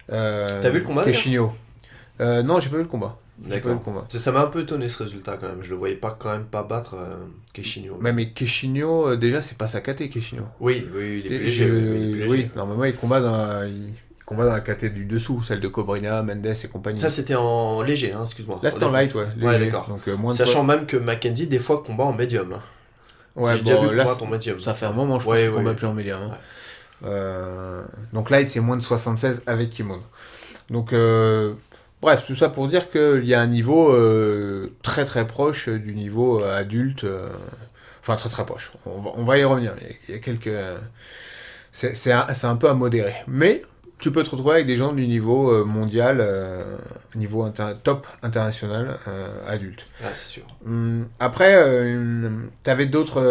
S2: T'as vu le combat
S1: Queixinho. Non, j'ai pas vu le combat.
S2: D'accord. Ça m'a un peu étonné ce résultat quand même. Je le voyais quand même pas battre Queixinho.
S1: Mais Queixinho, déjà, c'est pas sa caté, Queixinho.
S2: Oui, il est plus léger.
S1: Oui, normalement, il combat dans la caté du dessous, celle de Cobrinha, Mendes et compagnie.
S2: Ça, c'était en léger, hein, excuse-moi.
S1: Là, c'était en light, léger.
S2: Ouais, d'accord.
S1: Donc,
S2: sachant même que Mackenzie, des fois, combat en médium. Hein.
S1: Ouais,
S2: j'ai déjà vu combattre en médium.
S1: Ça fait un moment, je pense qu'il combat plus en médium. Hein. Donc, light, c'est moins de 76 avec kimono. Donc, bref, tout ça pour dire qu'il y a un niveau très très proche du niveau adulte. Enfin, très très proche. On va y revenir. Il y a quelques... C'est un peu à modérer. Mais... tu peux te retrouver avec des gens du niveau mondial, niveau top international adulte.
S2: Ah, c'est sûr.
S1: Après, tu avais d'autres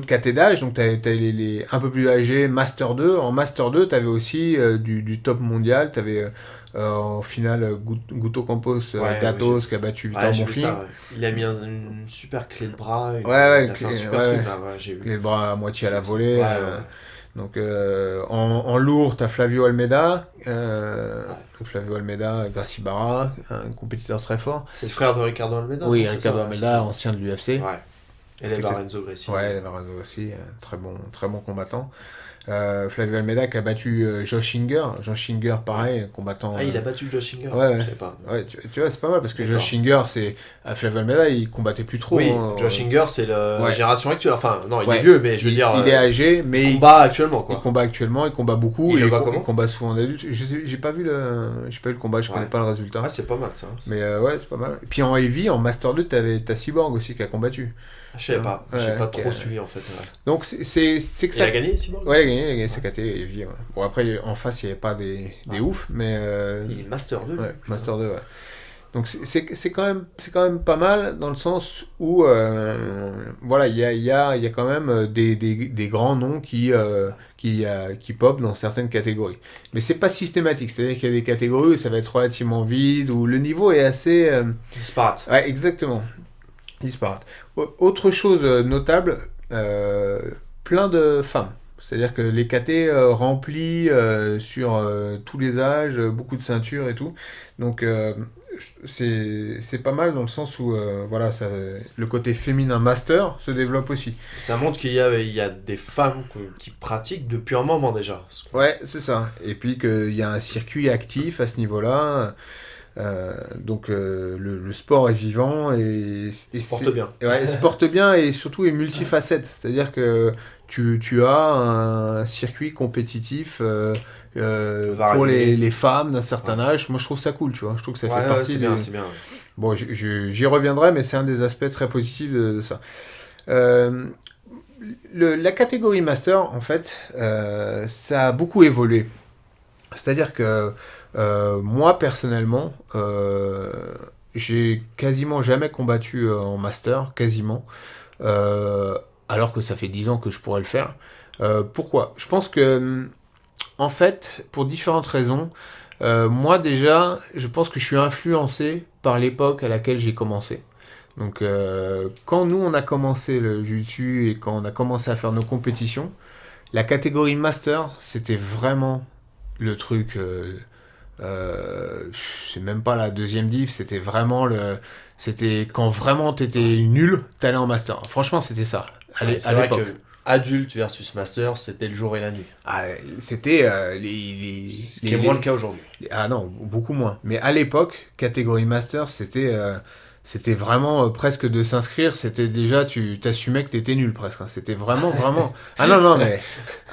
S1: catés d'âge, donc tu avais les un peu plus âgés, Master 2. En Master 2, tu avais aussi du top mondial. Tu avais en finale Guto Campos Gatos qui a battu Victor Bonfim.
S2: Il a mis une super clé de bras. Il
S1: a
S2: fait un super truc là. J'ai vu.
S1: Clé de bras à moitié à la volée. Donc en lourd, tu as Flavio Almeida, Gracie Barra, un compétiteur très fort.
S2: C'est le frère de Ricardo Almeida.
S1: Oui, Ricardo Almeida, ancien de l'UFC.
S2: Ouais. Et Lorenzo Gracie.
S1: Ouais, Lorenzo Gracie, très bon combattant. Flavio Almeida qui a battu Josh Singer. Josh Singer, pareil, combattant.
S2: Ah, il a battu Josh Singer.
S1: Ouais,
S2: je sais pas.
S1: Ouais, tu vois, c'est pas mal parce que Josh Singer, c'est Flavio Almeida, il combattait plus trop.
S2: Oui, Josh Singer, c'est la génération actuelle. Enfin, non, il est vieux, mais je veux dire.
S1: Il est âgé, mais
S2: il combat actuellement, quoi.
S1: Il combat beaucoup.
S2: Il
S1: combat souvent d'adulte. J'ai pas vu le combat, je connais pas le résultat.
S2: Ah, c'est pas mal ça.
S1: Mais ouais, c'est pas mal. Et puis en Heavy, en Master 2, t'as Cyborg aussi qui a combattu.
S2: Je sais pas, j'ai pas trop suivi en fait.
S1: Donc c'est que ça.
S2: Il a gagné Cyborg ?
S1: Ouais, il a gagné sa KT Heavy. Ouais. Bon, après, en face, il n'y avait pas des ouf, mais.
S2: Il est Master 2.
S1: Ouais, Master 2, ouais. Donc c'est quand même pas mal dans le sens où voilà, il y a quand même des grands noms qui pop dans certaines catégories. Mais c'est pas systématique, c'est-à-dire qu'il y a des catégories où ça va être relativement vide, où le niveau est assez
S2: disparate.
S1: Ouais, exactement. Disparate. Autre chose notable, plein de femmes. C'est-à-dire que les KT remplis sur tous les âges, beaucoup de ceintures et tout. Donc c'est pas mal dans le sens où voilà, le côté féminin master se développe aussi.
S2: Ça montre qu'il y a des femmes qui pratiquent depuis un moment déjà.
S1: Ouais, c'est ça. Et puis qu'il y a un circuit actif à ce niveau-là. Donc le sport est vivant et
S2: porte bien.
S1: Ouais, se porte bien et surtout est multifacette. C'est-à-dire que tu as un circuit compétitif pour les femmes d'un certain âge. Moi, je trouve ça cool, tu vois. Je trouve que ça fait partie
S2: c'est
S1: des...
S2: bien.
S1: Bon, j'y reviendrai, mais c'est un des aspects très positifs de ça. La catégorie master, en fait, ça a beaucoup évolué. C'est-à-dire que moi, personnellement, j'ai quasiment jamais combattu en master, quasiment. Alors que ça fait 10 ans que je pourrais le faire. Pourquoi ? Je pense que, en fait, pour différentes raisons, moi déjà, je pense que je suis influencé par l'époque à laquelle j'ai commencé. Donc, quand nous, on a commencé le jiu-jitsu et quand on a commencé à faire nos compétitions, la catégorie master, c'était vraiment le truc... c'est même pas la deuxième div, c'était vraiment c'était quand vraiment t'étais nul, t'allais en master. Franchement, c'était ça.
S2: C'est vrai que adulte versus master, c'était le jour et la nuit.
S1: Ah, c'était
S2: Ce qui est moins le cas aujourd'hui.
S1: Ah non, beaucoup moins. Mais à l'époque, catégorie master, c'était vraiment presque de s'inscrire. C'était déjà, tu t'assumais que t'étais nul presque. C'était vraiment, vraiment. Ah non, mais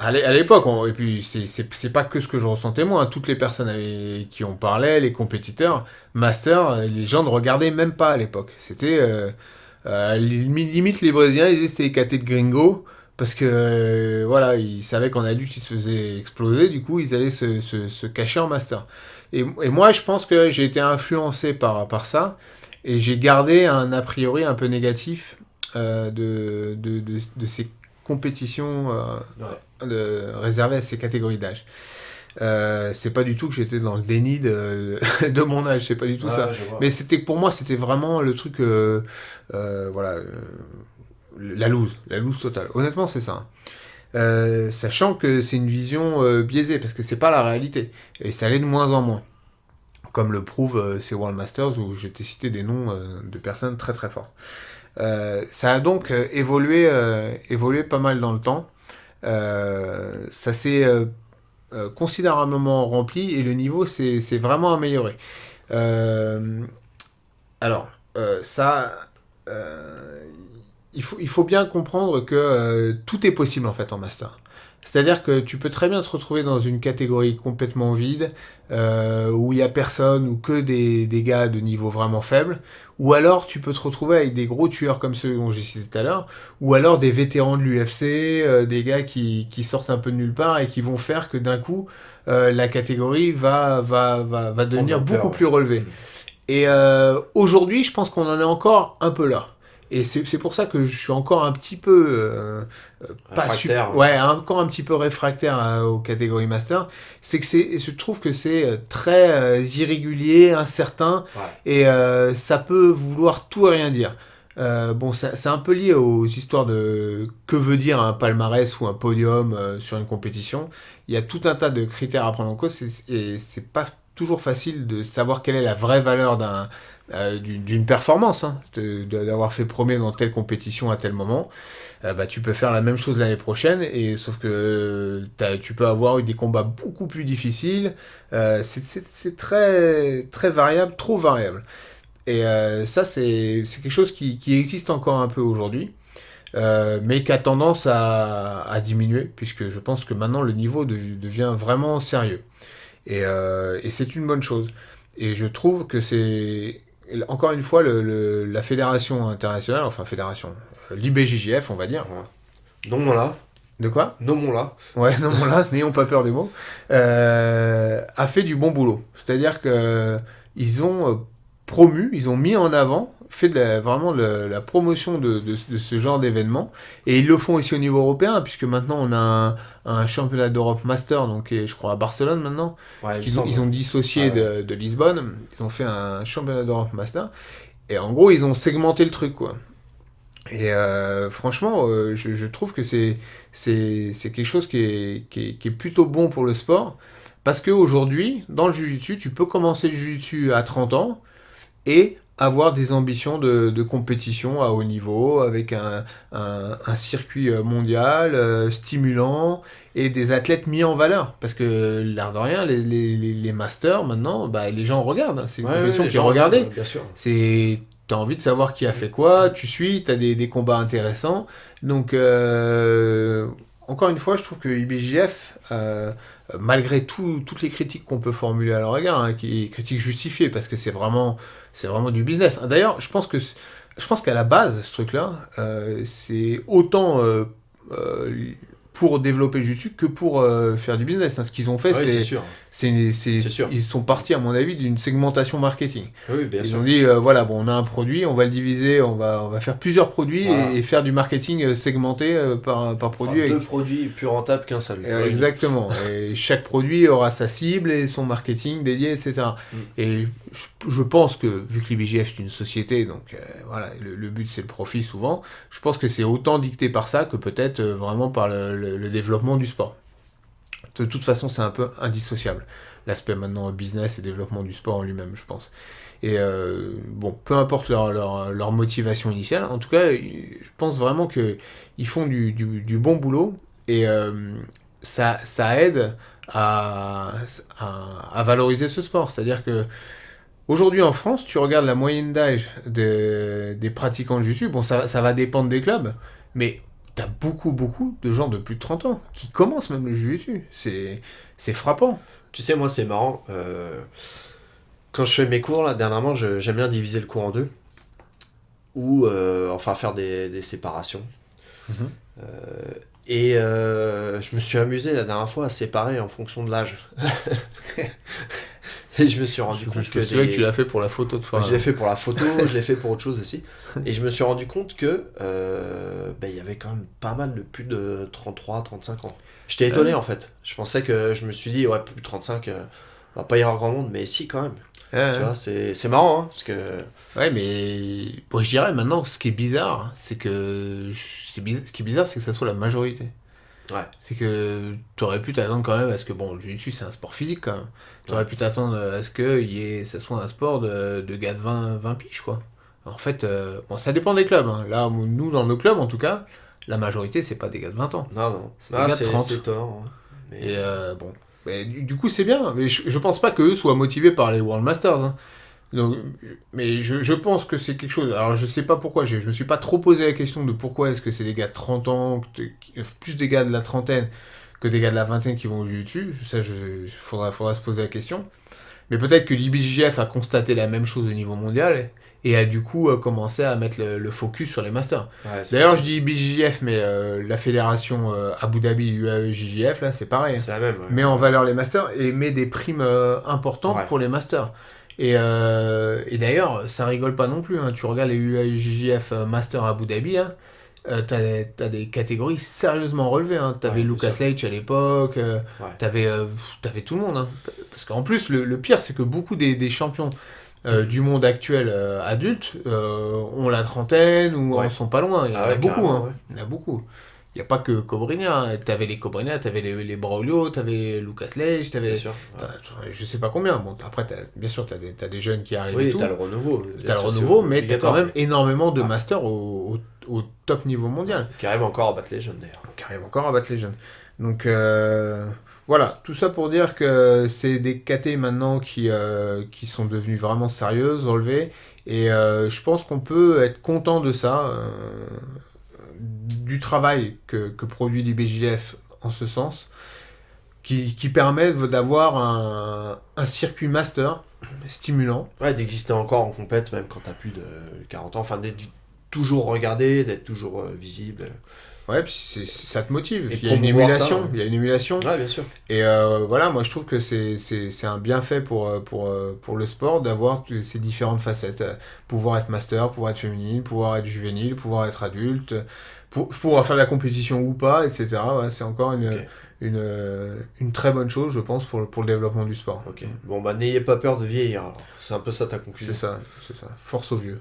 S1: à l'époque, et puis c'est pas que ce que je ressentais moi. Toutes les personnes avec qui on parlait, les compétiteurs, master, les gens ne regardaient même pas à l'époque. C'était limite les Brésiliens, ils étaient catés de gringo. Parce que voilà, ils savaient qu'en adulte ils se faisaient exploser, du coup ils allaient se cacher en master. Et moi je pense que j'ai été influencé par ça, et j'ai gardé un a priori un peu négatif de ces compétitions réservées à ces catégories d'âge. C'est pas du tout que j'étais dans le déni de mon âge, c'est pas du tout ça. Mais pour moi c'était vraiment le truc, voilà. La loose totale. Honnêtement, c'est ça. Sachant que c'est une vision biaisée, parce que c'est pas la réalité. Et ça l'est de moins en moins. Comme le prouvent ces World Masters, où j'ai cité des noms de personnes très très fortes. Ça a donc évolué pas mal dans le temps. Ça s'est considérablement rempli, et le niveau s'est vraiment amélioré. Alors, ça... Il faut bien comprendre que tout est possible en fait en master. C'est-à-dire que tu peux très bien te retrouver dans une catégorie complètement vide, où il n'y a personne ou que des gars de niveau vraiment faible, ou alors tu peux te retrouver avec des gros tueurs comme ceux dont j'ai cité tout à l'heure, ou alors des vétérans de l'UFC, des gars qui sortent un peu de nulle part et qui vont faire que d'un coup la catégorie va devenir beaucoup plus relevée. Et aujourd'hui, je pense qu'on en est encore un peu là. Et c'est pour ça que je suis encore un petit peu encore un petit peu réfractaire aux catégories master. C'est que je trouve que c'est très irrégulier, incertain, et ça peut vouloir tout et rien dire. Bon, c'est un peu lié aux histoires de que veut dire un palmarès ou un podium sur une compétition. Il y a tout un tas de critères à prendre en cause, et c'est pas toujours facile de savoir quelle est la vraie valeur d'une performance, hein, d'avoir fait premier dans telle compétition à tel moment. Tu peux faire la même chose l'année prochaine, et sauf que tu peux avoir eu des combats beaucoup plus difficiles. C'est très très variable, trop variable. Et ça c'est quelque chose qui existe encore un peu aujourd'hui, mais qui a tendance à diminuer, puisque je pense que maintenant le niveau devient vraiment sérieux. Et c'est une bonne chose. Et je trouve que c'est, encore une fois, la fédération internationale, l'IBJJF, on va dire.
S2: Nommons-la.
S1: De quoi ?
S2: Nommons-la.
S1: Ouais, nommons-la, n'ayons pas peur des mots. A fait du bon boulot. C'est-à-dire que ils ont promu, ils ont mis en avant, fait vraiment la promotion de ce genre d'événement, et ils le font aussi au niveau européen, puisque maintenant on a un championnat d'Europe Master, donc je crois à Barcelone maintenant. Ils ont dissocié de Lisbonne, ils ont fait un championnat d'Europe Master, et en gros ils ont segmenté le truc, quoi. Et franchement, je trouve que c'est quelque chose qui est plutôt bon pour le sport, parce qu'aujourd'hui, dans le jiu-jitsu, tu peux commencer le jiu-jitsu à 30 ans, et avoir des ambitions de compétition à haut niveau, avec un circuit mondial stimulant, et des athlètes mis en valeur. Parce que, l'air de rien, les masters, maintenant, les gens regardent. C'est une compétition qui est regardée.
S2: Bien sûr.
S1: T'as envie de savoir qui a fait quoi, tu suis, t'as des combats intéressants. Donc, encore une fois, je trouve que IBJJF, malgré toutes les critiques qu'on peut formuler à leur égard, hein, critiques justifiées, parce que c'est vraiment du business. D'ailleurs, je pense qu'à la base, ce truc-là, c'est autant pour développer le jiu-jitsu que pour faire du business. Hein. Ce qu'ils ont fait, C'est
S2: sûr.
S1: ils sont partis, à mon avis, d'une segmentation marketing.
S2: Oui, bien
S1: Ils
S2: sûr.
S1: ont dit, voilà, bon, on a un produit, on va le diviser, on va faire plusieurs produits
S2: Voilà.
S1: et faire du marketing segmenté par produit.
S2: Enfin, deux produits plus rentables qu'un seul. Oui.
S1: Exactement. Et chaque produit aura sa cible et son marketing dédié, etc.
S2: Mm.
S1: Et je pense que, vu que l'IBJF est une société, donc voilà, le but c'est le profit souvent, je pense que c'est autant dicté par ça que peut-être vraiment par le développement du sport. De toute façon, c'est un peu indissociable. L'aspect maintenant business et développement du sport en lui-même, je pense. Et bon, peu importe leur motivation initiale, en tout cas, je pense vraiment qu'ils font du bon boulot et ça aide à valoriser ce sport. C'est-à-dire que aujourd'hui en France, tu regardes la moyenne d'âge des pratiquants de jiu-jitsu, bon, ça va dépendre des clubs, mais t'as beaucoup de gens de plus de 30 ans qui commencent même le jiu-jitsu. C'est frappant.
S2: Tu sais, moi, c'est marrant. Quand je fais mes cours, là, dernièrement, j'aime bien diviser le cours en deux. Ou, enfin, faire des séparations.
S1: Mhm.
S2: Et je me suis amusé la dernière fois à séparer en fonction de l'âge. Et je me suis rendu compte
S1: Je me souviens que tu l'as fait pour la photo de fin.
S2: Je l'ai fait pour la photo, je l'ai fait pour autre chose aussi. Et je me suis rendu compte que il y avait quand même pas mal de plus de 33, 35 ans. J'étais étonné en fait. Je pensais que je me suis dit, ouais, plus de 35, va pas y avoir grand monde, mais si quand même. Tu vois, c'est marrant, hein, parce que...
S1: Ouais, mais bon, je dirais maintenant, ce qui est bizarre, c'est que ce qui est bizarre, c'est que ça soit la majorité.
S2: Ouais.
S1: C'est que tu aurais pu t'attendre quand même à ce que, bon, le jiu-jitsu c'est un sport physique quand même. Tu aurais pu t'attendre à ce que ça soit un sport de gars de 20 piges quoi. En fait, bon, ça dépend des clubs. Hein. Là, nous, dans nos clubs en tout cas, la majorité c'est pas des gars de 20 ans.
S2: Non.
S1: C'est des gars de 30.
S2: C'est étonnant. Hein. Mais...
S1: Et bon, mais du coup c'est bien. Mais je pense pas qu'eux soient motivés par les World Masters. Hein. Donc, mais je pense que c'est quelque chose. Alors, je sais pas pourquoi. Je me suis pas trop posé la question de pourquoi est-ce que c'est des gars de 30 ans, plus des gars de la trentaine que des gars de la vingtaine qui vont au jiu-jitsu. Ça, faudra se poser la question. Mais peut-être que l'IBJJF a constaté la même chose au niveau mondial et a du coup commencé à mettre le focus sur les masters.
S2: Ouais,
S1: D'ailleurs, je dis IBJJF, mais la fédération Abu Dhabi UAEJJF, là, c'est pareil.
S2: c'est la même. Ouais.
S1: Met en valeur les masters et met des primes importantes pour les masters. Et d'ailleurs, ça rigole pas non plus. Hein. Tu regardes les UAEJJF Master Abu Dhabi, hein, t'as des catégories sérieusement relevées. Hein. T'avais Lucas Leitch à l'époque, t'avais tout le monde. Hein. Parce qu'en plus, le pire, c'est que beaucoup des champions du monde actuel adultes ont la trentaine ou en sont pas loin. Il y en a beaucoup. Hein. Il y en a beaucoup. Il n'y a pas que Cobrinha. Hein. T'avais les Cobrinha, t'avais les Braulio, t'avais Lucas Leitch, t'avais.
S2: Bien sûr.
S1: Je sais pas combien. Bon, après, bien sûr, t'as des jeunes qui arrivent et tout.
S2: T'as le renouveau.
S1: T'as le renouveau, mais t'as quand même énormément de masters au top niveau mondial.
S2: Qui arrivent encore à battre les jeunes d'ailleurs.
S1: Qui arrivent encore à battre les jeunes. Donc voilà, tout ça pour dire que c'est des KT maintenant qui sont devenues vraiment sérieuses, relevées. Et je pense qu'on peut être content de ça. Du travail que produit l'IBJF en ce sens, qui permet d'avoir un circuit master stimulant.
S2: Ouais, d'exister encore en compète, même quand t'as plus de 40 ans. Enfin, d'être toujours regardé, d'être toujours visible.
S1: Ouais, puis ça te motive.
S2: Et
S1: il y a une émulation.
S2: Ça,
S1: il y a une émulation.
S2: Ouais, bien sûr.
S1: Et voilà, moi je trouve que c'est un bienfait pour le sport d'avoir ces différentes facettes. Pouvoir être master, pouvoir être féminine, pouvoir être juvénile, pouvoir être adulte, pouvoir faire de la compétition ou pas, etc. Ouais, c'est encore une très bonne chose, je pense, pour le développement du sport.
S2: Ok. Bon, bah n'ayez pas peur de vieillir. Alors. C'est un peu ça ta conclusion.
S1: C'est ça. Force aux vieux.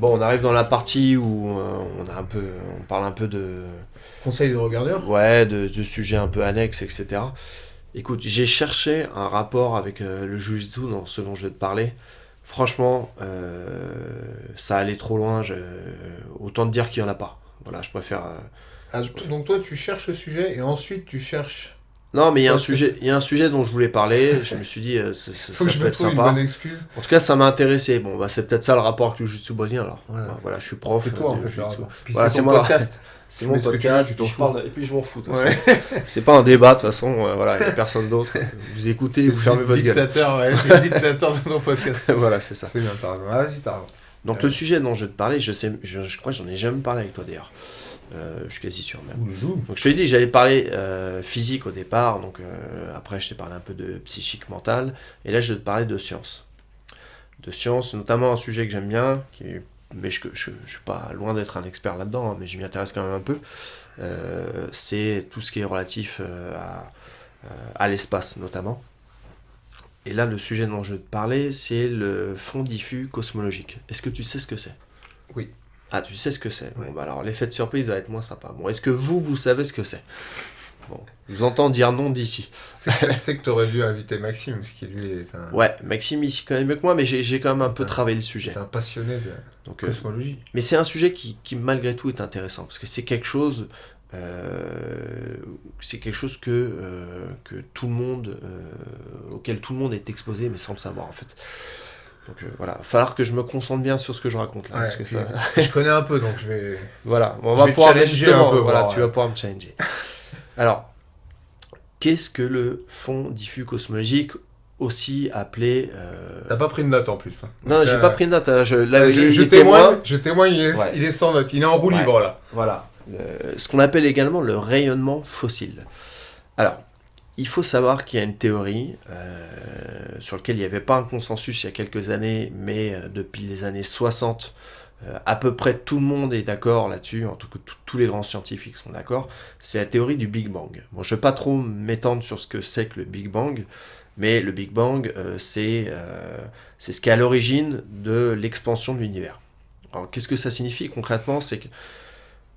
S2: Bon, on arrive dans la partie où on parle un peu de,
S1: Conseil de regardeur.
S2: ouais, de sujets un peu annexes, etc. Écoute, j'ai cherché un rapport avec le Jiu-Jitsu dans ce dont je vais te parler. Franchement, ça allait trop loin. Autant te dire qu'il n'y en a pas. Voilà, je préfère.
S1: Donc toi, tu cherches le sujet et ensuite tu cherches...
S2: Non, mais
S1: Parce que
S2: il y a un sujet dont je voulais parler. Je me suis dit,
S1: Faut
S2: ça
S1: que je
S2: peut
S1: me
S2: être
S1: trouve une
S2: sympa.
S1: bonne excuse.
S2: En tout cas, ça m'a intéressé. Bon, bah, c'est peut-être ça le rapport avec le Jiu-Jitsu brésilien alors.
S1: Ouais.
S2: Voilà, je suis prof.
S1: C'est toi en
S2: de
S1: fait, le
S2: Jiu-Jitsu.
S1: rapport. Puis
S2: Voilà,
S1: c'est
S2: c'est
S1: ton
S2: moi.
S1: podcast.
S2: C'est
S1: Tu
S2: mon
S1: mets ce que tu
S2: podcast,
S1: veux, tu
S2: et
S1: t'en
S2: puis je
S1: fous.
S2: parle, et puis je m'en fous. De toute
S1: Ouais.
S2: façon. C'est pas un débat, de toute façon. Voilà, il n'y a personne d'autre. Vous écoutez, vous fermez votre gueule.
S1: Dictateur, ouais, c'est le dictateur de ton podcast.
S2: Voilà, c'est ça.
S1: C'est bien, t'as raison. Ah, vas-y, t'as raison.
S2: Donc le sujet dont je vais te parler, je crois que j'en ai jamais parlé avec toi d'ailleurs. Je suis quasi sûr même. Donc je te l'ai dit, j'allais parler physique au départ, donc après je t'ai parlé un peu de psychique mentale, et là je vais te parler de science. De science, notamment un sujet que j'aime bien, mais je suis pas loin d'être un expert là-dedans, hein, mais je m'y intéresse quand même un peu. C'est tout ce qui est relatif à l'espace notamment. Et là, le sujet dont je vais te parler, c'est le fond diffus cosmologique. Est-ce que tu sais ce que c'est ?
S1: Oui.
S2: Ah, tu sais ce que c'est.
S1: Ouais.
S2: Bon, bah alors, l'effet de surprise va être moins sympa. Bon, est-ce que vous savez ce que c'est ? Bon, je vous entends dire non d'ici.
S1: C'est que t'aurais dû inviter Maxime, parce qu'il lui est un,
S2: Ouais, Maxime ici connaît mieux que moi, mais j'ai quand même un peu travaillé le sujet.
S1: est un passionné de
S2: Donc,
S1: cosmologie.
S2: mais c'est un sujet qui malgré tout est intéressant, parce que c'est quelque chose que tout le monde, auquel tout le monde est exposé, mais sans le savoir en fait. Donc voilà, il va falloir que je me concentre bien sur ce que je raconte là,
S1: Ouais,
S2: parce que
S1: puis,
S2: ça...
S1: je connais un peu, donc je vais...
S2: Voilà, on
S1: Je
S2: va
S1: vais
S2: pouvoir
S1: challenger
S2: justement,
S1: un peu,
S2: voilà,
S1: voir,
S2: tu vas pouvoir me challenger. Alors, qu'est-ce que le fond diffus cosmologique, aussi appelé...
S1: T'as pas pris de note en plus. Hein.
S2: Non,
S1: Donc,
S2: j'ai pas pris de note. Là,
S1: je
S2: il
S1: témoigne,
S2: témoin.
S1: il est sans note, il est en roue
S2: Ouais.
S1: libre là.
S2: Voilà. Ce qu'on appelle également le rayonnement fossile. Alors, il faut savoir qu'il y a une théorie sur laquelle il n'y avait pas un consensus il y a quelques années, mais depuis les années 60, à peu près tout le monde est d'accord là-dessus, en tout cas tous les grands scientifiques sont d'accord, c'est la théorie du Big Bang. Bon, je ne vais pas trop m'étendre sur ce que c'est que le Big Bang, mais le Big Bang, c'est ce qui est à l'origine de l'expansion de l'univers. Alors, qu'est-ce que ça signifie concrètement ? C'est que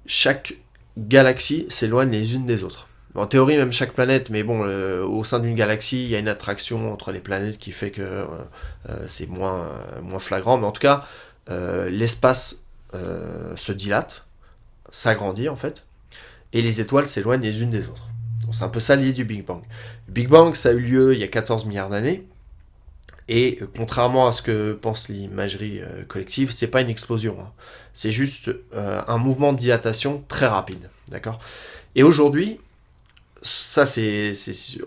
S2: chaque galaxie s'éloigne les unes des autres. En théorie, même chaque planète, mais bon, au sein d'une galaxie, il y a une attraction entre les planètes qui fait que c'est moins flagrant. Mais en tout cas, l'espace se dilate, s'agrandit en fait, et les étoiles s'éloignent les unes des autres. Donc, c'est un peu ça l'idée du Big Bang. Le Big Bang, ça a eu lieu il y a 14 milliards d'années, et contrairement à ce que pense l'imagerie collective, c'est pas une explosion. Hein. C'est juste un mouvement de dilatation très rapide. D'accord ? Et aujourd'hui, ça c'est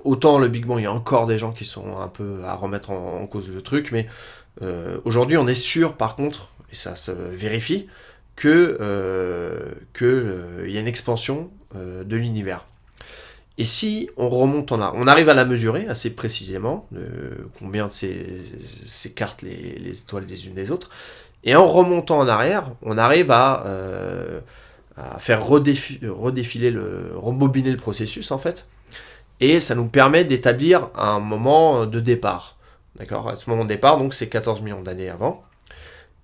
S2: autant le Big Bang, il y a encore des gens qui sont un peu à remettre en cause le truc, mais aujourd'hui on est sûr par contre, et ça se vérifie, que il y a une expansion de l'univers. Et si on remonte on arrive à la mesurer assez précisément, combien s'écartent les étoiles les unes des autres, et en remontant en arrière, on arrive à faire rembobiner le processus en fait, et ça nous permet d'établir un moment de départ. D'accord ? À ce moment de départ, donc c'est 14 millions d'années avant,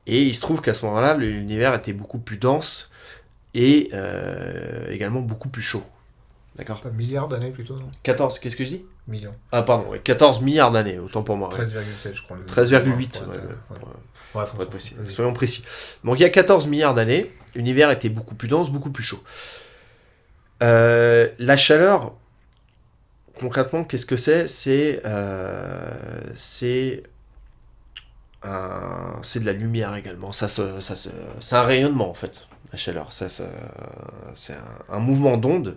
S2: et il se trouve qu'à ce moment-là, l'univers était beaucoup plus dense et également beaucoup plus chaud. D'accord ?
S1: Pas milliards d'années plutôt, non ?
S2: 14, qu'est-ce que je dis ?
S1: Millions.
S2: Ah pardon, ouais, 14 milliards d'années, autant pour moi. Ouais.
S1: 13,7 je crois.
S2: 13,8,
S1: Ouais,
S2: pour être précis.
S1: vas-y.
S2: Soyons précis. Donc il y a 14 milliards d'années, l'univers était beaucoup plus dense, beaucoup plus chaud. La chaleur, concrètement, qu'est-ce que c'est ? C'est de la lumière également. C'est un rayonnement en fait, la chaleur. C'est un mouvement d'onde.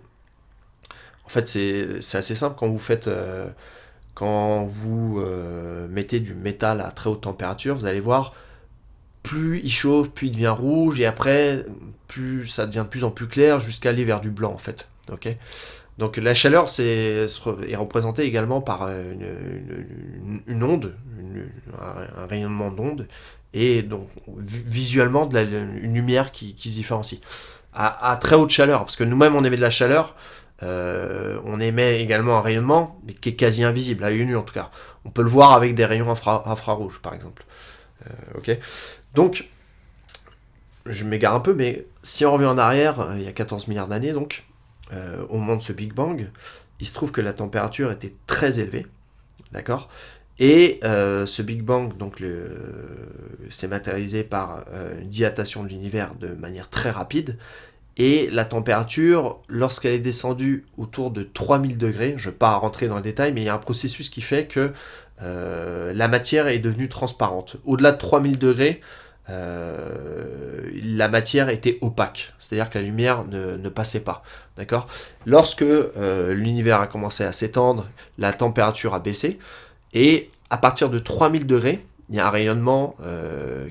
S2: En fait, c'est assez simple quand vous mettez du métal à très haute température, vous allez voir, plus il chauffe, plus il devient rouge, et après, plus ça devient de plus en plus clair jusqu'à aller vers du blanc, en fait. Okay ? Donc la chaleur est représentée également par une onde, un rayonnement d'onde, et donc visuellement une lumière qui se différencie. À très haute chaleur, parce que nous-mêmes on émet de la chaleur, on émet également un rayonnement mais qui est quasi invisible, à l'œil nu en tout cas. On peut le voir avec des rayons infrarouges par exemple. Ok. Donc je m'égare un peu, mais si on revient en arrière, il y a 14 milliards d'années, donc, au moment de ce Big Bang, il se trouve que la température était très élevée, d'accord. Et ce Big Bang, donc, s'est matérialisé par une dilatation de l'univers de manière très rapide, et la température, lorsqu'elle est descendue autour de 3000 degrés, je ne vais pas rentrer dans le détail, mais il y a un processus qui fait que la matière est devenue transparente. Au-delà de 3000 degrés, la matière était opaque, c'est-à-dire que la lumière ne passait pas. D'accord ? Lorsque l'univers a commencé à s'étendre, la température a baissé, et à partir de 3000 degrés, il y a un rayonnement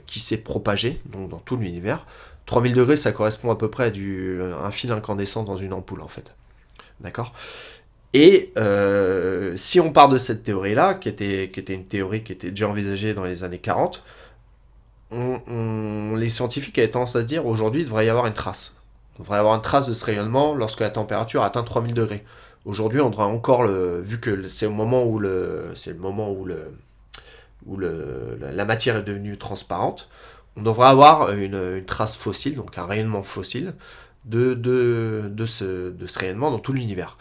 S2: qui s'est propagé donc dans tout l'univers. 3000 degrés, ça correspond à peu près à un fil incandescent dans une ampoule, en fait. D'accord ? Et si on part de cette théorie-là, qui était une théorie qui était déjà envisagée dans les années 40, les scientifiques avaient tendance à se dire, aujourd'hui, il devrait y avoir une trace. Il devrait y avoir une trace de ce rayonnement lorsque la température atteint 3000 degrés. Aujourd'hui, on devrait encore, vu que c'est le moment où la matière est devenue transparente, on devrait avoir une trace fossile, donc un rayonnement fossile, de ce rayonnement dans tout l'univers.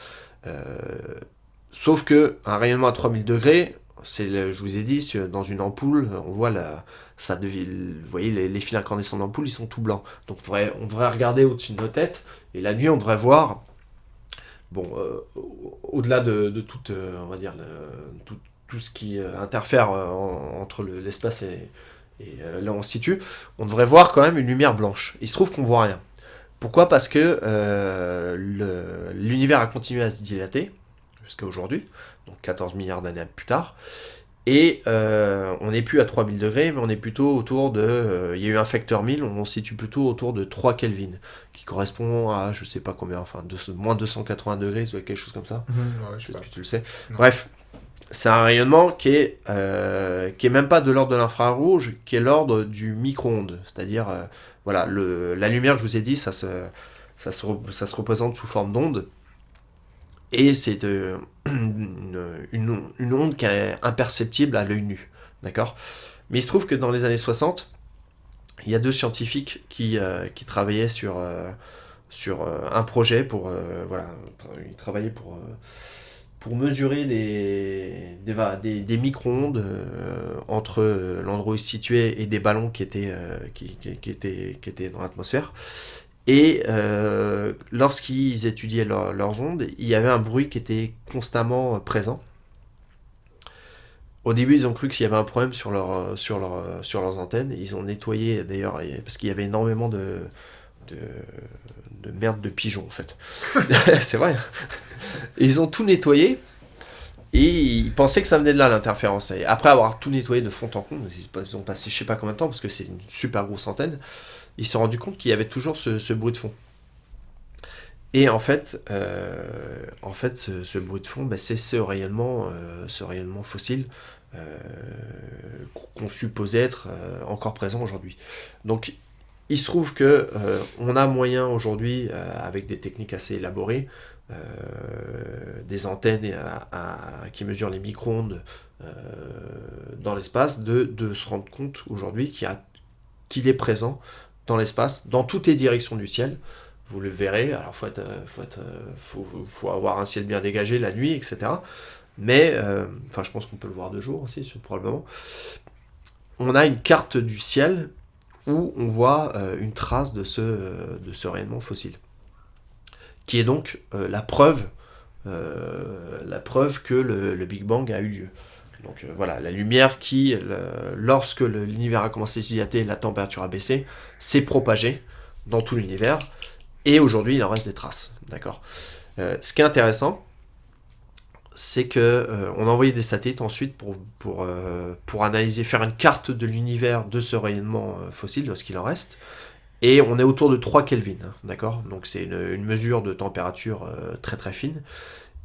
S2: Sauf que un rayonnement à 3000 degrés, je vous ai dit, dans une ampoule, on voit vous voyez, les fils incandescents d'ampoule, ils sont tout blancs. Donc on devrait regarder au-dessus de nos têtes, et la nuit, on devrait voir, au-delà de tout, on va dire, tout ce qui interfère entre l'espace et là où on se situe, on devrait voir quand même une lumière blanche. Il se trouve qu'on voit rien. Pourquoi ? Parce que l'univers a continué à se dilater jusqu'à aujourd'hui, donc 14 milliards d'années plus tard, et on n'est plus à 3000 degrés, mais on est plutôt autour de... il y a eu un facteur 1000, on se situe plutôt autour de 3 Kelvin, qui correspond à, je sais pas combien, enfin, moins 280 degrés, soit quelque chose comme ça.
S1: Ouais, je sais
S2: Peut-être
S1: pas.
S2: que tu le sais.
S1: Non.
S2: Bref, c'est un rayonnement qui est même pas de l'ordre de l'infrarouge, qui est l'ordre du micro-ondes. C'est-à-dire, voilà, la lumière que je vous ai dit, ça se représente sous forme d'onde. Et c'est une onde qui est imperceptible à l'œil nu. D'accord ? Mais il se trouve que dans les années 60, il y a deux scientifiques qui travaillaient sur un projet pour... voilà, ils travaillaient pour mesurer des micro-ondes entre l'endroit où ils se situaient et des ballons qui étaient dans l'atmosphère. Et lorsqu'ils étudiaient leurs ondes, il y avait un bruit qui était constamment présent. Au début, ils ont cru qu'il y avait un problème sur leurs antennes. Ils ont nettoyé, d'ailleurs, parce qu'il y avait énormément de merde de pigeons, en fait. C'est vrai. Et ils ont tout nettoyé. Et ils pensaient que ça venait de là, l'interférence. Et après avoir tout nettoyé de fond en comble, ils ont passé je sais pas combien de temps, parce que c'est une super grosse antenne, ils se sont rendus compte qu'il y avait toujours ce bruit de fond. Et en fait, ce bruit de fond, c'est ce rayonnement fossile qu'on supposait être encore présent aujourd'hui. Donc, il se trouve que on a moyen aujourd'hui, avec des techniques assez élaborées, des antennes qui mesurent les micro-ondes dans l'espace, de se rendre compte aujourd'hui qu'il est présent dans l'espace, dans toutes les directions du ciel. Vous le verrez, alors faut avoir un ciel bien dégagé la nuit, etc. Mais, je pense qu'on peut le voir de jour aussi, probablement. On a une carte du ciel où on voit une trace de ce rayonnement fossile, qui est donc la preuve que le Big Bang a eu lieu. Donc voilà, la lumière qui, lorsque l'univers a commencé à se dilater, la température a baissé, s'est propagée dans tout l'univers, et aujourd'hui il en reste des traces. D'accord. Ce qui est intéressant, c'est que on a envoyé des satellites ensuite pour analyser, faire une carte de l'univers de ce rayonnement fossile, de ce qu'il en reste. Et on est autour de 3 Kelvin, d'accord ? Donc c'est une mesure de température très très fine.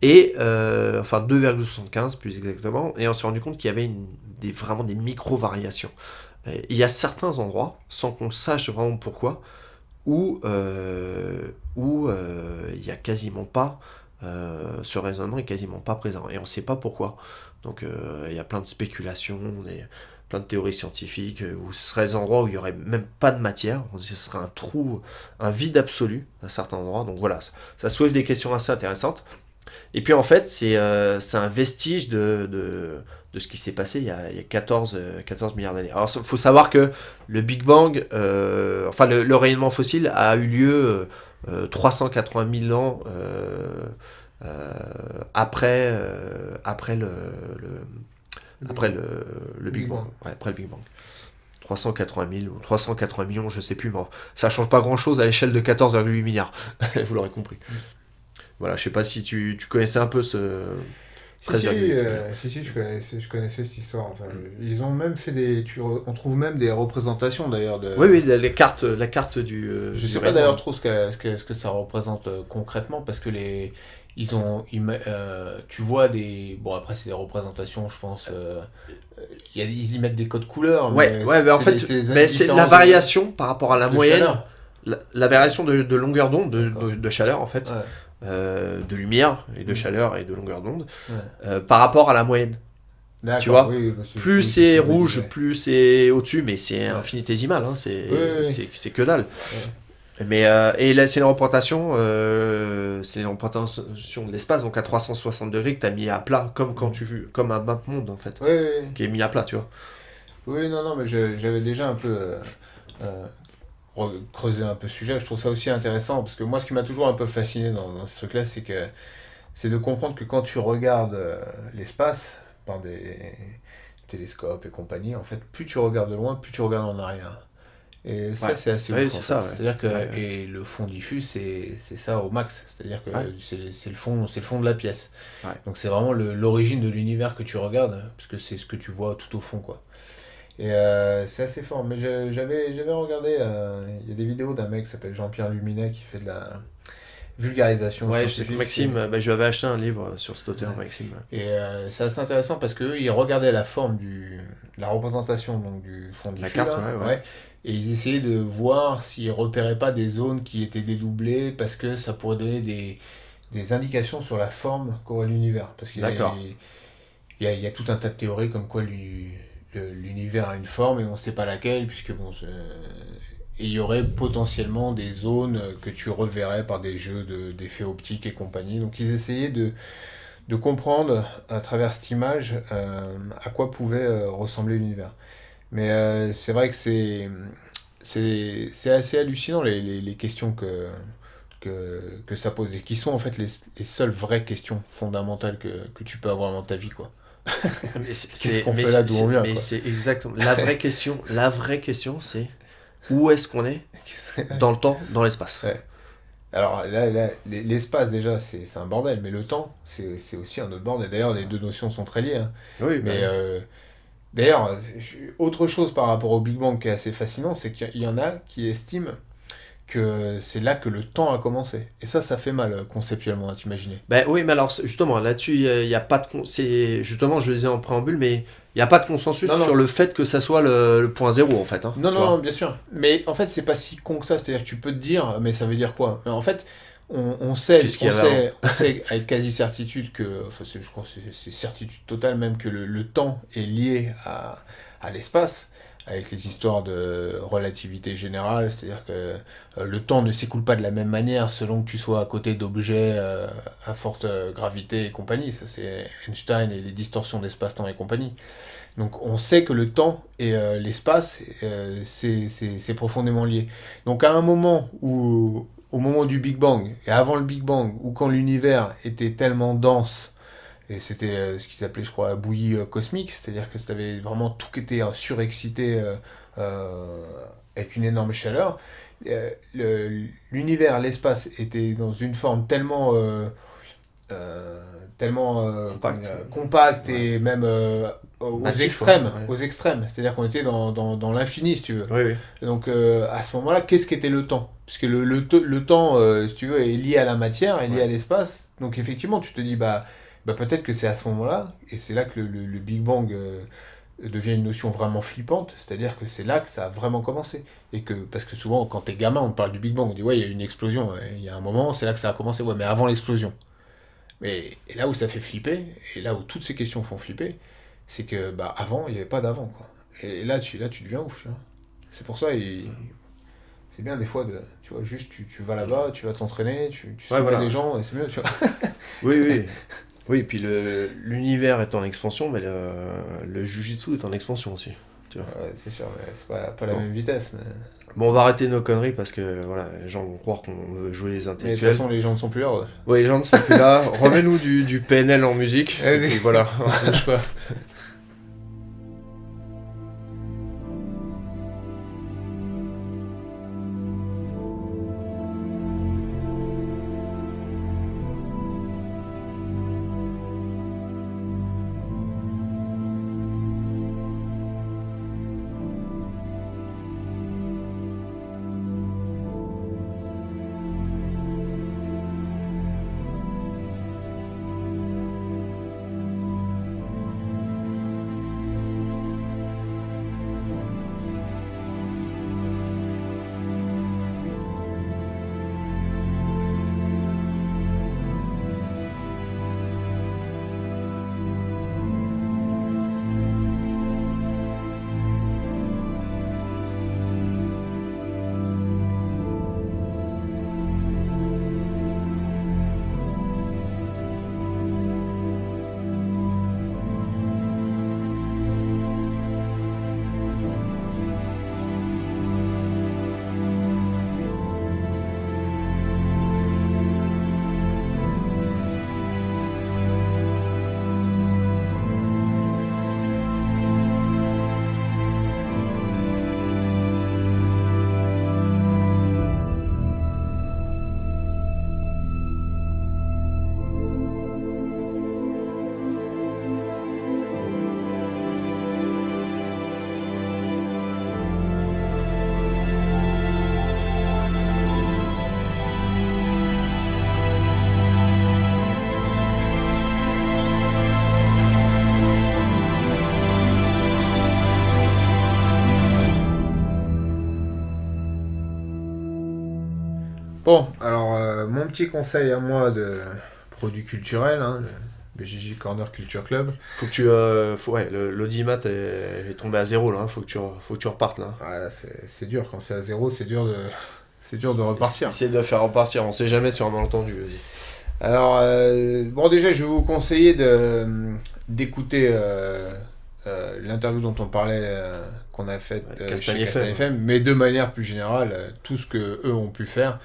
S2: Et 2,75 plus exactement. Et on s'est rendu compte qu'il y avait vraiment des micro-variations. Il y a certains endroits, sans qu'on sache vraiment pourquoi, où il y a quasiment pas, ce rayonnement est quasiment pas présent. Et on ne sait pas pourquoi. Donc il y a plein de spéculations, plein de théories scientifiques, où ce serait des endroits où il n'y aurait même pas de matière, ce serait un trou, un vide absolu à certains endroits, donc voilà, ça soulève des questions assez intéressantes. Et puis en fait, c'est un vestige de ce qui s'est passé il y a 14 milliards d'années. Alors il faut savoir que le Big Bang, enfin le rayonnement fossile a eu lieu 380 000 ans après le Big Bang. Ouais, après le Big Bang. 380 000 ou 380 millions, je sais plus, mais ça change pas grand chose à l'échelle de 14,8 milliards. Vous l'aurez compris. Voilà, je sais pas si tu connaissais un peu ce.
S1: Si, je connaissais cette histoire. Enfin, ils ont même fait on trouve même des représentations d'ailleurs.
S2: Oui, la carte du.
S1: Je sais pas d'ailleurs trop ce que ça représente concrètement parce que tu vois des. Bon, après, c'est des représentations, je pense. Ils y mettent des codes couleurs.
S2: Mais en fait, c'est la variation par rapport à la moyenne. La variation de longueur d'onde, de chaleur en fait. Ouais. De lumière et de chaleur et de longueur d'onde par rapport à la moyenne. Tu vois, plus c'est rouge, plus c'est au-dessus, mais c'est infinitésimal, hein, c'est que dalle. Ouais. Mais et là, c'est une représentation de l'espace, donc à 360 degrés que tu as mis à plat, comme un map monde en fait, qui est mis à plat, tu vois.
S1: Oui, non, mais j'avais déjà un peu creuser un peu le sujet. Je trouve ça aussi intéressant parce que moi ce qui m'a toujours un peu fasciné dans ce truc là c'est de comprendre que quand tu regardes l'espace par des télescopes et compagnie, en fait plus tu regardes de loin, plus tu regardes en arrière, et ça c'est assez ouf,
S2: c'est ça,
S1: c'est à dire que et le fond diffus c'est ça au max, c'est à dire que c'est le fond de la pièce, donc c'est vraiment l'origine de l'univers que tu regardes parce que c'est ce que tu vois tout au fond quoi. Et c'est assez fort, mais j'avais regardé, il y a des vidéos d'un mec qui s'appelle Jean-Pierre Luminet qui fait de la vulgarisation.
S2: Ouais, je sais que Maxime, je lui avais acheté un livre sur cet auteur, Maxime.
S1: Et c'est assez intéressant parce qu'il regardait la forme la représentation donc, du fond de
S2: la carte,
S1: et ils essayaient de voir s'ils repéraient pas des zones qui étaient dédoublées parce que ça pourrait donner des indications sur la forme qu'aurait l'univers. Parce qu'il y a tout un tas de théories comme quoi l'univers a une forme et on ne sait pas laquelle, puisque bon, et il y aurait potentiellement des zones que tu reverrais par des jeux d'effets optiques et compagnie. Donc ils essayaient de comprendre à travers cette image à quoi pouvait ressembler l'univers. Mais c'est vrai que c'est assez hallucinant les questions que ça pose et qui sont en fait les seules vraies questions fondamentales que tu peux avoir dans ta vie quoi.
S2: C'est ce qu'on fait là d'où on vient. Mais c'est exactement la vraie question, c'est où est-ce qu'on est dans le temps, dans l'espace.
S1: Alors là l'espace déjà c'est un bordel, mais le temps c'est aussi un autre bordel. D'ailleurs les deux notions sont très liées. Hein.
S2: Oui,
S1: mais d'ailleurs autre chose par rapport au Big Bang qui est assez fascinant, c'est qu'il y en a qui estiment que c'est là que le temps a commencé. Et ça fait mal conceptuellement à t'imaginer.
S2: Ben oui, mais alors justement, là-dessus, il n'y a pas de... C'est justement, je le disais en préambule, mais il n'y a pas de consensus sur le fait que ça soit le point zéro, en fait. Hein,
S1: non, bien sûr. Mais en fait, c'est pas si con que ça. C'est-à-dire que tu peux te dire, mais ça veut dire quoi ? Mais en fait, on sait avec quasi-certitude que... Enfin, je crois que c'est certitude totale même que le temps est lié à l'espace, avec les histoires de relativité générale, c'est-à-dire que le temps ne s'écoule pas de la même manière selon que tu sois à côté d'objets à forte gravité et compagnie. Ça, c'est Einstein et les distorsions d'espace-temps et compagnie. Donc on sait que le temps et l'espace, c'est profondément lié. Donc à un moment où, au moment du Big Bang, et avant le Big Bang, où quand l'univers était tellement dense, et c'était ce qu'ils appelaient, je crois, la bouillie cosmique, c'est-à-dire que c'était vraiment tout qui était surexcité avec une énorme chaleur. L'univers, l'espace était dans une forme tellement compacte et même aux
S2: massif,
S1: extrêmes, aux extrêmes. C'est-à-dire qu'on était dans l'infini, si tu veux.
S2: Oui.
S1: Donc à ce moment-là, qu'est-ce qu'était le temps ? Puisque le temps, si tu veux, est lié à la matière, est lié à l'espace. Donc effectivement, tu te dis, peut-être que c'est à ce moment-là, et c'est là que le Big Bang devient une notion vraiment flippante, c'est-à-dire que c'est là que ça a vraiment commencé. Parce que souvent, quand t'es gamin, on te parle du Big Bang, on dit ouais, il y a eu une explosion, il y a un moment, c'est là que ça a commencé, ouais, mais avant l'explosion. Et là où ça fait flipper, et là où toutes ces questions font flipper, c'est que avant, il n'y avait pas d'avant, quoi. Et là, tu deviens ouf, tu vois. C'est pour ça, c'est bien des fois, tu vois, juste tu vas là-bas, tu vas t'entraîner, tu sais
S2: voilà.
S1: des gens, et c'est mieux, tu vois.
S2: Oui. Oui, puis l'univers est en expansion, mais le jujitsu est en expansion aussi. Tu vois.
S1: Ouais, c'est sûr, mais c'est pas la
S2: Bon.
S1: même vitesse. Mais...
S2: Bon, on va arrêter nos conneries parce que voilà, les gens vont croire qu'on veut jouer les
S1: mais de toute
S2: intellectuels.
S1: façon, les gens ne sont plus là. Ouais.
S2: Oui, les gens ne sont plus là. Remets-nous du PNL en musique. Et
S1: Vas-y.
S2: puis voilà, on bouge pas.
S1: Bon, alors, mon petit conseil à moi de produit culturel, hein, le BJJ Corner Culture Club.
S2: Faut que tu. Ouais, l'audimat est tombé à zéro là. Hein. Faut que tu repartes là.
S1: Ouais, là, c'est dur. Quand c'est à zéro, c'est dur de repartir.
S2: Essaye de le faire repartir. On sait jamais sur un malentendu. Vas-y.
S1: Alors, bon, déjà, je vais vous conseiller d'écouter l'interview dont on parlait, qu'on a faite
S2: Castagne
S1: chez Castagne
S2: FM,
S1: FM, mais de manière plus générale, tout ce que eux ont pu faire.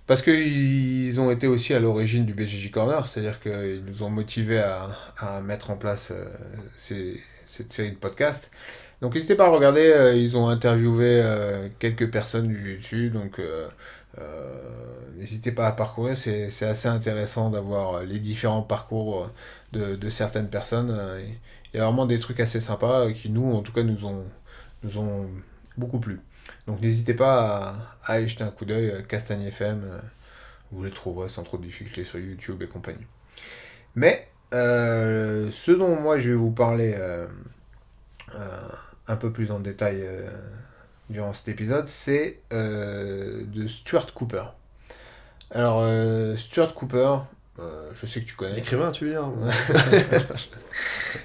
S1: Parce qu'ils ont été aussi à l'origine du BJJ Corner, c'est-à-dire qu'ils nous ont motivés à mettre en place cette série de podcasts. Donc n'hésitez pas à regarder, ils ont interviewé quelques personnes du jiu-jitsu, donc n'hésitez pas à parcourir, c'est assez intéressant d'avoir les différents parcours de certaines personnes. Il y a vraiment des trucs assez sympas qui nous, en tout cas, nous ont beaucoup plu. Donc n'hésitez pas à y jeter un coup d'œil, Castagne FM, vous les trouverez sans trop de difficultés sur YouTube et compagnie. Mais ce dont moi je vais vous parler un peu plus en détail durant cet épisode, c'est de Stuart Cooper. Alors Stuart Cooper, je sais que tu connais.
S2: L'écrivain, tu veux dire?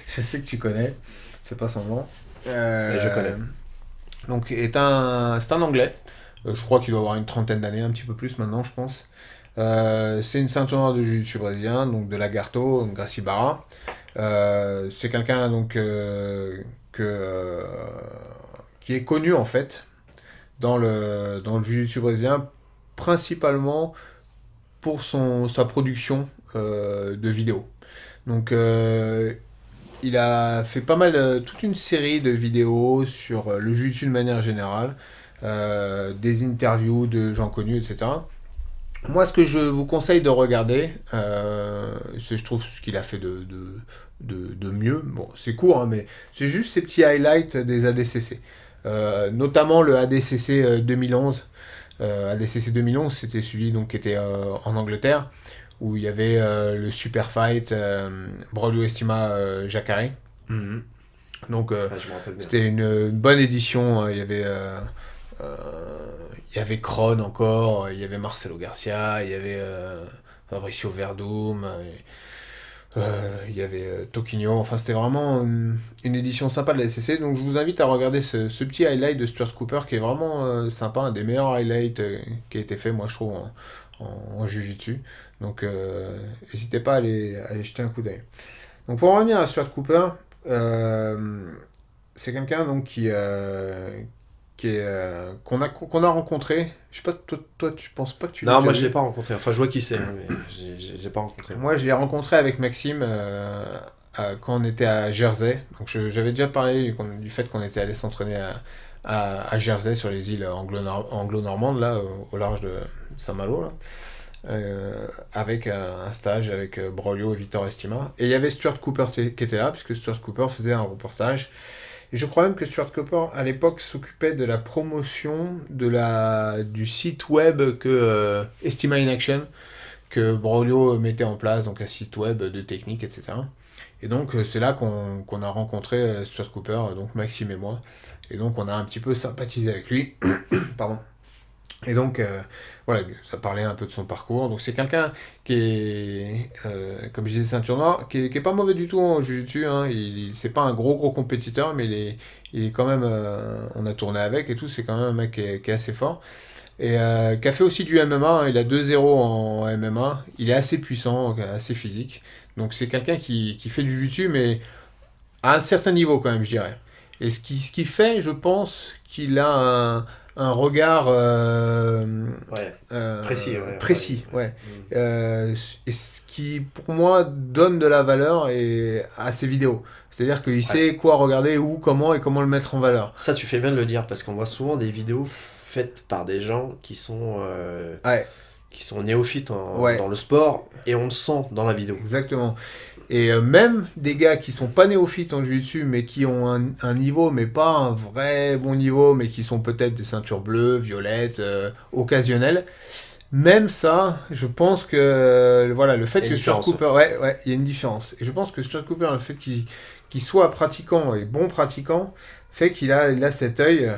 S1: Je sais que tu connais, fais pas semblant.
S2: Mais je connais.
S1: Donc c'est un Anglais, je crois qu'il doit avoir une trentaine d'années, un petit peu plus maintenant je pense. C'est une ceinture noire de jiu-jitsu brésilien, donc de Lagarto, Gracie Barra. C'est quelqu'un donc qui est connu en fait dans le jiu-jitsu brésilien, principalement pour sa production de vidéos. Donc il a fait pas mal, toute une série de vidéos sur le jiu-jitsu de manière générale, des interviews de gens connus, etc. Moi, ce que je vous conseille de regarder, je trouve ce qu'il a fait de mieux. Bon, c'est court, hein, mais c'est juste ces petits highlights des ADCC. Notamment le ADCC 2011. ADCC 2011, c'était celui donc, qui était en Angleterre, où il y avait le super fight Braulio Estima Jacare.
S2: Mm-hmm.
S1: Donc
S2: Je me rappelle bien.
S1: c'était une bonne édition. Il y avait Kron encore, il y avait Marcelo Garcia, il y avait Fabricio Verdum, Il y avait Toquinho, enfin c'était vraiment une édition sympa de la SCC, donc je vous invite à regarder ce petit highlight de Stuart Cooper qui est vraiment sympa, un des meilleurs highlights qui a été fait, moi je trouve, en Jiu-Jitsu. Donc n'hésitez pas à aller jeter un coup d'œil. Donc pour en revenir à Stuart Cooper, c'est quelqu'un donc qui est qu'on a rencontré. Je sais pas, toi tu penses pas que tu l'as
S2: Non,
S1: déjà
S2: moi je
S1: vu?
S2: l'ai pas rencontré. Enfin, je vois qui c'est, hein, mais j'ai pas rencontré.
S1: Moi, je l'ai rencontré avec Maxime quand on était à Jersey. Donc, j'avais déjà parlé du fait qu'on était allé s'entraîner à Jersey, sur les îles anglo-normandes, là, au large de Saint-Malo, là. Avec un stage avec Broglio et Victor Estima. Et il y avait Stuart Cooper qui était là, puisque Stuart Cooper faisait un reportage. Et je crois même que Stuart Cooper, à l'époque, s'occupait de la promotion du site web que Estima in Action, que Broglio mettait en place, donc un site web de technique, etc. Et donc c'est là qu'on a rencontré Stuart Cooper, donc Maxime et moi. Et donc on a un petit peu sympathisé avec lui. Pardon. Et donc voilà, ça parlait un peu de son parcours. Donc c'est quelqu'un qui est, comme je disais, ceinture noire, qui est pas mauvais du tout en jiu-jitsu. Hein. C'est pas un gros compétiteur, mais il est quand même, on a tourné avec et tout, c'est quand même un mec qui est assez fort. Et qui a fait aussi du MMA, hein. Il a 2-0 en MMA, il est assez puissant, assez physique. Donc c'est quelqu'un qui fait du jiu-jitsu, mais à un certain niveau quand même, je dirais. Et ce qui fait, je pense, qu'il a un regard
S2: Ouais.
S1: précis, ouais.
S2: Mm.
S1: Et ce qui, pour moi, donne de la valeur à ses vidéos. C'est-à-dire qu'il sait quoi regarder, où, comment et comment le mettre en valeur.
S2: Ça, tu fais bien de le dire, parce qu'on voit souvent des vidéos faites par des gens qui sont néophytes dans le sport, et on le sent dans la vidéo.
S1: Exactement. Et même des gars qui sont pas néophytes en jiu-jitsu, mais qui ont un niveau, mais pas un vrai bon niveau, mais qui sont peut-être des ceintures bleues, violettes, occasionnelles. Même ça, je pense que voilà, le fait que Stuart Cooper, ouais, il y a une différence. Et je pense que Stuart Cooper, le fait qu'il soit pratiquant et bon pratiquant, fait qu'il a cet œil,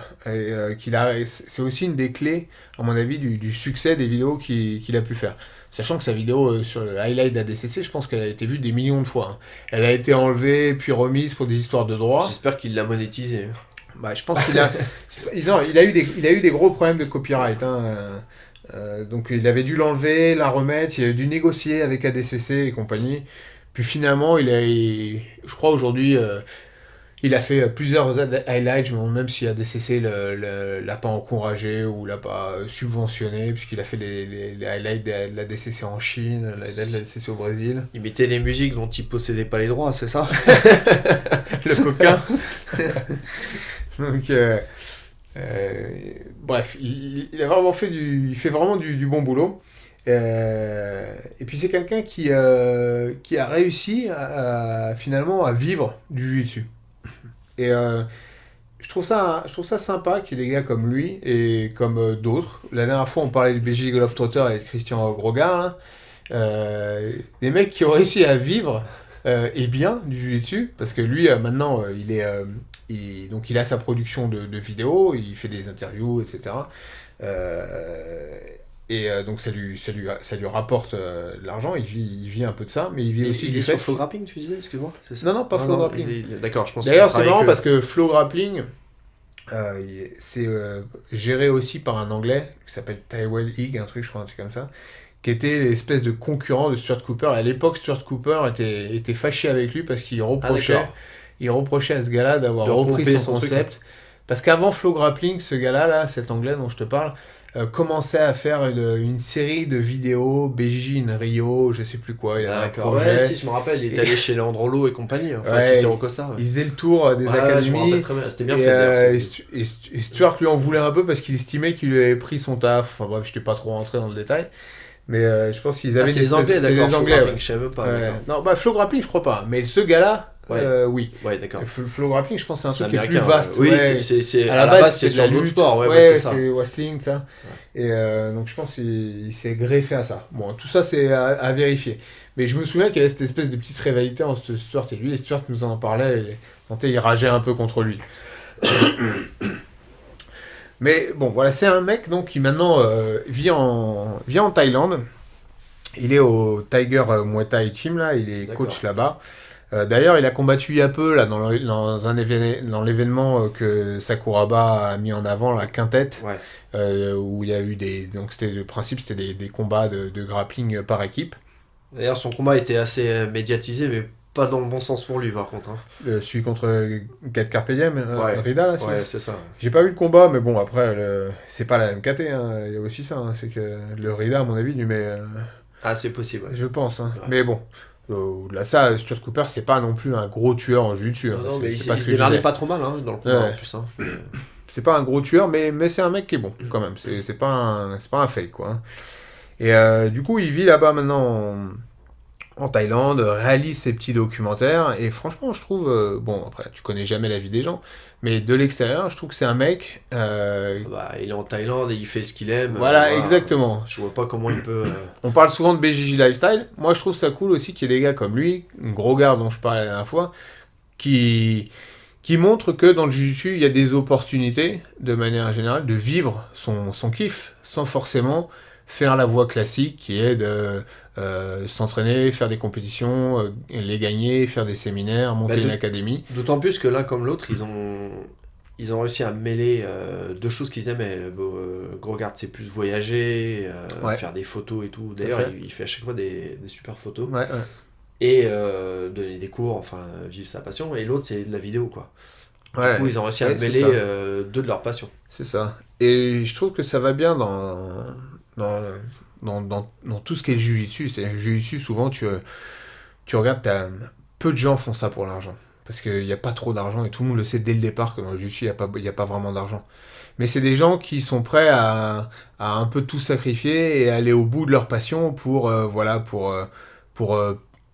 S1: c'est aussi une des clés, à mon avis, du succès des vidéos qu'il a pu faire. Sachant que sa vidéo sur le highlight d'ADCC, je pense qu'elle a été vue des millions de fois. Hein. Elle a été enlevée puis remise pour des histoires de droit.
S2: J'espère qu'il l'a monétisée.
S1: Bah, je pense qu'il a... non, il a eu des gros problèmes de copyright. Hein. Donc il avait dû l'enlever, la remettre, il a dû négocier avec ADCC et compagnie. Puis finalement, je crois aujourd'hui... il a fait plusieurs highlights, je me demande même si ADCC l'a pas encouragé ou l'a pas subventionné, puisqu'il a fait les highlights de l'ADCC en Chine, de l'ADCC au Brésil.
S2: Il mettait les musiques dont il possédait pas les droits, c'est ça?
S1: Le coquin. Donc, bref, il a vraiment il fait vraiment du bon boulot. Et puis c'est quelqu'un qui a réussi finalement à vivre du jiu-jitsu. Et je trouve ça sympa qu'il y ait des gars comme lui et comme d'autres. La dernière fois, on parlait du BJ Globetrotter et de Christian Grogard. Des mecs qui ont réussi à vivre et bien du jiu-jitsu. Parce que lui, maintenant, il a sa production de vidéos, il fait des interviews, etc. Donc ça lui rapporte de l'argent, il vit un peu de ça, mais il vit aussi
S2: il
S1: du
S2: est
S1: fait...
S2: sur Flow Grappling, tu disais, excuse-moi, c'est ça?
S1: Non, pas Flow Grappling.
S2: D'accord, je pense.
S1: D'ailleurs, c'est marrant parce que Flow Grappling, c'est géré aussi par un Anglais qui s'appelle Tywell Higg, un truc comme ça, qui était l'espèce de concurrent de Stuart Cooper. À l'époque, Stuart Cooper était fâché avec lui parce qu'il reprochait à ce gars-là d'avoir repris son concept. Parce qu'avant Flow Grappling, ce gars-là, cet Anglais dont je te parle, commençait à faire une série de vidéos, Beijing, Rio, je sais plus quoi, il avait un projet.
S2: Ouais, si, je me rappelle, il est allé chez Leandrolo et compagnie, enfin, Cicero Costa. Ouais.
S1: Il faisait le tour des académies,
S2: c'était bien fait.
S1: Et Stuart lui en voulait un peu parce qu'il estimait qu'il lui avait pris son taf, enfin bref, je n'étais pas trop rentré dans le détail. Mais je pense qu'ils avaient
S2: c'est les Anglais, d'accord.
S1: C'est les Anglais,
S2: je savais pas.
S1: Non, Flow Grappling, je crois pas, mais ce gars-là, oui.
S2: Ouais, d'accord.
S1: Flow Grappling, je pense que c'est un truc qui est plus vaste.
S2: Oui, c'est
S1: à la base, c'est
S2: sur d'autres sports,
S1: c'est
S2: ça.
S1: wrestling, ça. Ouais. Et donc je pense qu'il s'est greffé à ça. Bon, tout ça, c'est à vérifier. Mais je me souviens qu'il y avait cette espèce de petite rivalité entre Stuart et lui, et Stuart nous en parlait, et il rageait un peu contre lui. Mais bon, voilà, c'est un mec donc qui maintenant vit en Thaïlande. Il est au Tiger Muay Thai Team, là, il est
S2: D'accord.
S1: coach là-bas. D'ailleurs, il a combattu il y a peu là, dans l'événement que Sakuraba a mis en avant, la quintette,
S2: Ouais.
S1: où il y a eu des. Donc, le principe, c'était des combats de grappling par équipe.
S2: D'ailleurs, son combat était assez médiatisé, mais pas dans le bon sens pour lui, par contre. Hein.
S1: Celui contre Gat Carpe Diem,
S2: Ouais.
S1: Rida, là,
S2: Ouais, c'est ça.
S1: J'ai pas vu le combat, mais bon, après, c'est pas la MKT, hein. Il y a aussi ça, hein. C'est que le Rida, à mon avis, lui met.
S2: Ah, c'est possible. Ouais.
S1: Je pense, hein.
S2: Ouais.
S1: Mais bon. Au-delà de ça, Stuart Cooper, c'est pas non plus un gros tueur en jiu-jitsu. Hein.
S2: Non, mais
S1: C'est
S2: il
S1: pas
S2: se
S1: ce que je
S2: démerdait
S1: disais.
S2: pas trop mal hein, dans le combat
S1: Ouais.
S2: en plus. Hein.
S1: C'est pas un gros tueur, mais c'est un mec qui est bon, quand même. C'est pas un fake, quoi. Hein. Et du coup, il vit là-bas maintenant en Thaïlande, réalise ses petits documentaires. Et franchement, je trouve... bon, après, tu connais jamais la vie des gens. Mais de l'extérieur, je trouve que c'est un mec...
S2: Bah, il est en Thaïlande et il fait ce qu'il aime.
S1: voilà, exactement.
S2: Je vois pas comment il peut...
S1: On parle souvent de BJJ Lifestyle. Moi, je trouve ça cool aussi qu'il y ait des gars comme lui, un gros gars dont je parlais la dernière fois, qui montrent que dans le jiu-jitsu, il y a des opportunités, de manière générale, de vivre son kiff, sans forcément faire la voie classique, qui est de s'entraîner, faire des compétitions, les gagner, faire des séminaires, monter une académie.
S2: D'autant plus que l'un comme l'autre, ils ont réussi à mêler deux choses qu'ils aimaient. Grogard, c'est plus voyager,
S1: Ouais.
S2: faire des photos et tout.
S1: Tout à
S2: D'ailleurs,
S1: fait.
S2: il fait à chaque fois des super photos.
S1: Ouais, ouais.
S2: Et donner des cours, enfin, vivre sa passion. Et l'autre, c'est de la vidéo, quoi.
S1: Ouais.
S2: Du coup, ils ont réussi à
S1: Ouais, c'est
S2: mêler
S1: ça.
S2: deux de leurs passions.
S1: C'est ça. Et je trouve que ça va bien dans tout ce qui est le jiu-jitsu. C'est-à-dire que le jiu-jitsu, souvent, tu regardes, peu de gens font ça pour l'argent. Parce qu'il n'y a pas trop d'argent et tout le monde le sait dès le départ que dans le jiu-jitsu, il n'y a pas vraiment d'argent. Mais c'est des gens qui sont prêts à un peu tout sacrifier et aller au bout de leur passion pour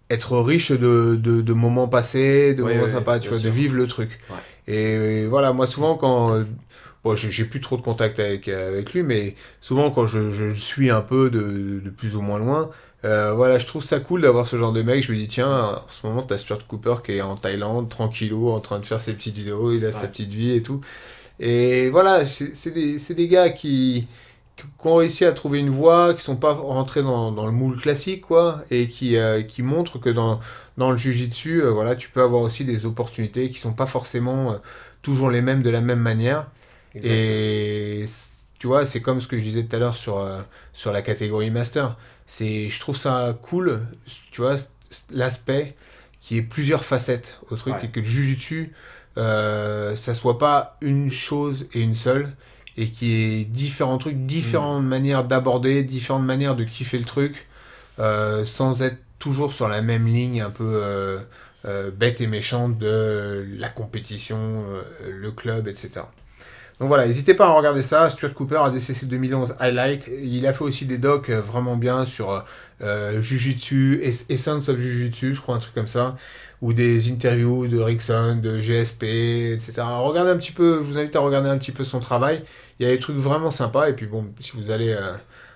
S1: être riche de moments passés, de moments sympas, tu
S2: bien
S1: vois, de
S2: sûr.
S1: vivre le truc.
S2: Ouais.
S1: Et voilà, moi souvent quand... bon, j'ai plus trop de contact avec lui, mais souvent quand je le suis un peu de plus ou moins loin, voilà, je trouve ça cool d'avoir ce genre de mec. Je me dis, tiens, en ce moment, t'as Stuart Cooper qui est en Thaïlande, tranquillou, en train de faire ses petites vidéos, il a sa petite vie et tout. Et voilà, c'est des gars qui ont réussi à trouver une voie, qui sont pas rentrés dans le moule classique, quoi, et qui montrent que dans le jiu-jitsu, voilà, tu peux avoir aussi des opportunités qui sont pas forcément toujours les mêmes de la même manière.
S2: Exactement.
S1: Et tu vois, c'est comme ce que je disais tout à l'heure sur la catégorie master. Je trouve ça cool, tu vois, l'aspect qui est plusieurs facettes au truc,
S2: Ouais.
S1: et que le jujutsu, ça soit pas une chose et une seule, et qui est différents trucs, différentes manières d'aborder, différentes manières de kiffer le truc, sans être toujours sur la même ligne un peu bête et méchante de la compétition, le club, etc. Donc voilà, n'hésitez pas à regarder ça. Stuart Cooper, ADCC 2011 Highlight. Il a fait aussi des docs vraiment bien sur Jiu-Jitsu, Essence of Jiu-Jitsu, je crois, un truc comme ça. Ou des interviews de Rickson, de GSP, etc. Regardez un petit peu, je vous invite à regarder un petit peu son travail. Il y a des trucs vraiment sympas. Et puis bon, si vous allez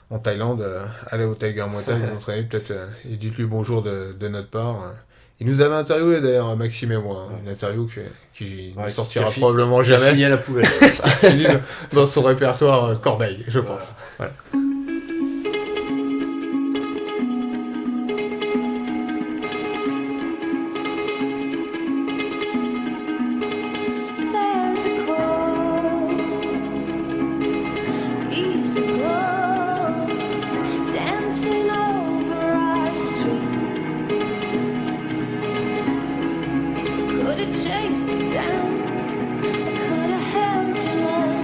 S1: en Thaïlande, allez au Tiger Muay Thai, vous entraînez peut-être, et dites-lui bonjour de notre part. Il nous avait interviewé d'ailleurs, Maxime et moi, une interview qui ne sortira
S2: qui a
S1: probablement
S2: J'ai
S1: jamais.
S2: fini à la poubelle.
S1: Fini dans son répertoire Corbeil, je pense. Voilà.
S4: There's a cold, easy glow dancing over our street. I could have chased it down, I could have held you long,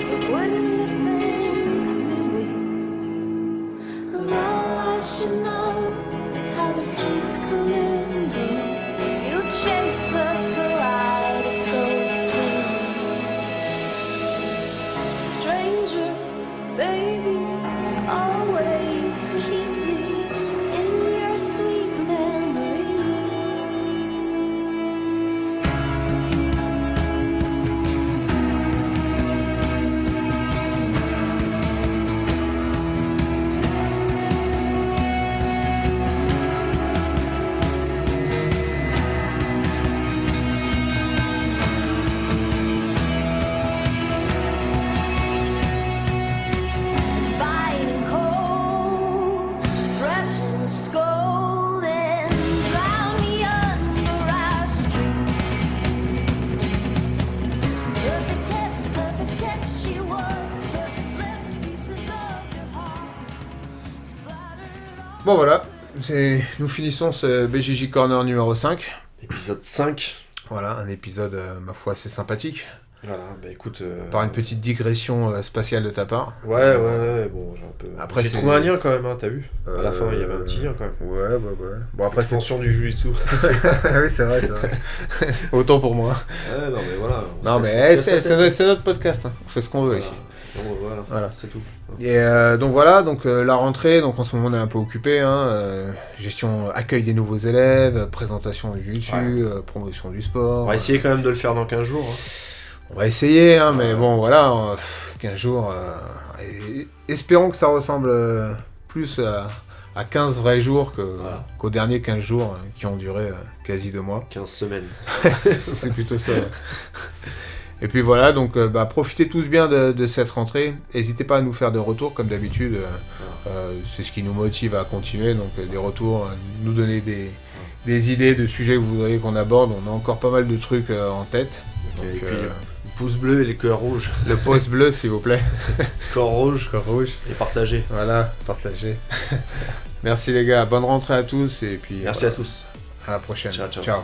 S4: but wouldn't you think me
S1: Bon voilà, nous finissons ce BJJ Corner numéro 5.
S2: Épisode 5.
S1: Voilà, un épisode, ma foi, assez sympathique.
S2: Voilà, bah écoute...
S1: Par une petite digression spatiale de ta part.
S2: Ouais, bon, j'ai un peu...
S1: Après,
S2: j'ai
S1: c'est-
S2: trouvé un lien quand même, hein, t'as vu À la fin, il y avait un petit lien quand même.
S1: Ouais. Bon après,
S2: Extension du Jujitsu.
S1: oui, c'est vrai. Autant pour moi.
S2: Ouais, non mais voilà.
S1: Non mais c'est notre podcast, hein. On fait ce qu'on veut ici.
S2: Voilà, c'est tout.
S1: Et donc voilà, la rentrée, donc en ce moment on est un peu occupé, gestion, accueil des nouveaux élèves, présentation du jiu-jitsu, promotion du sport.
S2: On va essayer quand même de le faire dans 15 jours. Hein.
S1: On va essayer, mais bon voilà, 15 jours, espérons que ça ressemble plus à 15 vrais jours qu'aux derniers 15 jours qui ont duré quasi 2 mois.
S2: 15 semaines.
S1: C'est plutôt ça. Ouais. Et puis voilà, donc profitez tous bien de cette rentrée. N'hésitez pas à nous faire des retours comme d'habitude. C'est ce qui nous motive à continuer. Donc des retours, nous donner des idées de sujets que vous voudriez qu'on aborde. On a encore pas mal de trucs en tête. Donc,
S2: Et puis, le pouce bleu et les cœurs rouges.
S1: le pouce bleu s'il vous plaît.
S2: Cœur rouge.
S1: Cœur rouge.
S2: Et partagez.
S1: Voilà, partagez. Merci les gars, bonne rentrée à tous. Et puis
S2: Merci à tous.
S1: à la prochaine.
S2: Ciao.
S1: Ciao.